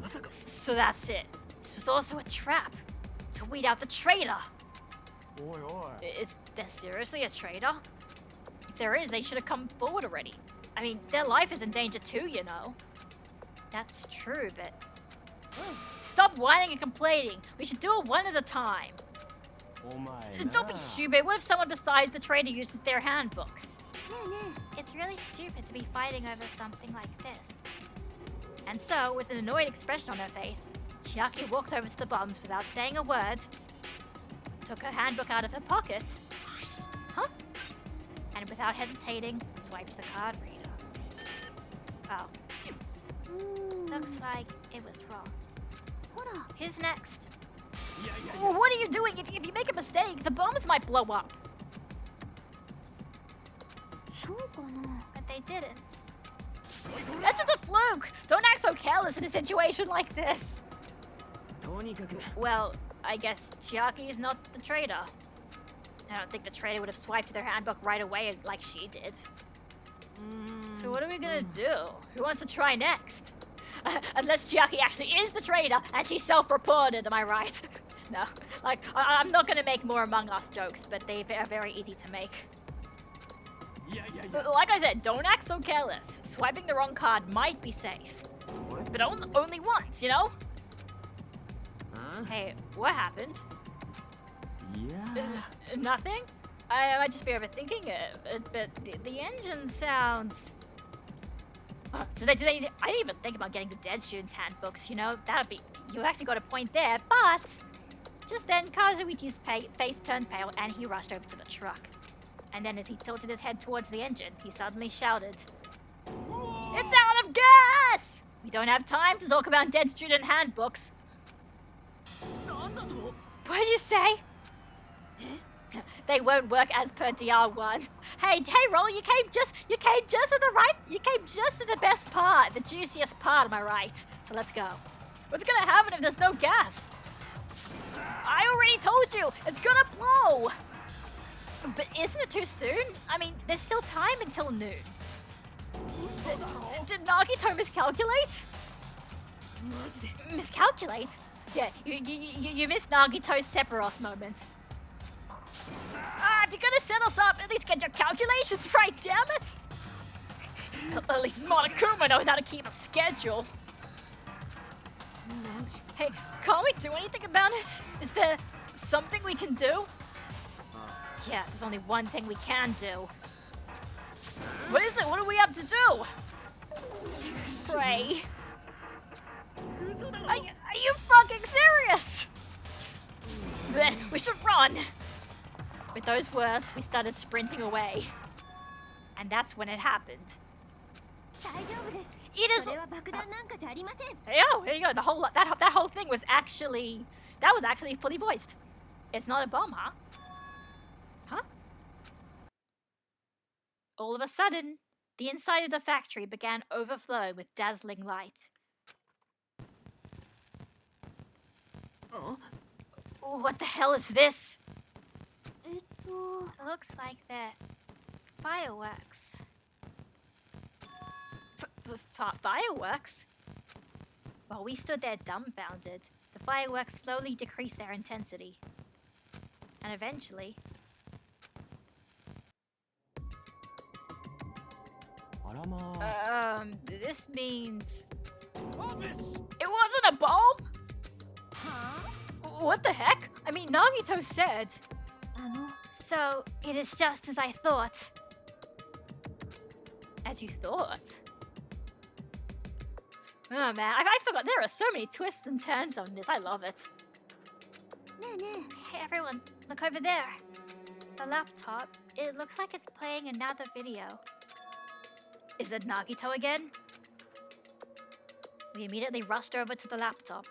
まさか So that's it. This was also a trap. To weed out the traitor. おいおい Is there seriously a traitor? If there is, they should have come forward already. I mean, their life is in danger too, you know. That's true, but... Stop whining and complaining. We should do it one at a time. お前 Don't be stupid. What if someone besides the trader uses their handbook? ねえね It's really stupid to be fighting over something like this. And so, with an annoyed expression on her face, Chiaki walked over to the bombs without saying a word, took her handbook out of her pocket, and without hesitating, swiped the card reader. Oh, え looks like it was wrong. ほら Who's next? いやいやいや What are you doing? If you make a mistake, the bombs might blow up. そうかな But they didn't. That's just a fluke! Don't act so careless in a situation like this. とにかく Well, I guess Chiaki is not the traitor. I don't think the traitor would have swiped their handbook right away like she did. So what are we gonna do? Who wants to try next? Unless Chiaki actually is the traitor and she self-reported, am I right? No, like, I'm not gonna make more Among Us jokes, but they are very easy to make. いやいやいや Like I said, don't act so careless. Swiping the wrong card might be safe. But only once, you know? あ Hey, what happened? いや Nothing? I might just be overthinking it, but the engine sounds... so I didn't even think about getting the dead students' handbooks, you know? You actually got a point there, but... Just then, Kazuichi's face turned pale and he rushed over to the truck. And then as he tilted his head towards the engine, he suddenly shouted, "It's out of gas! We don't have time to talk about dead student handbooks." なんだと What did you say? They won't work as per DR1. Hey, Roll, you came just to the best part, the juiciest part, am I right? So let's go. What's gonna happen if there's no gas? I already told you, it's gonna blow! But isn't it too soon? I mean, there's still time until noon. Did Nagito miscalculate? マジで Miscalculate? Yeah, you missed Nagito's Sephiroth moment. If you're gonna set us up, at least get your calculations right, damn it! At least Monokuma knows how to keep a schedule. マジ Hey, can't we do anything about it? Is there something we can do? Yeah, there's only one thing we can do. What is it? What do we have to do? Pray. 嘘だろ Are you fucking serious? Then we should run. With those words, we started sprinting away. And that's when it happened. 大丈夫です It is. それは爆弾なんかじゃありません There you go. That whole thing was actually fully voiced. It's not a bomb, huh? all of a sudden, the inside of the factory began overflowing with dazzling light. What the hell is this? It looks like they're fireworks. Fireworks? While we stood there dumbfounded, the fireworks slowly decreased their intensity. And eventually... this means... It wasn't a bomb? Huh? What the heck? I mean, Nagito said... So, it is just as I thought. As you thought? Oh man, I forgot there are so many twists and turns on this. I love it. Hey everyone, look over there. The laptop, it looks like it's playing another video. Is it Nagito again? We immediately rushed over to the laptop.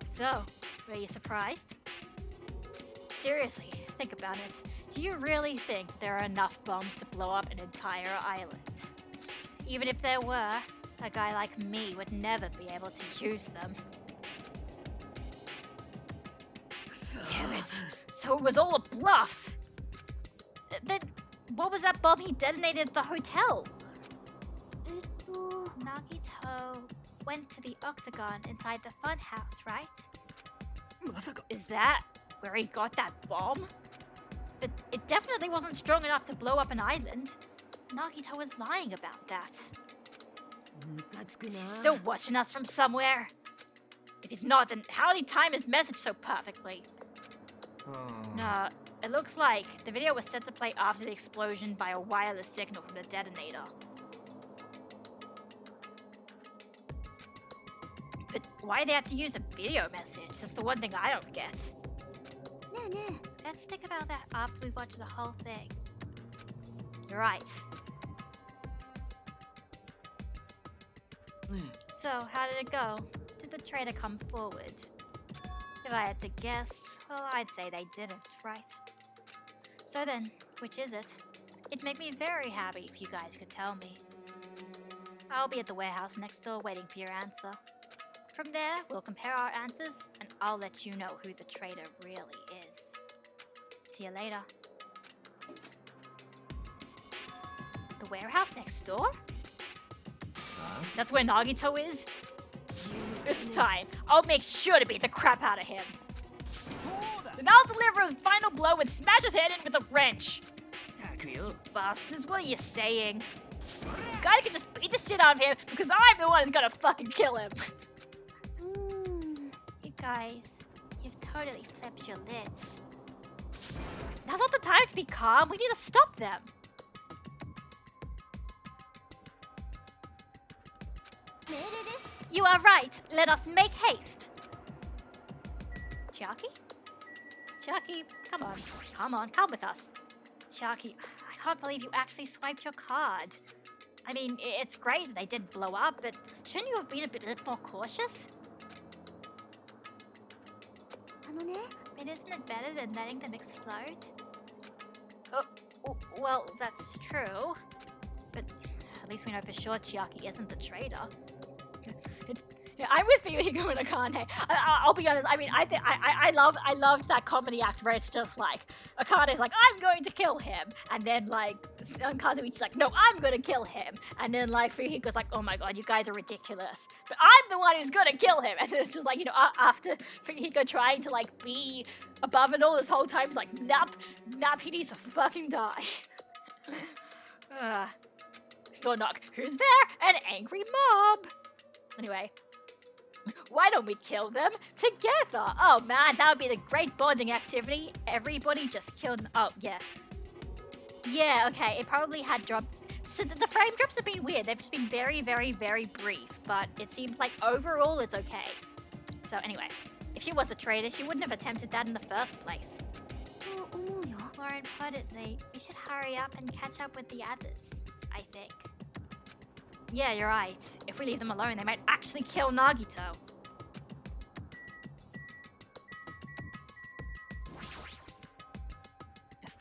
So, were you surprised? Seriously, think about it. Do you really think there are enough bombs to blow up an entire island? Even if there were, a guy like me would never be able to use them. Damn it! So it was all a bluff! Then, what was that bomb he detonated at the hotel? Nagito went to the octagon inside the funhouse, right? Is that where he got that bomb? But it definitely wasn't strong enough to blow up an island. Nagito was lying about that. Is he still watching us from somewhere? If he's not, then how did he time his message so perfectly? No, it looks like the video was set to play after the explosion by a wireless signal from the detonator. But why do they have to use a video message? That's the one thing I don't get. Let's think about that after we watch the whole thing. You're right. So, how did it go? Did the traitor come forward? If I had to guess, well, I'd say they didn't, right? So then, which is it? It'd make me very happy if you guys could tell me. I'll be at the warehouse next door waiting for your answer. From there, we'll compare our answers, and I'll let you know who the traitor really is. See you later. The warehouse next door? That's where Nagito is? This time, I'll make sure to beat the crap out of him. Then I'll deliver a final blow and smash his head in with a wrench. Bastards, what are you saying? You guys can just beat the shit out of him because I'm the one who's gonna fucking kill him. You guys, you've totally flipped your lids. Now's not the time to be calm. We need to stop them. You are right. Let us make haste. Chiaki? Chiaki, come on. Come on, come with us. Chiaki, I can't believe you actually swiped your card. I mean, it's great they did blow up, but shouldn't you have been a bit more cautious? But isn't it better than letting them explode? Oh, well, that's true. But at least we know for sure Chiaki isn't the traitor. Yeah, I'm with Fuyuhiko and Akane. I'll be honest. I mean, I loved that comedy act where it's just like Akane's like, I'm going to kill him, and then like Kazuichi's like, no, I'm going to kill him, and then like Fuyuhiko's like, oh my god, you guys are ridiculous, but I'm the one who's going to kill him, and then it's just like, you know, after Fuyuhiko trying to like be above it all this whole time, it's like, nap, he needs to fucking die. Door knock. Who's there? An angry mob. Anyway, why don't we kill them together? Oh man, that would be the great bonding activity. Everybody just killed. Oh yeah. Yeah, okay, it probably had dropped. So the frame drops have been weird. They've just been very, very, very brief, but it seems like overall it's okay. So anyway, if she was the traitor, she wouldn't have attempted that in the first place. More importantly, we should hurry up and catch up with the others, I think. Yeah, you're right. If we leave them alone, they might actually kill Nagito.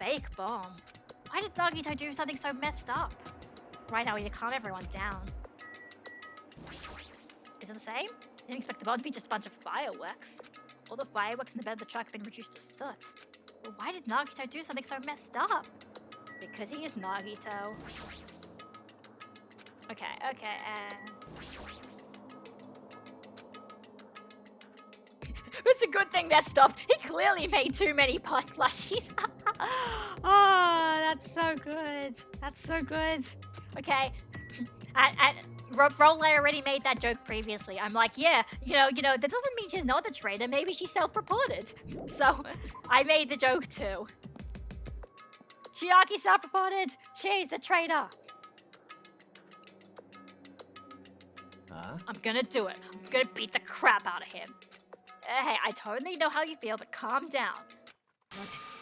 fake bomb. Why did Nagito do something so messed up? Right now we need to calm everyone down. Is it the same? Didn't expect the bomb to be just a bunch of fireworks. All the fireworks in the bed of the truck have been reduced to soot. But why did Nagito do something so messed up? Because he is Nagito. Okay, It's a good thing that stopped. He clearly made too many past plushies. Oh, that's so good. That's so good. Okay. And Rolay already made that joke previously. I'm like, yeah, you know, that doesn't mean she's not the traitor. Maybe she's self-reported. So, I made the joke too. Chiaki self-reported. She's the traitor. Huh? I'm gonna do it. I'm gonna beat the crap out of him. Hey, I totally know how you feel, but calm down.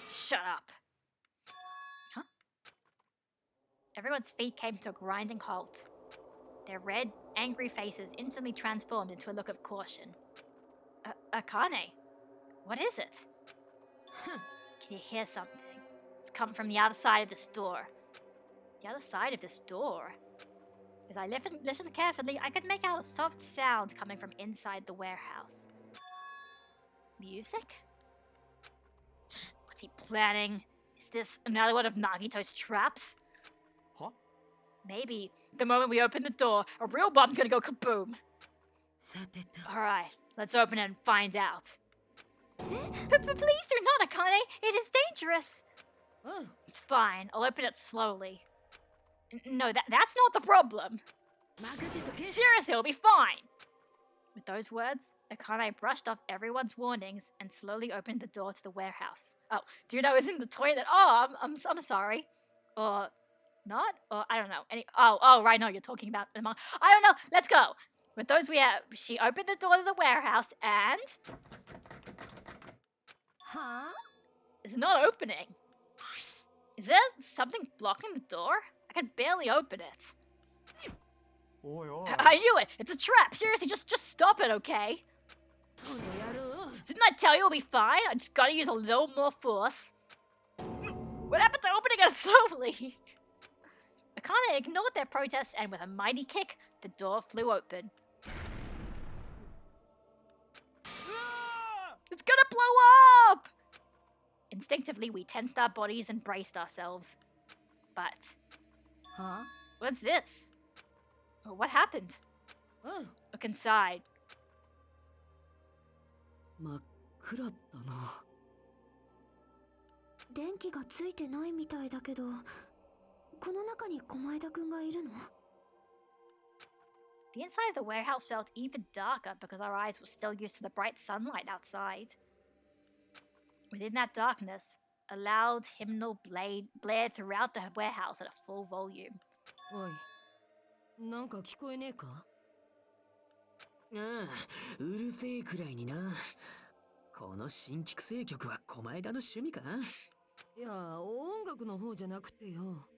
Shut up. Huh? Everyone's feet came to a grinding halt. Their red, angry faces instantly transformed into a look of caution. Akane, what is it? Can you hear something? It's come from the other side of this door. The other side of this door? As I listened carefully, I could make out a soft sound coming from inside the warehouse. Music? What's he planning? Is this another one of Nagito's traps? Huh? Maybe the moment we open the door, a real bomb's gonna go kaboom. Alright, let's open it and find out. Please do not, Akane. It is dangerous. Oh. It's fine. I'll open it slowly. No, that's not the problem. Seriously, it'll be fine. With those words, Akane brushed off everyone's warnings and slowly opened the door to the warehouse. Oh, dude, I was in the toilet. Oh, I'm sorry. Or not? Or I don't know. Oh, right, no, you're talking about the manga. I don't know. Let's go. With those she opened the door to the warehouse and Huh? it's not opening. Is there something blocking the door? I can barely open it. Oi, oi. I knew it! It's a trap! Seriously, just stop it, okay? Didn't I tell you it'll be fine? I just gotta use a little more force. What happened to opening it slowly? Akane ignored their protests and with a mighty kick, the door flew open. It's gonna blow up! Instinctively, we tensed our bodies and braced ourselves. But... Huh? What's this? Oh, what happened? Oh. Look inside. 真っ暗だな。電気がついてないみたいだけど、この中に駒枝くんがいるの？ The inside of the warehouse felt even darker because our eyes were still used to the bright sunlight outside. Within that darkness, a loud hymnal blared throughout the warehouse at a full volume. おい、なんか聞こえねえか？ああ、うるせえくらいにな。この新規生曲は狛枝の趣味か？いや、音楽の方じゃなくてよ。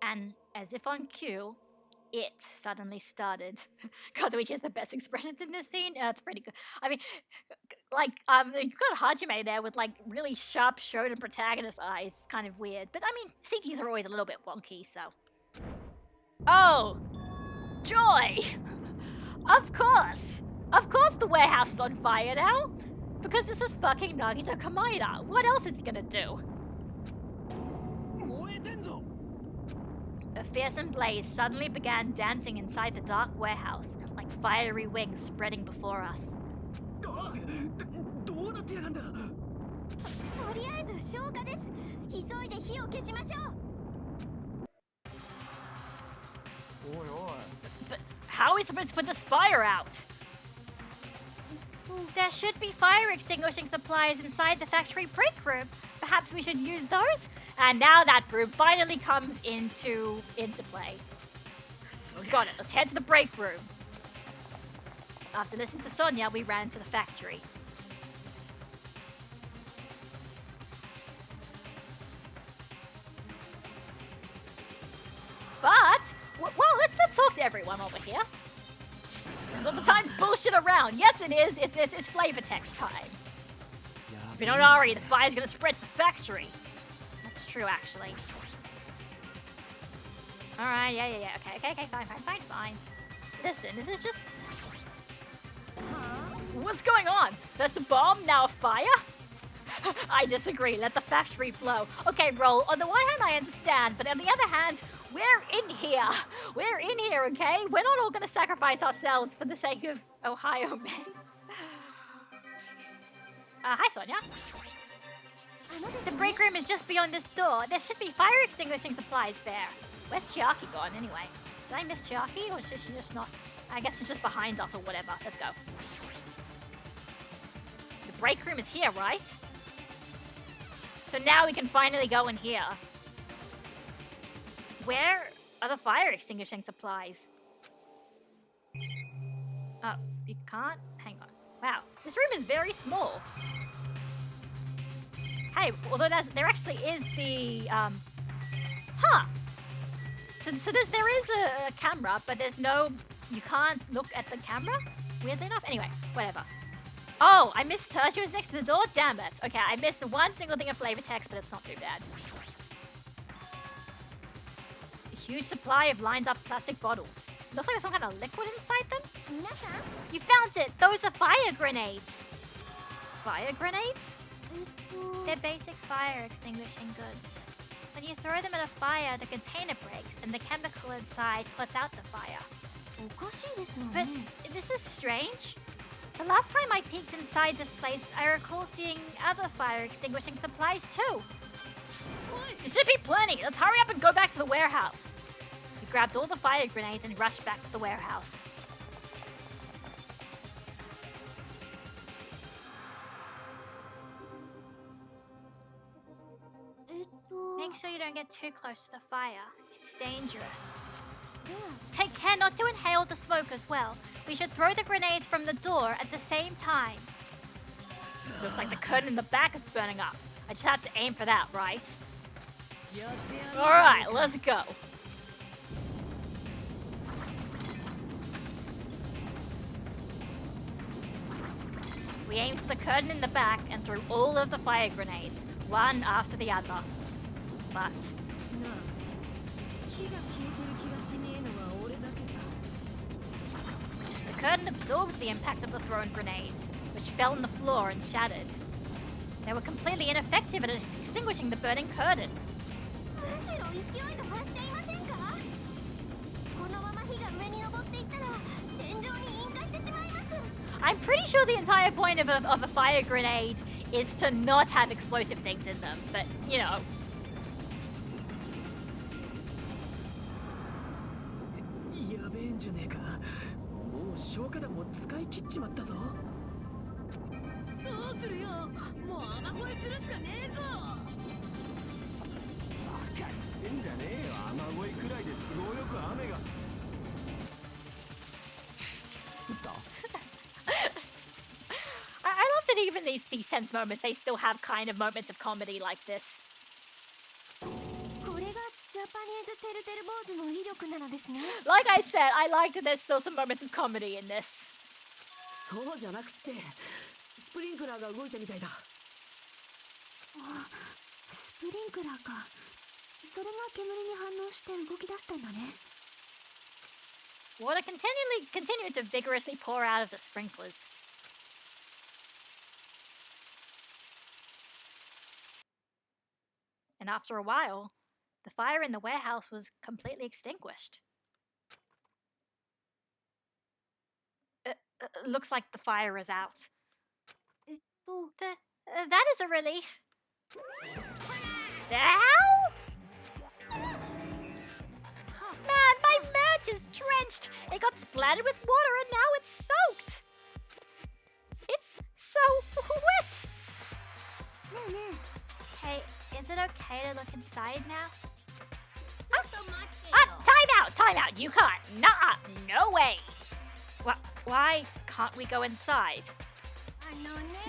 And as if on cue, it suddenly started. Kazuichi has the best expressions in this scene. It's pretty good. I mean, like, you've got Hajime there with, like, really sharp shonen protagonist eyes. It's kind of weird. But, I mean, CGs are always a little bit wonky, so... Oh! Joy! Of course! Of course the warehouse is on fire now! Because this is fucking Nagito Kamaeda. What else is he gonna do? A fearsome blaze suddenly began dancing inside the dark warehouse, like fiery wings spreading before us. どうなってやがんだ。とりあえず消火です。急いで火を消しましょう。Oi, oi. But how are we supposed to put this fire out? There should be fire extinguishing supplies inside the factory break room. Perhaps we should use those? And now that room finally comes into play. Got it. Let's head to the break room. After listening to Sonia, we ran to the factory. But, well, let's talk to everyone over here. All the time bullshit around. Yes, it is. It's flavor text time. If you don't already, the fire's gonna spread to the factory. It's true, actually. Alright, yeah. Okay, fine. Listen, this is just... What's going on? There's the bomb, now a fire? I disagree. Let the factory blow. Okay, Roll, on the one hand, I understand, but on the other hand, we're in here. We're in here, okay? We're not all gonna sacrifice ourselves for the sake of Ohio men. Hi, Sonia. The break room is just beyond this door. There should be fire extinguishing supplies there. Where's Chiaki gone, anyway? Did I miss Chiaki, or is she just not... I guess she's just behind us or whatever. Let's go. The break room is here, right? So now we can finally go in here. Where are the fire extinguishing supplies? Oh, you can't? Hang on. Wow, this room is very small. Hey, although there actually is the, Huh! So there is a camera, but there's no... You can't look at the camera? Weirdly enough? Anyway, whatever. Oh, I missed her. She was next to the door? Damn it. Okay, I missed one single thing of flavor text, but it's not too bad. A huge supply of lined up plastic bottles. Looks like there's some kind of liquid inside them. You found it! Those are fire grenades! Fire grenades? They're basic fire extinguishing goods. When you throw them at a fire, the container breaks and the chemical inside puts out the fire. But this is strange. The last time I peeked inside this place, I recall seeing other fire extinguishing supplies too. There should be plenty. Let's hurry up and go back to the warehouse. We grabbed all the fire grenades and rushed back to the warehouse. Make sure you don't get too close to the fire. It's dangerous. Take care not to inhale the smoke as well. We should throw the grenades from the door at the same time. Looks like the curtain in the back is burning up. I just have to aim for that, right? Alright, let's go. We aimed for the curtain in the back and threw all of the fire grenades, one after the other. But... the curtain absorbed the impact of the thrown grenades, which fell on the floor and shattered. They were completely ineffective at extinguishing the burning curtain. I'm pretty sure the entire point of a fire grenade is to not have explosive things in them, but, you know. I love that even these tense moments, they still have kind of moments of comedy like this. Like I said, I like that there's still some moments of comedy in this. Water continued to vigorously pour out of the sprinklers. And after a while, the fire in the warehouse was completely extinguished. Looks like the fire is out. That is a relief. Ow! Man, my merch is drenched. It got splattered with water and now it's soaked. It's so wet. Hey, is it okay to look inside now? Time out. You can't. Nuh-uh. No way. Why can't we go inside?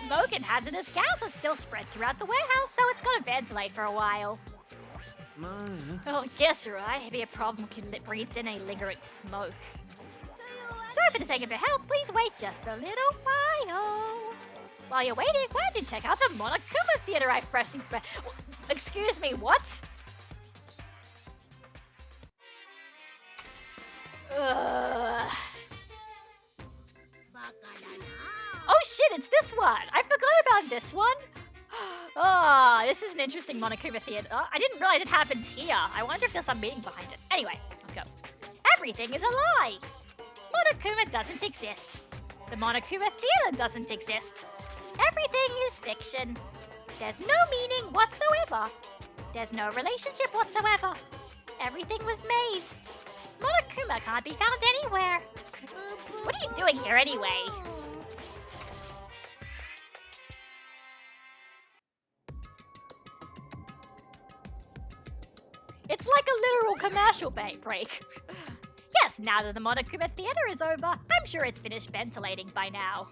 Smoke and hazardous gases still spread throughout the warehouse, so it's gotta ventilate for a while. Well, guess you're right. It'd be a problem if you breathed in any lingering smoke. Sorry for the sake of your help. Please wait just a little while. While you're waiting, why don't you check out the Monokuma Theater I freshly... Excuse me, what? Ugh. Oh shit, it's this one! I forgot about this one! Oh, this is an interesting Monokuma theater. I didn't realize it happens here. I wonder if there's some meaning behind it. Anyway, let's go. Everything is a lie! Monokuma doesn't exist. The Monokuma theater doesn't exist. Everything is fiction. There's no meaning whatsoever. There's no relationship whatsoever. Everything was made. Monokuma can't be found anywhere. What are you doing here anyway? It's like a literal commercial break. Yes, now that the Monokuma theater is over, I'm sure it's finished ventilating by now.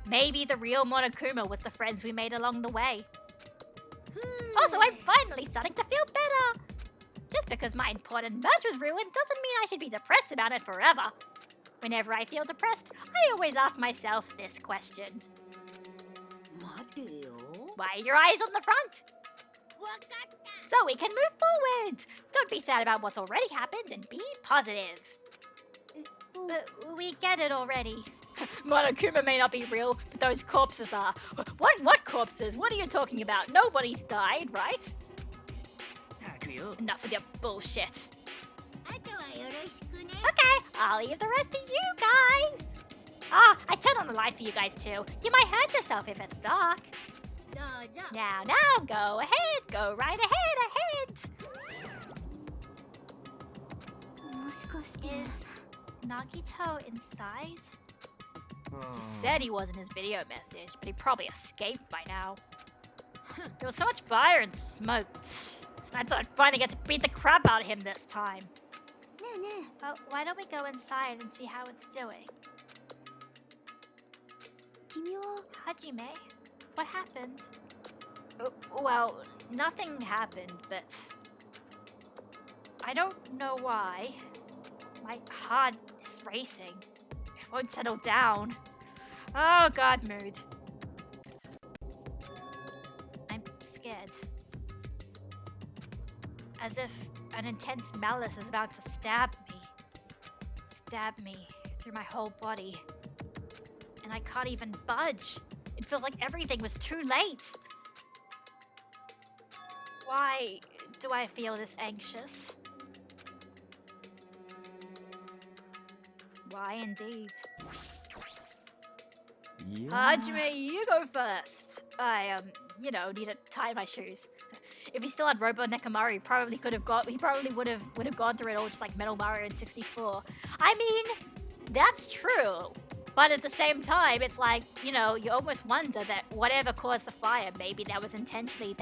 Maybe the real Monokuma was the friends we made along the way. Also, I'm finally starting to feel better. Just because my important merch was ruined doesn't mean I should be depressed about it forever. Whenever I feel depressed, I always ask myself this question. Why are your eyes on the front? So we can move forward. Don't be sad about what's already happened and be positive. We get it already. Monokuma may not be real, but those corpses are. What corpses? What are you talking about? Nobody's died, right? Enough with your bullshit. Okay, I'll leave the rest to you guys. I turned on the light for you guys too. You might hurt yourself if it's dark. Now, go ahead. Go right ahead. Is Nagito inside? He said he was in his video message, but he probably escaped by now. There was so much fire and smoke. I thought I'd finally get to beat the crap out of him this time. Oh, why don't we go inside and see how it's doing? Hajime, what happened? Oh, well, nothing happened, but I don't know why. My heart is racing. It won't settle down. Oh god, mood. I'm scared. As if an intense malice is about to stab me. Stab me through my whole body. And I can't even budge. It feels like everything was too late. Why do I feel this anxious? Why indeed? Hajime, you go first. I, need to tie my shoes. If he still had Robo Nekomaru, he probably would have gone through it all just like Metal Mario in 64. I mean, that's true. But at the same time, it's like, you almost wonder that whatever caused the fire, maybe that was intentionally,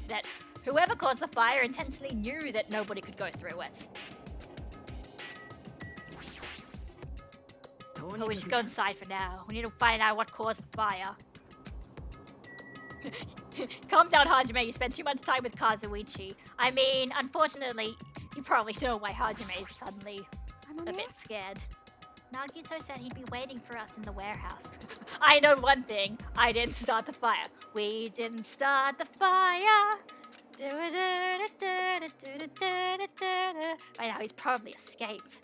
that whoever caused the fire intentionally knew that nobody could go through it. But we should go inside for now. We need to find out what caused the fire. Calm down, Hajime. You spent too much time with Kazuichi. I mean, unfortunately, you probably know why Hajime is suddenly a bit scared. Nagito said he'd be waiting for us in the warehouse. I know one thing. I didn't start the fire. We didn't start the fire. By now, he's probably escaped.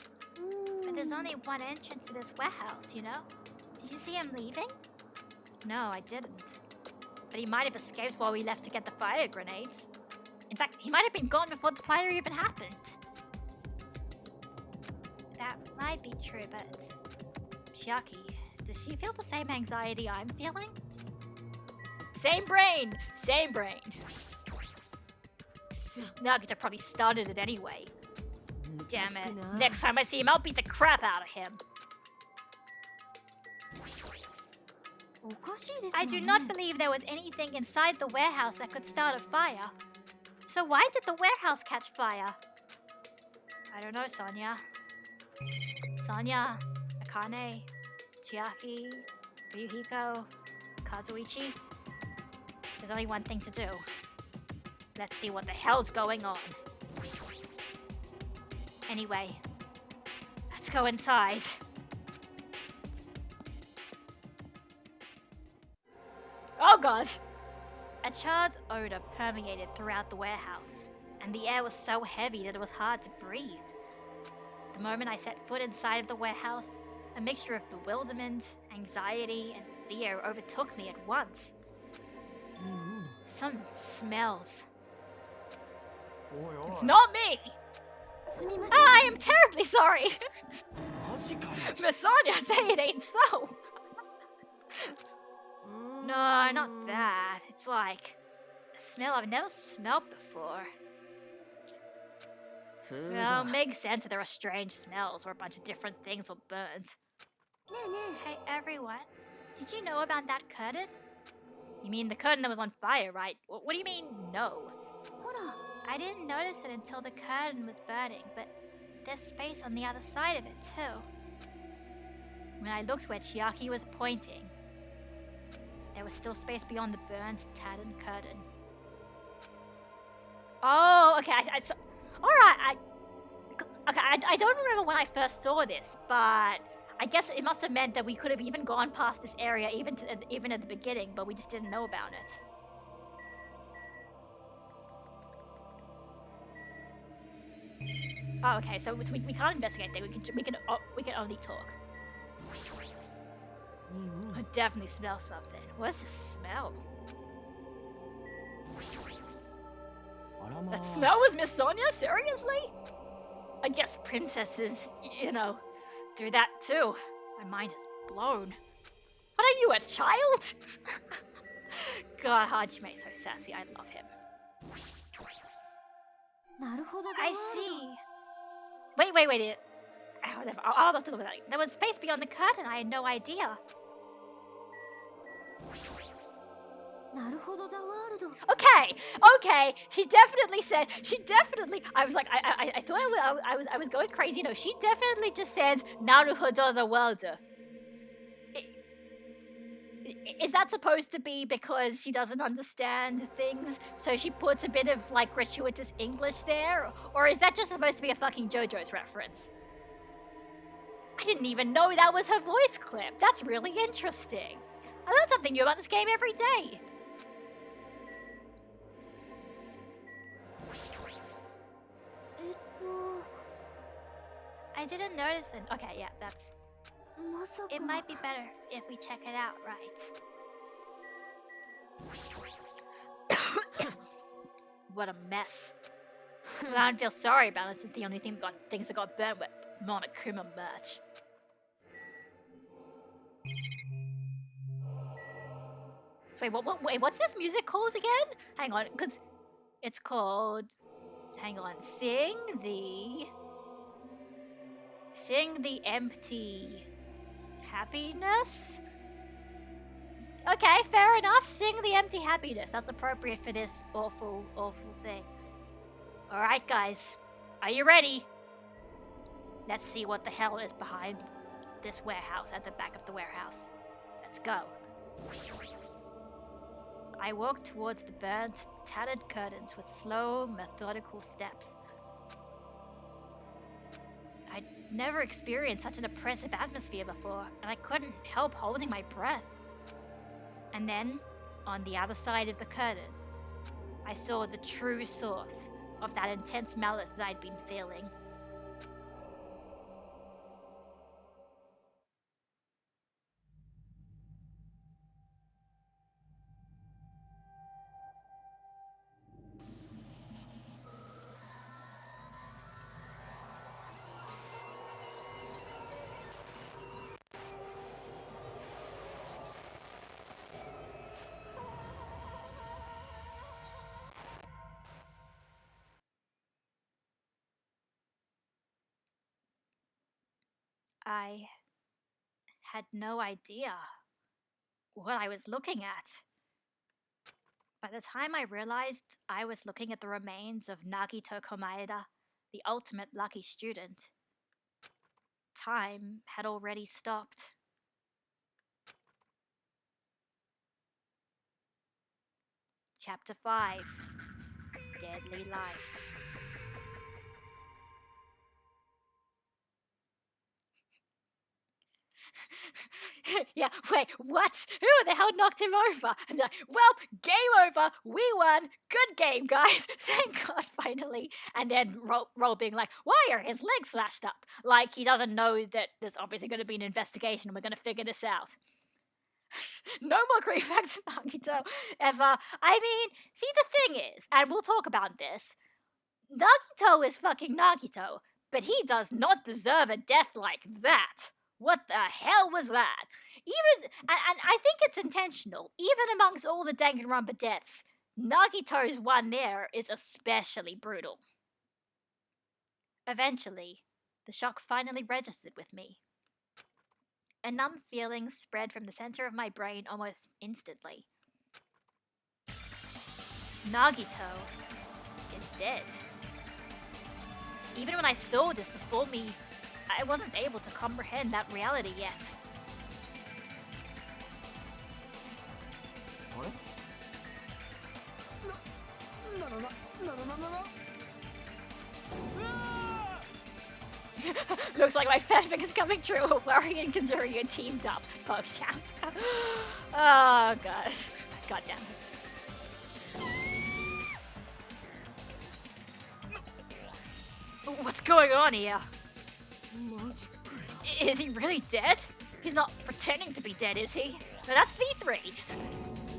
But there's only one entrance to this warehouse, you know? Did you see him leaving? No, I didn't. But he might have escaped while we left to get the fire grenades. In fact, he might have been gone before the fire even happened. That might be true, but Chiaki, does she feel the same anxiety I'm feeling? Same brain! Same brain! Nagito probably started it anyway. Damn it. Next time I see him, I'll beat the crap out of him. I do not believe there was anything inside the warehouse that could start a fire. So why did the warehouse catch fire? I don't know, Sonia. Sonia, Akane, Chiaki, Ryuhiko, Kazuichi. There's only one thing to do. Let's see what the hell's going on. Anyway, let's go inside. Oh god. A charred odor permeated throughout the warehouse, and the air was so heavy that it was hard to breathe. The moment I set foot inside of the warehouse, a mixture of bewilderment, anxiety, and fear overtook me at once. Something smells. It's not me! I am terribly sorry! Miss Sonia, say it ain't so! No, not that. It's like a smell I've never smelled before. Well, makes sense that there are strange smells where a bunch of different things were burnt. Hey everyone, did you know about that curtain? You mean the curtain that was on fire, right? What do you mean, no? I didn't notice it until the curtain was burning, but there's space on the other side of it too. When I looked where Chiaki was pointing, there was still space beyond the burned, tattered curtain. Oh, okay, I saw... Alright, I don't remember when I first saw this, but I guess it must have meant that we could have even gone past this area even at the beginning, but we just didn't know about it. Oh, okay, so we can't investigate there. We can only talk. I definitely smell something. What's the smell? That smell was Miss Sonia? Seriously? I guess princesses, you know, do that too. My mind is blown. What are you, a child? God, Hajime's so sassy. I love him. I see. Wait. I'll have to look at that. There was space beyond the curtain. I had no idea. Okay. She definitely said. I was like, I thought I was going crazy. No, she definitely just said Naruhodo the world. Is that supposed to be because she doesn't understand things, so she puts a bit of like gratuitous English there, or is that just supposed to be a fucking JoJo's reference? I didn't even know that was her voice clip. That's really interesting. I learn something new about this game every day. I didn't notice it. Okay, yeah, that's... It might be better if we check it out, right? What a mess. I don't feel sorry about it. It's the only things that got burnt were Monokuma merch. So wait, what's this music called again? Hang on, because it's called... Hang on, Sing the Empty Happiness? Okay, fair enough. Sing the Empty Happiness. That's appropriate for this awful, awful thing. Alright, guys. Are you ready? Let's see what the hell is behind this warehouse, at the back of the warehouse. Let's go. I walked towards the burnt, tattered curtains with slow, methodical steps. I'd never experienced such an oppressive atmosphere before, and I couldn't help holding my breath. And then, on the other side of the curtain, I saw the true source of that intense malice that I'd been feeling. I had no idea what I was looking at. By the time I realized I was looking at the remains of Nagito Komaeda, the ultimate lucky student, time had already stopped. Chapter 5: Deadly Life. Yeah, wait, what? Who the hell knocked him over? And well, game over. We won. Good game, guys. Thank God, finally. And then Roll being like, why are his legs slashed up? Like he doesn't know that there's obviously going to be an investigation and we're going to figure this out. No more grief facts of Nagito ever. I mean, see, the thing is, and we'll talk about this, Nagito is fucking Nagito, but he does not deserve a death like that. What the hell was that? Even, and I think it's intentional, even amongst all the Danganronpa deaths, Nagito's one there is especially brutal. Eventually, the shock finally registered with me. A numb feeling spread from the center of my brain almost instantly. Nagito is dead. Even when I saw this before me, I wasn't able to comprehend that reality yet. What? Looks like my fanfic is coming true. Wari and Kazuri are teamed up. Pogchamp. Oh god. God damn it. What's going on here? Is he really dead? He's not pretending to be dead, is he? No, that's V3.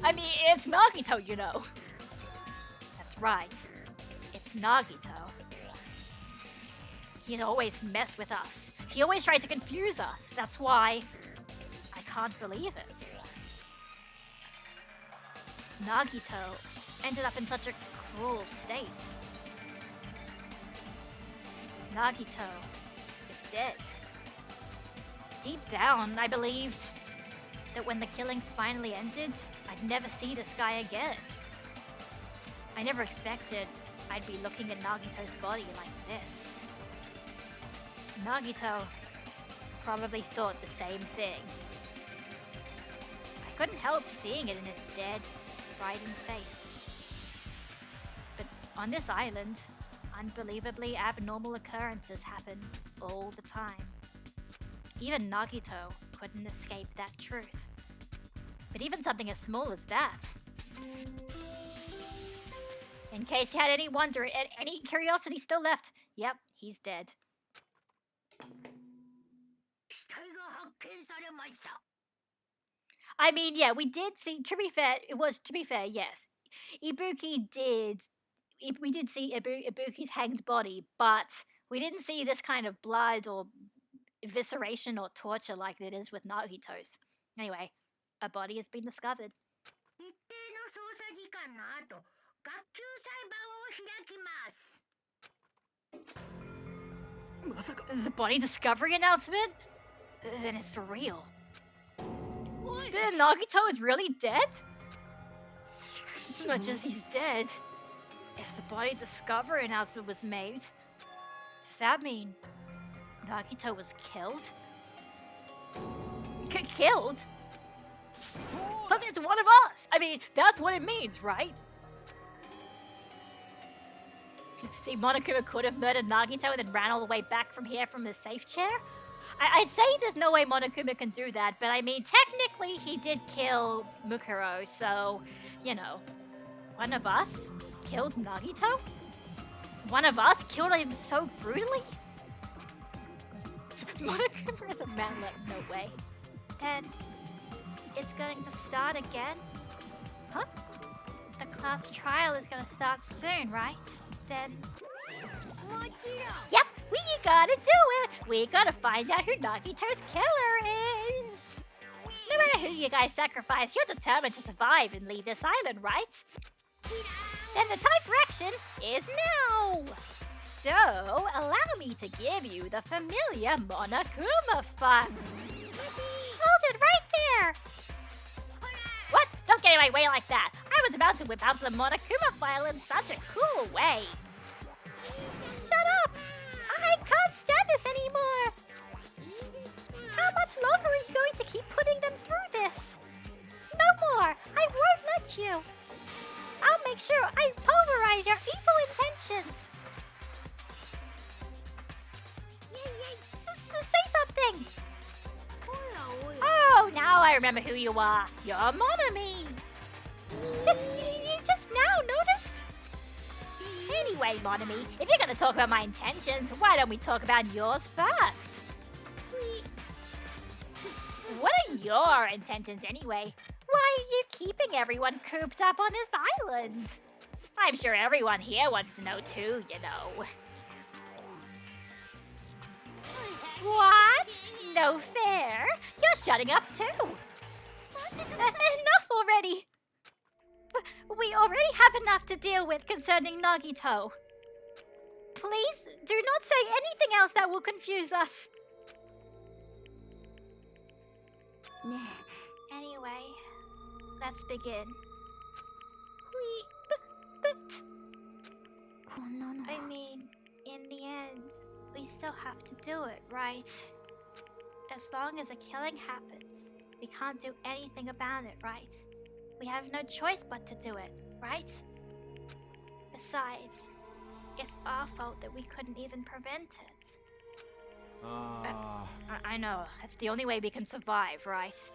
I mean, it's Nagito, you know. That's right. It's Nagito. He always messed with us. He always tried to confuse us. That's why I can't believe it. Nagito ended up in such a cruel state. Nagito is dead. Deep down, I believed that when the killings finally ended, I'd never see this guy again. I never expected I'd be looking at Nagito's body like this. Nagito probably thought the same thing. I couldn't help seeing it in his dead, frightened face. But on this island, unbelievably abnormal occurrences happen all the time. Even Nagito couldn't escape that truth. But even something as small as that. In case you had any wonder, any curiosity still left, yep, he's dead. I mean, yeah, we did see, to be fair, yes. We did see Ibuki's hanged body, but we didn't see this kind of blood or evisceration or torture like it is with Nagito's. Anyway, a body has been discovered. The body discovery announcement? Then it's for real. Then Nagito is really dead? As much as he's dead, if the body discovery announcement was made, does that mean Nagito was killed? Killed? Plus it's one of us! I mean, that's what it means, right? See, Monokuma could have murdered Nagito and then ran all the way back from here from the safe chair? I'd say there's no way Monokuma can do that, but I mean, technically he did kill Mukuro, so, you know, one of us killed Nagito? One of us killed him so brutally? Monokuma is a manlet, no way. Then, it's going to start again? Huh? The class trial is going to start soon, right? Then... Yep, we gotta do it! We gotta find out who Nagito's killer is! No matter who you guys sacrifice, you're determined to survive and leave this island, right? Then the time for action is now! So, allow me to give you the familiar Monokuma fun! Hold it right there! What? Don't get in my way like that! I was about to whip out the Monokuma file in such a cool way! Shut up! I can't stand this anymore! How much longer are you going to keep putting them through this? No more! I won't let you! I'll make sure I pulverize your evil intentions! Say something! Oh, now remember who you are. You're Monomi. You just now noticed? Anyway, Monomi, if you're gonna talk about my intentions, why don't we talk about yours first? What are your intentions anyway? Why are you keeping everyone cooped up on this island? I'm sure everyone here wants to know too, you know. What? No fair? You're shutting up too. Enough already. We already have enough to deal with concerning Nagito. Please do not say anything else that will confuse us. Anyway, let's begin. But I mean, in the end, we still have to do it, right? As long as a killing happens, we can't do anything about it, right? We have no choice but to do it, right? Besides, it's our fault that we couldn't even prevent it. I know, that's the only way we can survive, right?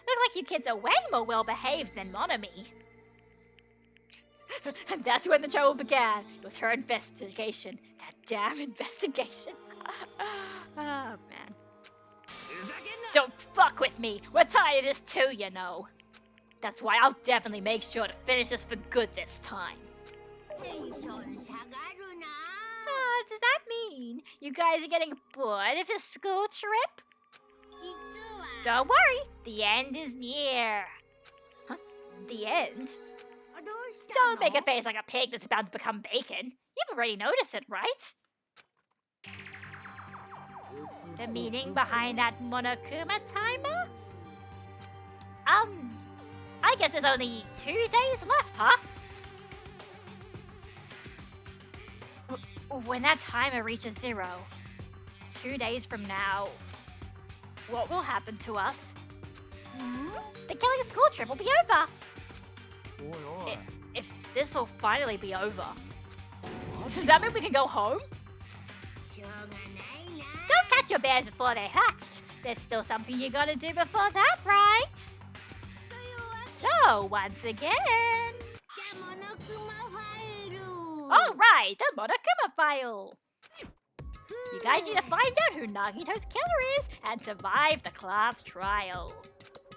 Looks like you kids are way more well behaved than Monomi. And that's when the trouble began. It was her investigation. That damn investigation. Oh, man. Don't fuck with me. We're tired of this too, you know. That's why I'll definitely make sure to finish this for good this time. Does that mean you guys are getting bored of this school trip? Don't worry, the end is near. Huh? The end? Don't make a face like a pig that's about to become bacon. You've already noticed it, right? The meaning behind that Monokuma timer? I guess there's only 2 days left, huh? When that timer reaches 0, 2 days from now, what will happen to us? The killing school trip will be over. If this will finally be over, does that mean we can go home? Don't catch your bears before they're hatched. There's still something you gotta do before that, right? So, once again... Alright, the Monokuma file! You guys need to find out who Nagito's killer is and survive the class trial.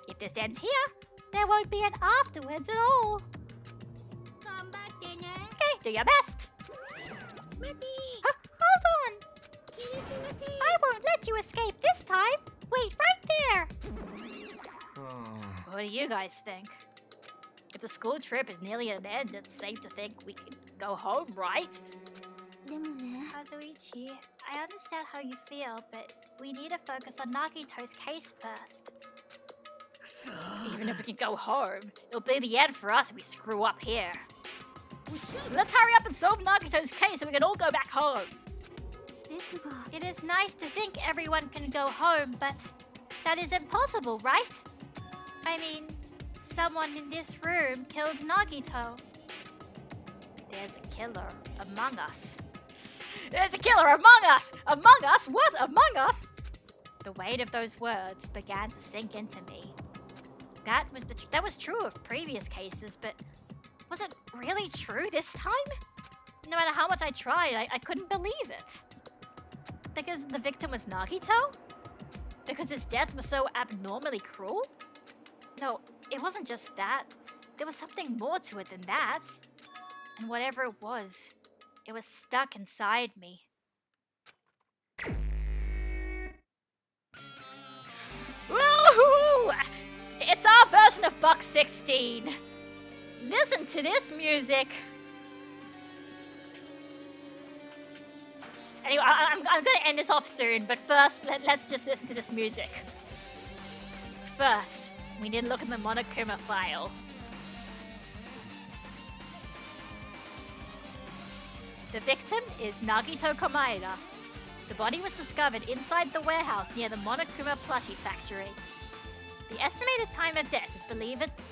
If this ends here, there won't be an afterwards at all. Okay, do your best. Hold on. I won't let you escape this time. Wait right there. What do you guys think? If the school trip is nearly at an end, it's safe to think we can go home, right? Kazuichi, I understand how you feel, but we need to focus on Nagito's case first. Even if we can go home, it'll be the end for us if we screw up here. Let's hurry up and solve Nagito's case so we can all go back home. It is nice to think everyone can go home, but that is impossible, right? I mean, someone in this room killed Nagito. There's a killer among us. There's a killer among us! Among us? What? Among us? The weight of those words began to sink into me. That was true of previous cases, but was it really true this time? No matter how much I tried, I couldn't believe it. Because the victim was Nagito? Because his death was so abnormally cruel? No, it wasn't just that. There was something more to it than that. And whatever it was stuck inside me. Woohoo! It's our version of Buck 16. Listen to this music. Anyway, I'm gonna end this off soon, but first, let's just listen to this music. First, we need to look in the Monokuma file. The victim is Nagito Komaeda. The body was discovered inside the warehouse near the Monokuma plushie factory. The estimated time of death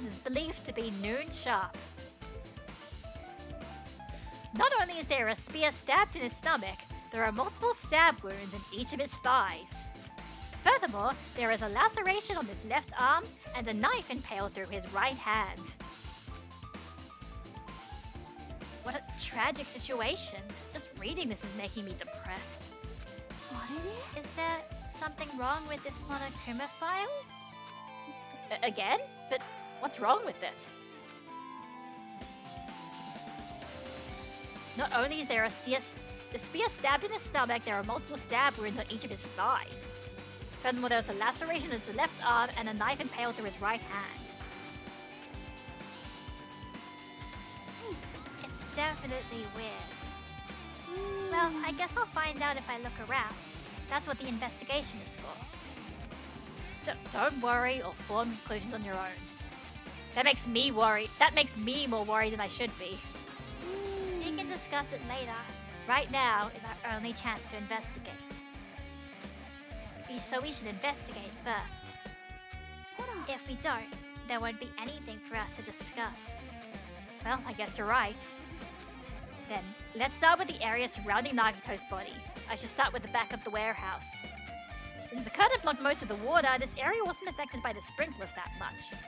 is believed to be noon sharp. Not only is there a spear stabbed in his stomach, there are multiple stab wounds in each of his thighs. Furthermore, there is a laceration on his left arm and a knife impaled through his right hand. What a tragic situation. Just reading this is making me depressed. Is there something wrong with this Monokuma file? Again? But what's wrong with it? Not only is there a spear stabbed in his stomach, there are multiple stab wounds on each of his thighs. Furthermore, there's a laceration in his left arm and a knife impaled through his right hand. It's definitely weird. Well, I guess I'll find out if I look around. That's what the investigation is for. Don't worry or form conclusions on your own. That makes me worried. That makes me more worried than I should be. We can discuss it later. Right now is our only chance to investigate. So we should investigate first. If we don't, there won't be anything for us to discuss. Well, I guess you're right. Then, let's start with the area surrounding Nagito's body. I should start with the back of the warehouse. Since the curtain blocked most of the water, this area wasn't affected by the sprinklers that much.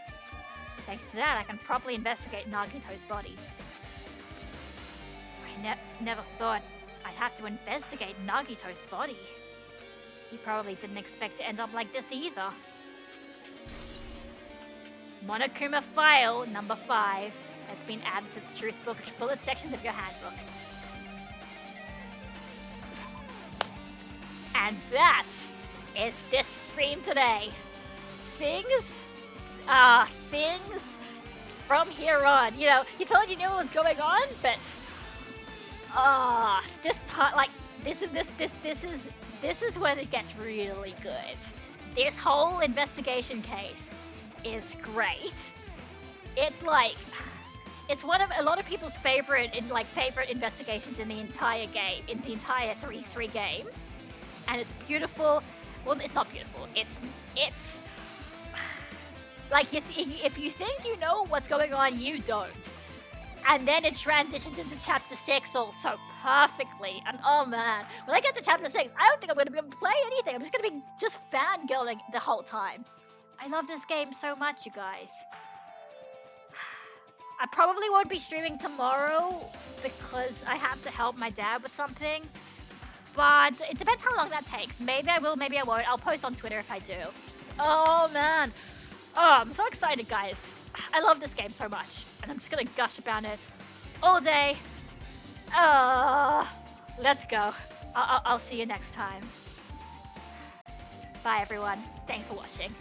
Thanks to that, I can properly investigate Nagito's body. I never thought I'd have to investigate Nagito's body. He probably didn't expect to end up like this either. Monokuma file number 5 has been added to the truth book bullet sections of your handbook. And that is this stream today. Things from here on. You know, you thought you knew what was going on, but this part, like, this is when it gets really good. This whole investigation case is great. It's like, it's one of a lot of people's favorite investigations in the entire game, in the entire three games, and it's beautiful. Well, it's not beautiful. It's like if you think you know what's going on, you don't. And then it transitions into chapter 6 also perfectly. And oh man, when I get to chapter 6, I don't think I'm going to be able to play anything. I'm just going to be just fangirling the whole time. I love this game so much, you guys. I probably won't be streaming tomorrow because I have to help my dad with something. But it depends how long that takes. Maybe I will, maybe I won't. I'll post on Twitter if I do. Oh man. Oh, I'm so excited, guys. I love this game so much. And I'm just gonna gush about it all day. Let's go. I'll see you next time. Bye, everyone. Thanks for watching.